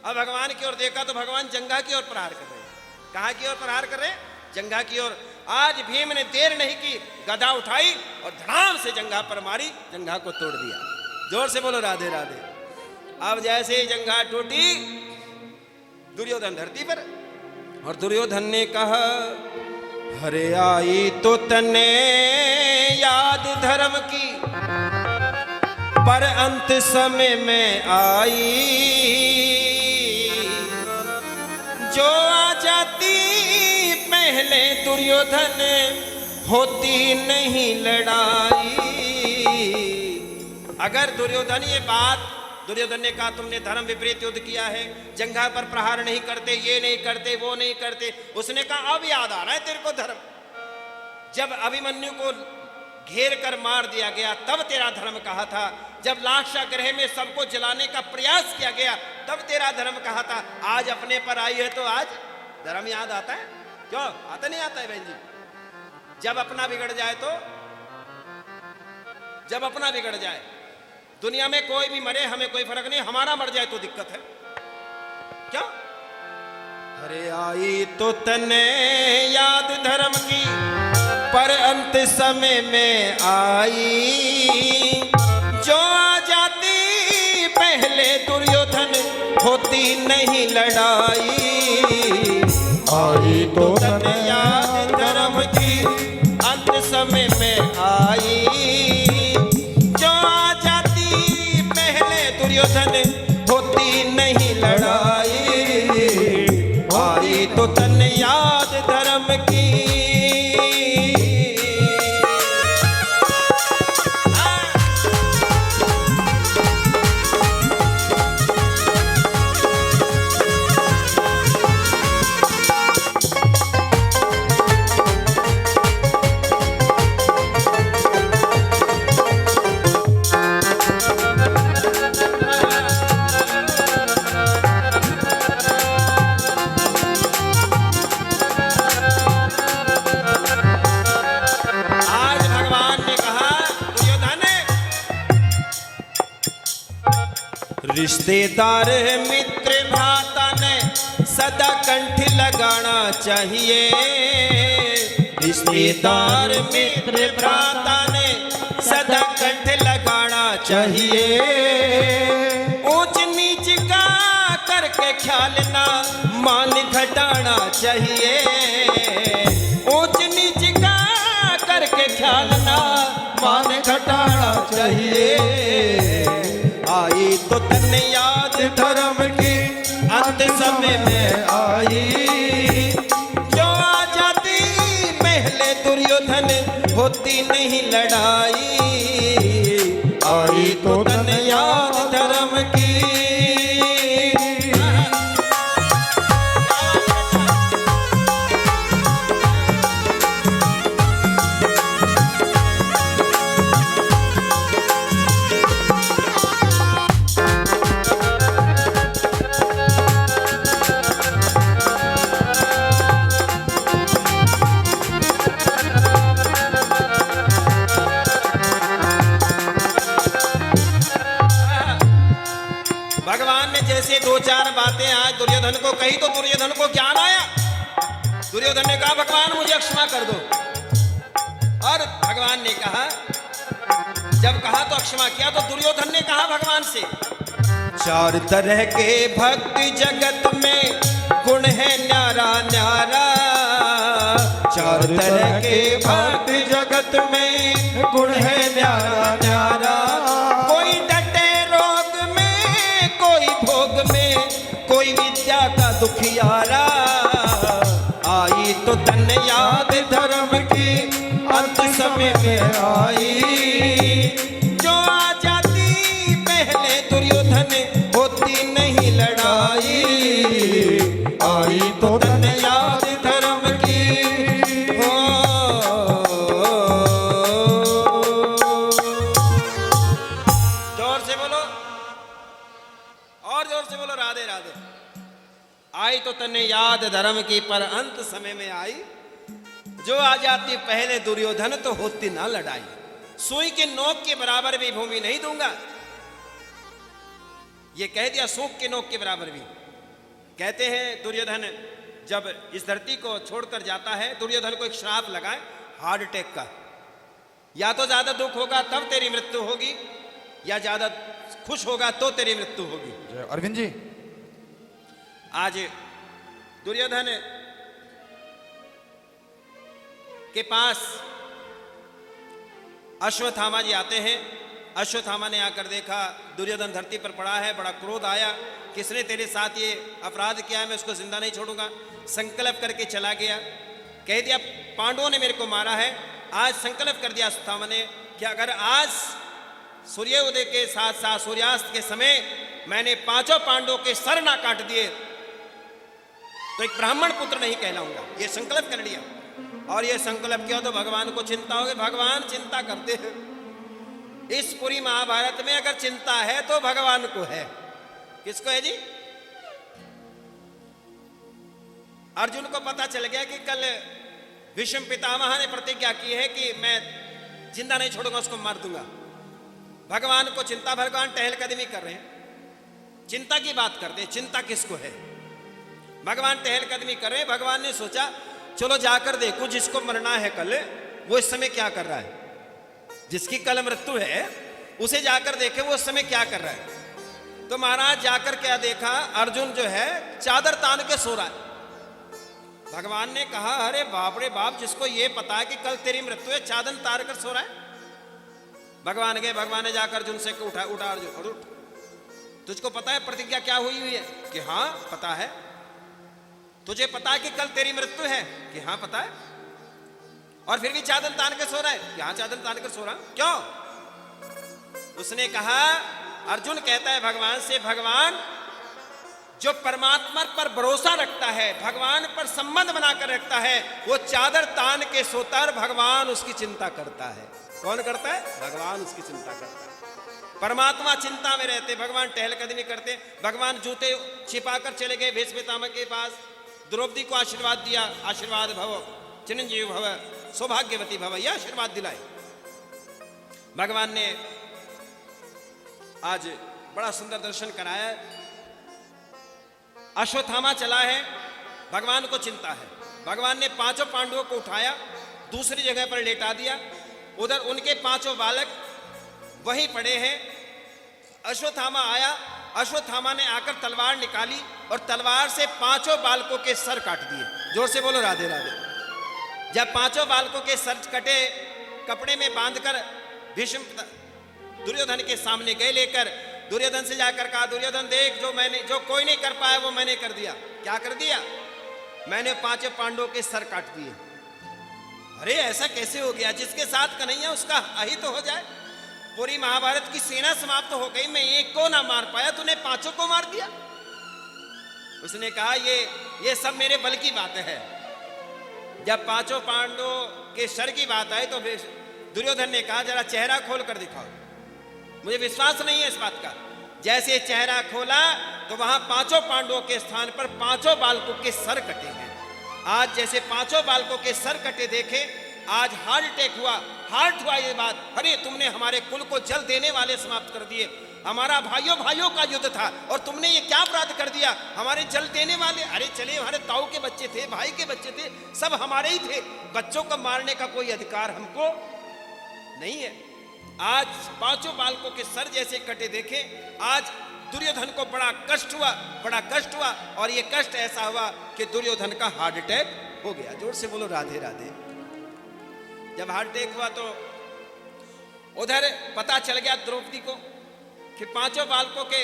अब भगवान की ओर देखा तो भगवान जंघा की ओर प्रहार कर रहे हैं। कहां की ओर प्रहार कर रहे हैं? जंघा की ओर। आज भीम ने देर नहीं की, गदा उठाई और धड़ाम से जंघा पर मारी, जंघा को तोड़ दिया। जोर से बोलो राधे राधे। अब जैसे ही जंघा टूटी, दुर्योधन धरती पर, और दुर्योधन ने कहा, हरे आई तो तने याद धर्म की, पर अंत समय में आई। जो आ जाती पहले दुर्योधन, होती नहीं लड़ाई। अगर दुर्योधन, ये बात दुर्योधन ने कहा, तुमने धर्म विपरीत युद्ध किया है, जंघा पर प्रहार नहीं करते, ये नहीं करते, वो नहीं करते। उसने कहा, अब याद आ रहा है तेरे को धर्म। जब अभिमन्यु को घेर कर मार दिया गया, तब तेरा धर्म कहा था। जब लाक्षागृह में सबको जलाने का प्रयास किया गया, तब तेरा धर्म कहा था। आज अपने पर आई है तो आज धर्म याद आता है? क्यों आता नहीं आता है बहन जी? जब अपना बिगड़ जाए तो, जब अपना बिगड़ जाए, दुनिया में कोई भी मरे हमें कोई फर्क नहीं, हमारा मर जाए तो दिक्कत है। क्या? अरे आई तो तने याद धर्म की, पर अंत समय में आई। जो आ जाती पहले दुर्योधन, होती नहीं लड़ाई। आई तो तने याद धर्म की, अंत समय में आई। जो आ जाती पहले दुर्योधन, होती नहीं लड़ाई। आई तो तन याद धर्म की। रिश्तेदार मित्र भ्राता ने सदा कंठ लगाना चाहिए। रिश्तेदार मित्र भ्राता ने सदा कंठ लगाना चाहिए। ऊंच नीच का करके ख्याल ना मान घटाना चाहिए। ऊंच नीच का करके ख्याल ना मान घटाना चाहिए। आई तो तन याद धर्म की, अंत समय में आई। जो आ जाती पहले दुर्योधन, होती नहीं लड़ाई। आई तो तन याद धर्म की। भगवान ने जैसे दो चार बातें आज दुर्योधन को कही तो दुर्योधन को ज्ञान आया। दुर्योधन ने कहा भगवान मुझे क्षमा कर दो, और भगवान ने कहा, जब कहा तो क्षमा किया। तो दुर्योधन ने कहा भगवान से, चार तरह के भक्त जगत में गुण है न्यारा न्यारा। चार तरह के भक्त जगत में गुण है न्यारा न्यारा। कोई डटे रोग में, कोई भोग में, कोई विद्या का दुखियारा। आई तो तन याद धर्म की, अंत समय में आई। जो आ जाती पहले दुर्योधन, होती नहीं लड़ाई। आई तो तन याद धर्म की। जोर से बोलो, और जोर से बोलो, राधे राधे। आई तो तने याद धर्म की, पर अंत समय में आई। जो आ जाती पहले दुर्योधन, तो होती ना लड़ाई। सुई के नोक के बराबर भी भूमि नहीं दूंगा। ये कह दिया, सूख के नोक के बराबर भी। कहते हैं दुर्योधन जब इस धरती को छोड़कर जाता है, दुर्योधन को एक श्राप लगाए हार्ट अटैक का। या तो ज्यादा दुख होगा तब तेरी मृत्यु होगी, या ज्यादा खुश होगा तो तेरी मृत्यु होगी। अरविंद जी, आज दुर्योधन के पास अश्वत्थामा जी आते हैं। अश्वत्थामा ने आकर देखा दुर्योधन धरती पर पड़ा है, बड़ा क्रोध आया, किसने तेरे साथ ये अपराध किया है, मैं उसको जिंदा नहीं छोड़ूंगा। संकल्प करके चला गया, कह दिया पांडवों ने मेरे को मारा है। आज संकल्प कर दिया अश्वत्थामा ने कि अगर आज सूर्योदय के साथ साथ सूर्यास्त के समय मैंने पांचों पांडवों के सर ना काट दिए तो एक ब्राह्मण पुत्र नहीं कहलाऊंगा। ये संकल्प कर लिया। और ये संकल्प किया तो भगवान को चिंता होगी। भगवान चिंता करते हैं। इस पूरी महाभारत में अगर चिंता है तो भगवान को है। किसको है जी? अर्जुन को पता चल गया कि कल भीष्म पितामह ने प्रतिज्ञा की है कि मैं जिंदा नहीं छोड़ूंगा, उसको मार दूंगा। भगवान को चिंता, भगवान टहलकदमी कर रहे हैं, चिंता की बात करते हैं। चिंता किसको है? भगवान टहलकदमी कर रहे हैं। भगवान ने सोचा चलो जाकर देखो जिसको मरना है कल, वो इस समय क्या कर रहा है। जिसकी कल मृत्यु है उसे जाकर देखे वो उस समय क्या कर रहा है। तो महाराज जाकर क्या देखा, अर्जुन जो है चादर तान के सो रहा है। भगवान ने कहा अरे बाप रे बाप, जिसको ये पता है कि कल तेरी मृत्यु है, चादर तार कर सो रहा है। भगवान गए, भगवान ने जाकर अर्जुन से उठा अर्जुन और उठ, तुझको पता है प्रतिज्ञा क्या हुई है? कि हाँ पता है। तुझे पता है कि कल तेरी मृत्यु है? कि हाँ पता है। और फिर भी चादर तान के सो रहा है? कि हाँ चादर तान कर सो रहा। क्यों? उसने कहा, अर्जुन कहता है भगवान से, भगवान जो परमात्मा पर भरोसा रखता है, भगवान पर संबंध बनाकर रखता है, वो चादर तान के सोता है, भगवान उसकी चिंता करता है। कौन करता है? भगवान उसकी चिंता करता है। परमात्मा चिंता में रहते, भगवान टहलकदमी करते। भगवान जूते छिपाकर चले गए भीष्म पितामह के पास, द्रौपदी को आशीर्वाद दिया, आशीर्वाद भव, चिरंजीव भव, सौभाग्यवती भव, यह आशीर्वाद दिलाए। भगवान ने आज बड़ा सुंदर दर्शन कराया। अश्वत्थामा चला है, भगवान को चिंता है। भगवान ने पांचों पांडवों को उठाया, दूसरी जगह पर लेटा दिया। उधर उनके पांचों बालक वहीं पड़े हैं। अश्वत्थामा आया, अश्वत्थामा ने आकर तलवार निकाली और तलवार से पांचों बालकों के सर काट दिए। जोर से बोलो राधे राधे। जब पांचों बालकों के सर कटे, कपड़े में बांधकर भीष्म दुर्योधन के सामने गए लेकर। दुर्योधन से जाकर कहा, दुर्योधन देख, जो कोई नहीं कर पाया वो मैंने कर दिया। क्या कर दिया? मैंने पांचों पांडवों के सर काट दिए। अरे ऐसा कैसे हो गया? जिसके साथ कन्हैया उसका अहित हो जाए। पूरी महाभारत की सेना समाप्त हो गई, मैं एक को ना मार पाया, तूने पांचों को मार दिया। उसने कहा ये सब मेरे बल की बात है। जब पांचों पांडवों के सर की बात आई तो दुर्योधन ने कहा जरा चेहरा खोल कर दिखाओ, मुझे विश्वास नहीं है इस बात का। जैसे चेहरा खोला तो वहां पांचों पांडवों के स्थान पर पांचों बालकों के सर कटे हैं। आज जैसे पांचों बालकों के सर कटे देखे, आज हार्ट अटैक हुआ, हार्ट हुआ ये बात। अरे तुमने हमारे कुल को जल देने वाले समाप्त कर दिए। हमारा भाइयों भाइयों का युद्ध था और तुमने ये क्या अपराध कर दिया? हमारे जल देने वाले, अरे चले हमारे ताऊ के बच्चे थे, भाई के बच्चे थे, सब हमारे ही थे। बच्चों को मारने का कोई अधिकार हमको नहीं है। आज पांचों बालकों के सर जैसे कटे देखे, आज दुर्योधन को बड़ा कष्ट हुआ और ये कष्ट ऐसा हुआ कि दुर्योधन का हार्ट अटैक हो गया। जोर से बोलो राधे राधे। जब हार्ट अटैक हुआ तो उधर पता चल गया द्रौपदी को कि पांचों बालकों के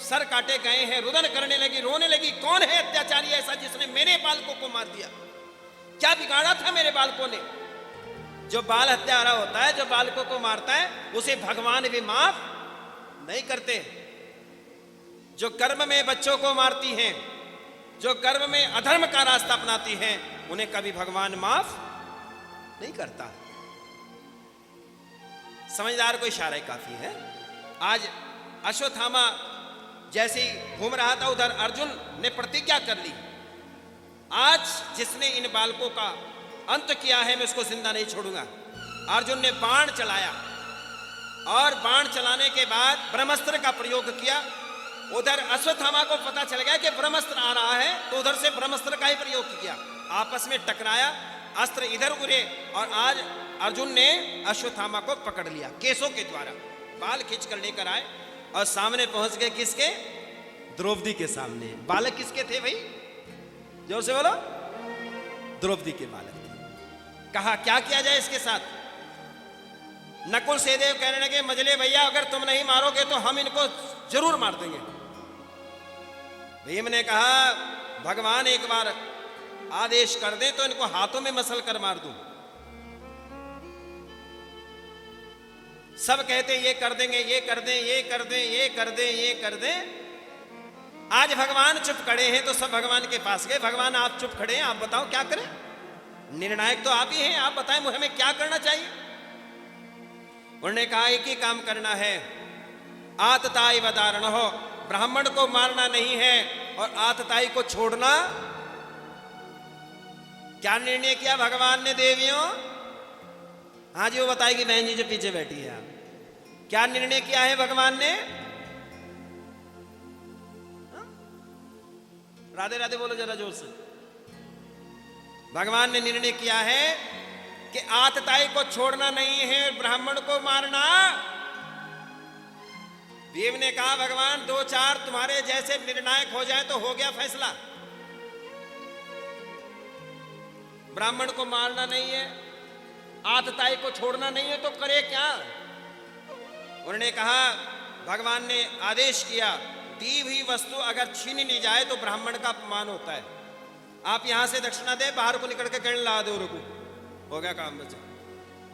सर काटे गए हैं। रुदन करने लगी, रोने लगी। कौन है अत्याचारी ऐसा जिसने मेरे बालकों को मार दिया? क्या बिगाड़ा था मेरे बालकों ने? जो बाल हत्यारा होता है, जो बालकों को मारता है, उसे भगवान भी माफ नहीं करते। जो कर्म में बच्चों को मारती हैं, जो कर्म में अधर्म का रास्ता अपनाती हैं, उन्हें कभी भगवान माफ नहीं करता। समझदार को इशारा काफी है। आज अश्वत्थामा जैसे ही घूम रहा था, उधर अर्जुन ने प्रतिज्ञा कर ली, आज जिसने इन बालकों का अंत किया है मैं उसको जिंदा नहीं छोड़ूंगा। अर्जुन ने बाण चलाया और बाण चलाने के बाद ब्रह्मास्त्र का प्रयोग किया। उधर अश्वत्थामा को पता चल गया कि ब्रह्मास्त्र आ रहा है, तो उधर से ब्रह्मास्त्र का ही प्रयोग किया। आपस में टकराया, अस्त्र इधर उड़े और आज अर्जुन ने अश्वत्थामा को पकड़ लिया केसों के द्वारा। बाल खींच कर लेकर आए और सामने पहुंच गए। किसके? द्रौपदी के सामने। बालक किसके थे भाई? जोर से बोलो। द्रौपदी के बालक थे। कहा क्या किया जाए इसके साथ? नकुल सहदेव कहने लगे, मजले भैया अगर तुम नहीं मारोगे तो हम इनको जरूर मार देंगे। भीम ने कहा भगवान एक बार आदेश कर दे तो इनको हाथों में मसल कर मार दूं। सब कहते ये कर देंगे, ये कर दें, ये कर दें, ये कर दें, ये कर दें। आज भगवान चुप खड़े हैं तो सब भगवान के पास गए। भगवान आप चुप खड़े हैं, आप बताओ क्या करें? निर्णायक तो आप ही हैं, आप बताएं मुझे हमें क्या करना चाहिए। उन्होंने कहा एक ही काम करना है, आतताई वदारण हो, ब्राह्मण को मारना नहीं है और आतताई को छोड़ना। क्या निर्णय किया भगवान ने देवियों? हाँ जी, वो बताएगी बहन जी जो पीछे बैठी है। क्या निर्णय किया है भगवान ने? राधे राधे बोलो जरा जोर से। भगवान ने निर्णय किया है कि आतताई को छोड़ना नहीं है, ब्राह्मण को मारना। देव ने कहा भगवान 2-4 तुम्हारे जैसे निर्णायक हो जाए तो हो गया फैसला। ब्राह्मण को मारना नहीं है, आतताई को छोड़ना नहीं है, तो करे क्या? उन्होंने कहा, भगवान ने आदेश किया, दी हुई वस्तु अगर छीनी नहीं जाए तो ब्राह्मण का अपमान होता है। आप यहां से दक्षिणा दे, बाहर को निकल के कण ला दो, रुको, हो गया काम बचा।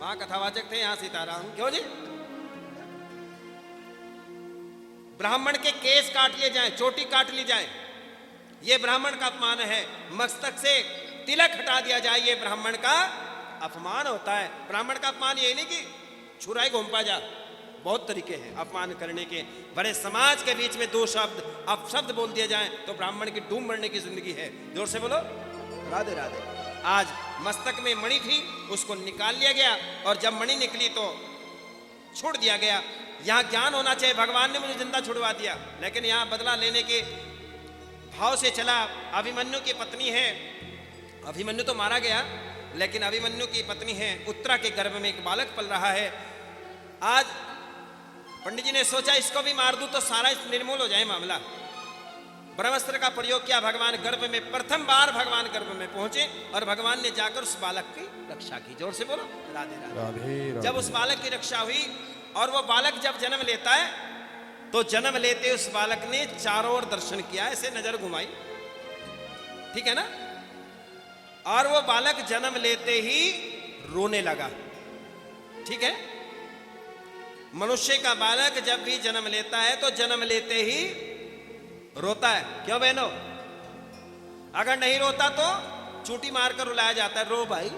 वहां कथावाचक थे, यहां सीताराम। क्यों जी? ब्राह्मण के केस काट लिए जाए, चोटी काट ली जाए, यह ब्राह्मण का अपमान है। मस्तक से तिलक हटा दिया जाए, यह ब्राह्मण का अपमान होता है। ब्राह्मण का अपमान यही नहीं कि छुराई घूमपा जा, बहुत तरीके हैं अपमान करने के। बड़े समाज के बीच में 2 शब्द अपशब्द बोल दिए जाएं तो ब्राह्मण की डूब मरने की जिंदगी है। जोर से बोलो राधे राधे। आज मस्तक में मणि थी, उसको निकाल लिया गया, और जब मणि निकली तो छोड़ दिया गया। यहां ज्ञान होना चाहिए, भगवान ने मुझे जिंदा छुड़वा दिया, लेकिन यहां बदला लेने के भाव से चला। अभिमन्यु की पत्नी है, अभिमन्यु तो मारा गया, लेकिन अभिमन्यु की पत्नी है, उत्तरा के गर्भ में एक बालक पल रहा है। आज पंडित जी ने सोचा इसको भी मार दूं तो सारा निर्मूल हो जाए मामला। ब्रह्मास्त्र का प्रयोग किया, भगवान गर्भ में, प्रथम बार भगवान गर्भ में पहुंचे और भगवान ने जाकर उस बालक की रक्षा की। जोर से बोलो राधे राधे, राधे। जब उस बालक की रक्षा हुई और वो बालक जब जन्म लेता है तो जन्म लेते उस बालक ने चारों ओर दर्शन किया, ऐसे नजर घुमाई, ठीक है ना। और वो बालक जन्म लेते ही रोने लगा, ठीक है। मनुष्य का बालक जब भी जन्म लेता है तो जन्म लेते ही रोता है। क्यों बहनों? अगर नहीं रोता तो चूटी मारकर रुलाया जाता है, रो भाई।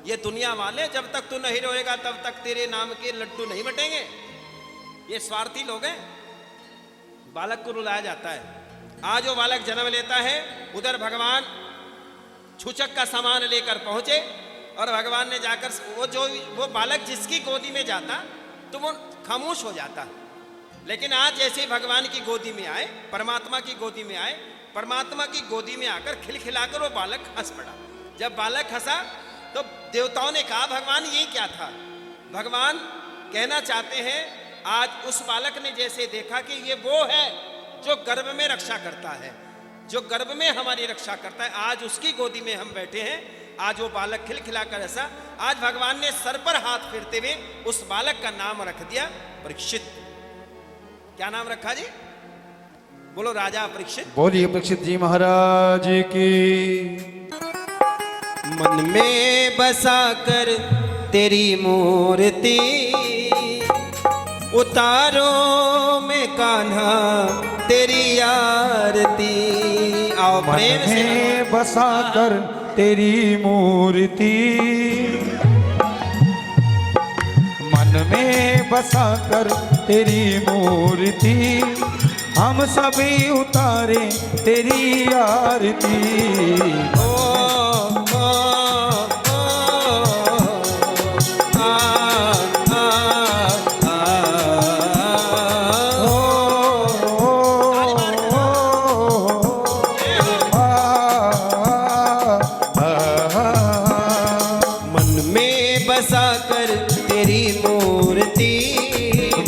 ये दुनिया वाले, जब तक तू नहीं रोएगा तब तक तेरे नाम के लड्डू नहीं बटेंगे। ये स्वार्थी लोग हैं, बालक को रुलाया जाता है। आज वो बालक जन्म लेता है, उधर भगवान छूचक का सामान लेकर पहुंचे और भगवान ने जाकर वो बालक जिसकी गोदी में जाता तो वो खामोश हो जाता। लेकिन आज जैसे भगवान की गोदी में आए, परमात्मा की गोदी में आए, परमात्मा की गोदी में आकर खिलखिलाकर वो बालक हंस पड़ा। जब बालक हंसा तो देवताओं ने कहा भगवान ये क्या था? भगवान कहना चाहते हैं आज उस बालक ने जैसे देखा कि ये वो है जो गर्भ में रक्षा करता है, जो गर्भ में हमारी रक्षा करता है, आज उसकी गोदी में हम बैठे हैं। आज वो बालक खिलखिलाकर ऐसा, आज भगवान ने सर पर हाथ फेरते हुए उस बालक का नाम रख दिया परीक्षित। क्या नाम रखा जी? बोलो राजा परीक्षित। बोलिए परीक्षित जी महाराज की। मन में बसा कर तेरी मूर्ति, उतारो में कान्हा तेरी आरती। आओ प्रेम से। मन में बसा कर तेरी मूर्ति, मन में बसा कर तेरी मूर्ति, हम सभी उतारे तेरी आरती। ओ, ओ, ओ, आ, आ, आ, मन में बसा कर तेरी मूर्ति,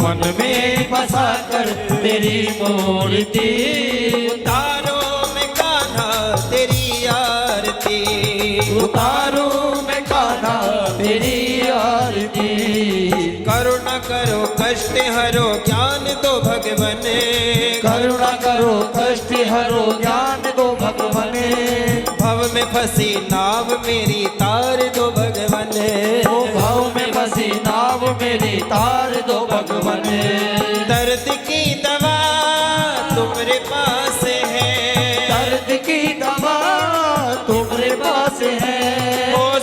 मन में बसा कर तेरी मूर्ति, उतारो में कान्हा तेरी आरती, उतारो में कान्हा तेरी आरती। करुणा करो कष्ट हरो ज्ञान दो भगवन, करुणा करो कष्ट हरो ज्ञान दो भगवन, भव में फंसी नाव मेरी तार दो भगवन, ओ भव में फंसी नाव मेरी तार दो भगवन। दर्द की दवा तुम्हारे पास है, दर्द की दवा तुम्हारे पास है, ओ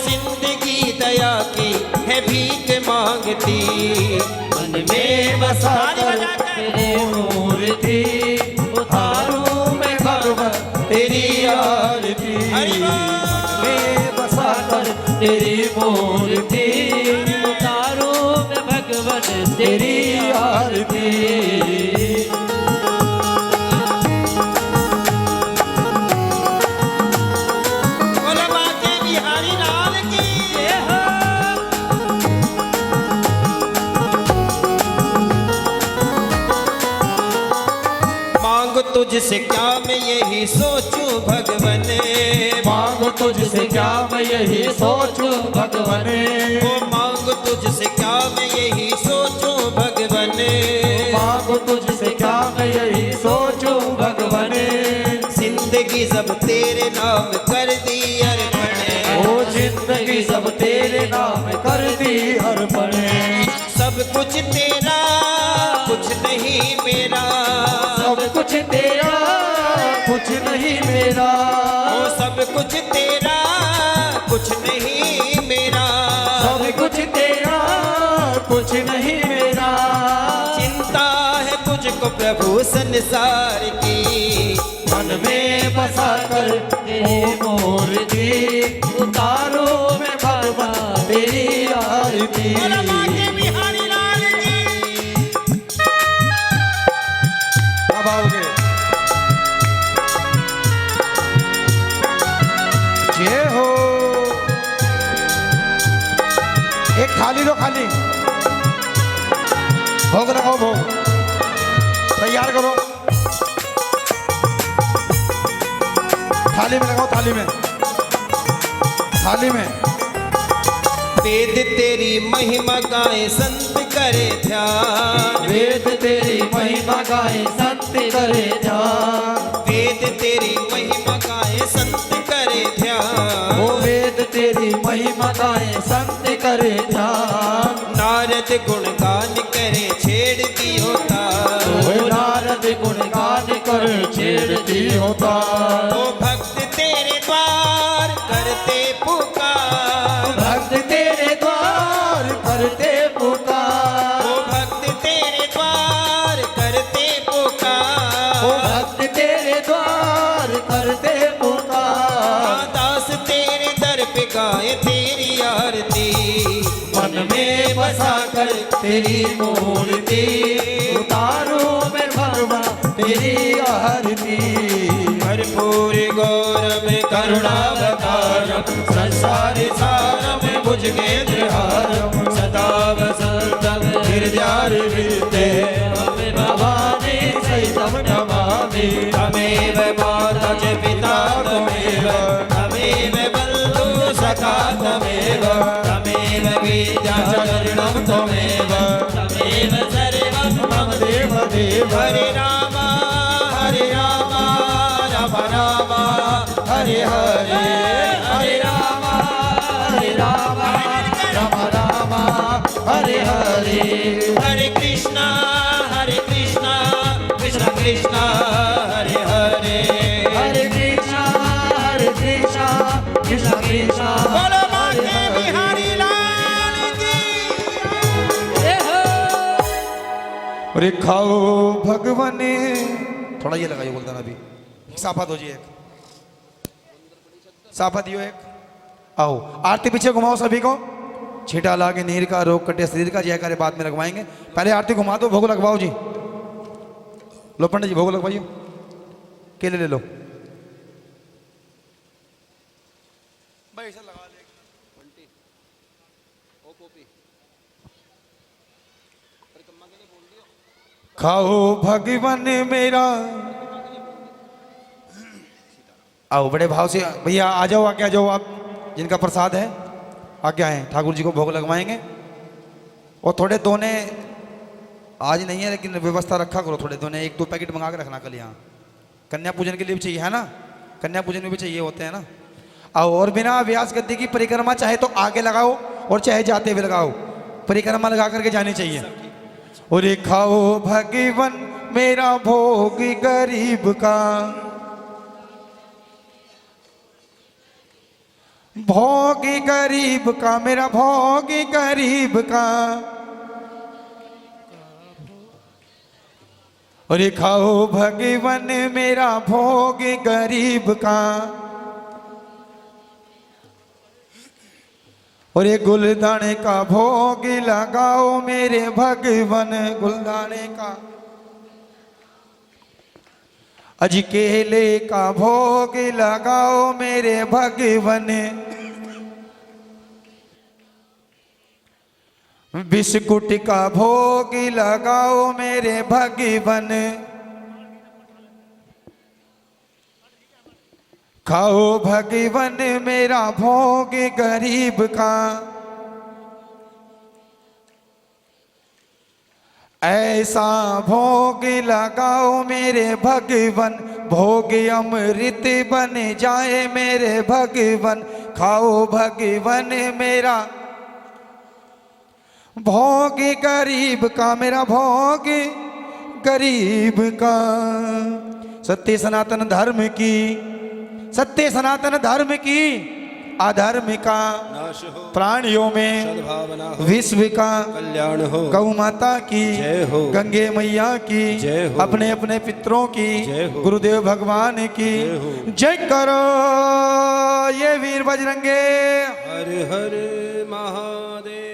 बसा कर तेरी मूर्ति उतारूं मैं भगवान तेरी आरती में बसा कर तेरी मूर्ति उतारूं मैं भगवान तेरी आरती बोलो बाके बिहारी लाल की मांग तुझसे क्या मैं यही सोचूं भगवन मांग तुझसे क्या मैं यही सोचूं भगवन वो मांग तुझसे क्या मैं यही सोचूं भगवन मांग तुझसे क्या मैं यही सोचूं भगवन जिंदगी सब तेरे नाम कर दी अर्पण ओ जिंदगी सब तेरे नाम कर दी अर्पण सब कुछ तेरा कुछ नहीं मेरा सब कुछ तेरा कुछ नहीं मेरा ओ सब कुछ तेरा कुछ नहीं मेरा सब कुछ तेरा कुछ नहीं मेरा चिंता है मुझको प्रभु संसार की मन में बसा कर तेरी मूर्ति उतारो मैं भगवान तेरी आरती बिहारी लाल की अब आओगे जय हो एक थाली दो खाली भोग लगाओ भोग तैयार करो थाली में लगाओ थाली में थाली में वेद तेरी महिमा गाए संत करे ध्यान वेद तेरी महिमा गाए संत करे ध्यान वेद तेरी महिमा गाए संत करे ध्यान ओ वेद तेरी महिमा गाए संत करे ध्यान नारद गुणगान करे छेड़ दी होता ओ नारद गुणगान कर छेड़ती होता ओ भक्त तेरे द्वार करते पुकार भक्त तेरे द्वार करते पुकार ओ भक्त तेरे द्वार करते पुकार ओ भक्त तेरे द्वार करते पुकार दास तेरे दर पे गाए तेरी आरती मन में बसा कर तेरी मूर्ति उतारो मैं भगवान तेरी आरती भरपूर गौरव करुणावतारम संसार सारम भुजगेंद्रहारम सदा वसंतम हृदयारविंदे भवानी सहितं नमामि तमेव माता च पिता तमेव तमेव बन्धु सखा तमेव तमेव विद्या च शरणं त्वमेव तमेव सर्वं मम देव देव हरे राम राम राम हरे हरे हरे राम हरे राम राम राम हरे हरे हरे कृष्णा कृष्ण कृष्ण हरे हरे हरे कृष्णा कृष्ण कृष्ण बोलो बाके बिहारी लाल की अरे खाओ भगवान थोड़ा ये लगाइए बोलता ना अभी साफा दो जी एक साफा दियो एक आओ आरती पीछे घुमाओ सभी को छीटा लागे नीर का रोग कटे शरीर का जय करे बाद में लगवाएंगे पहले आरती घुमा दो भोग लगवाओ जी लो पंडित जी भोग लगवाइए केले ले लो भाई ऐसा लगा ले खाओ भगवान मेरा आओ बड़े भाव से भैया आ जाओ आके आ जाओ आप जिनका प्रसाद है आगे आए ठाकुर जी को भोग लगवाएंगे और थोड़े दोने आज नहीं है लेकिन व्यवस्था रखा करो थोड़े दोने एक दो पैकेट मंगा के रखना कल यहाँ कन्या पूजन के लिए भी चाहिए है ना कन्या पूजन में भी चाहिए होते हैं ना आओ और बिना व्यास गद्दी की परिक्रमा चाहे तो आगे लगाओ और चाहे जाते हुए लगाओ परिक्रमा लगा करके जानी चाहिए और खाओ भगवान मेरा भोग गरीब का भोगी गरीब का मेरा भोगी गरीब का और ये खाओ भगवन मेरा भोग गरीब का, और ये गुलदाने का भोग लगाओ मेरे भगवन, गुलदाने का। अजी केले का भोग लगाओ मेरे भगवन, बिस्कुट का भोग लगाओ मेरे भगवन, खाओ भगवन मेरा भोग गरीब का। ऐसा भोग लगाओ मेरे भगवन, भोग अमृत बन जाए मेरे भगवन, खाओ भगवन मेरा भोग गरीब का, मेरा भोग गरीब का। सत्य सनातन धर्म की, सत्य सनातन धर्म की अधर्म का, नाश हो, प्राणियों में सद्भावना हो, विश्व का कल्याण हो, गौ माता की जय हो, गंगे मैया की जय हो, अपने अपने पितरों की जय हो, गुरुदेव भगवान की जय हो। जय करो ये वीर बजरंगे। हर हर महादेव।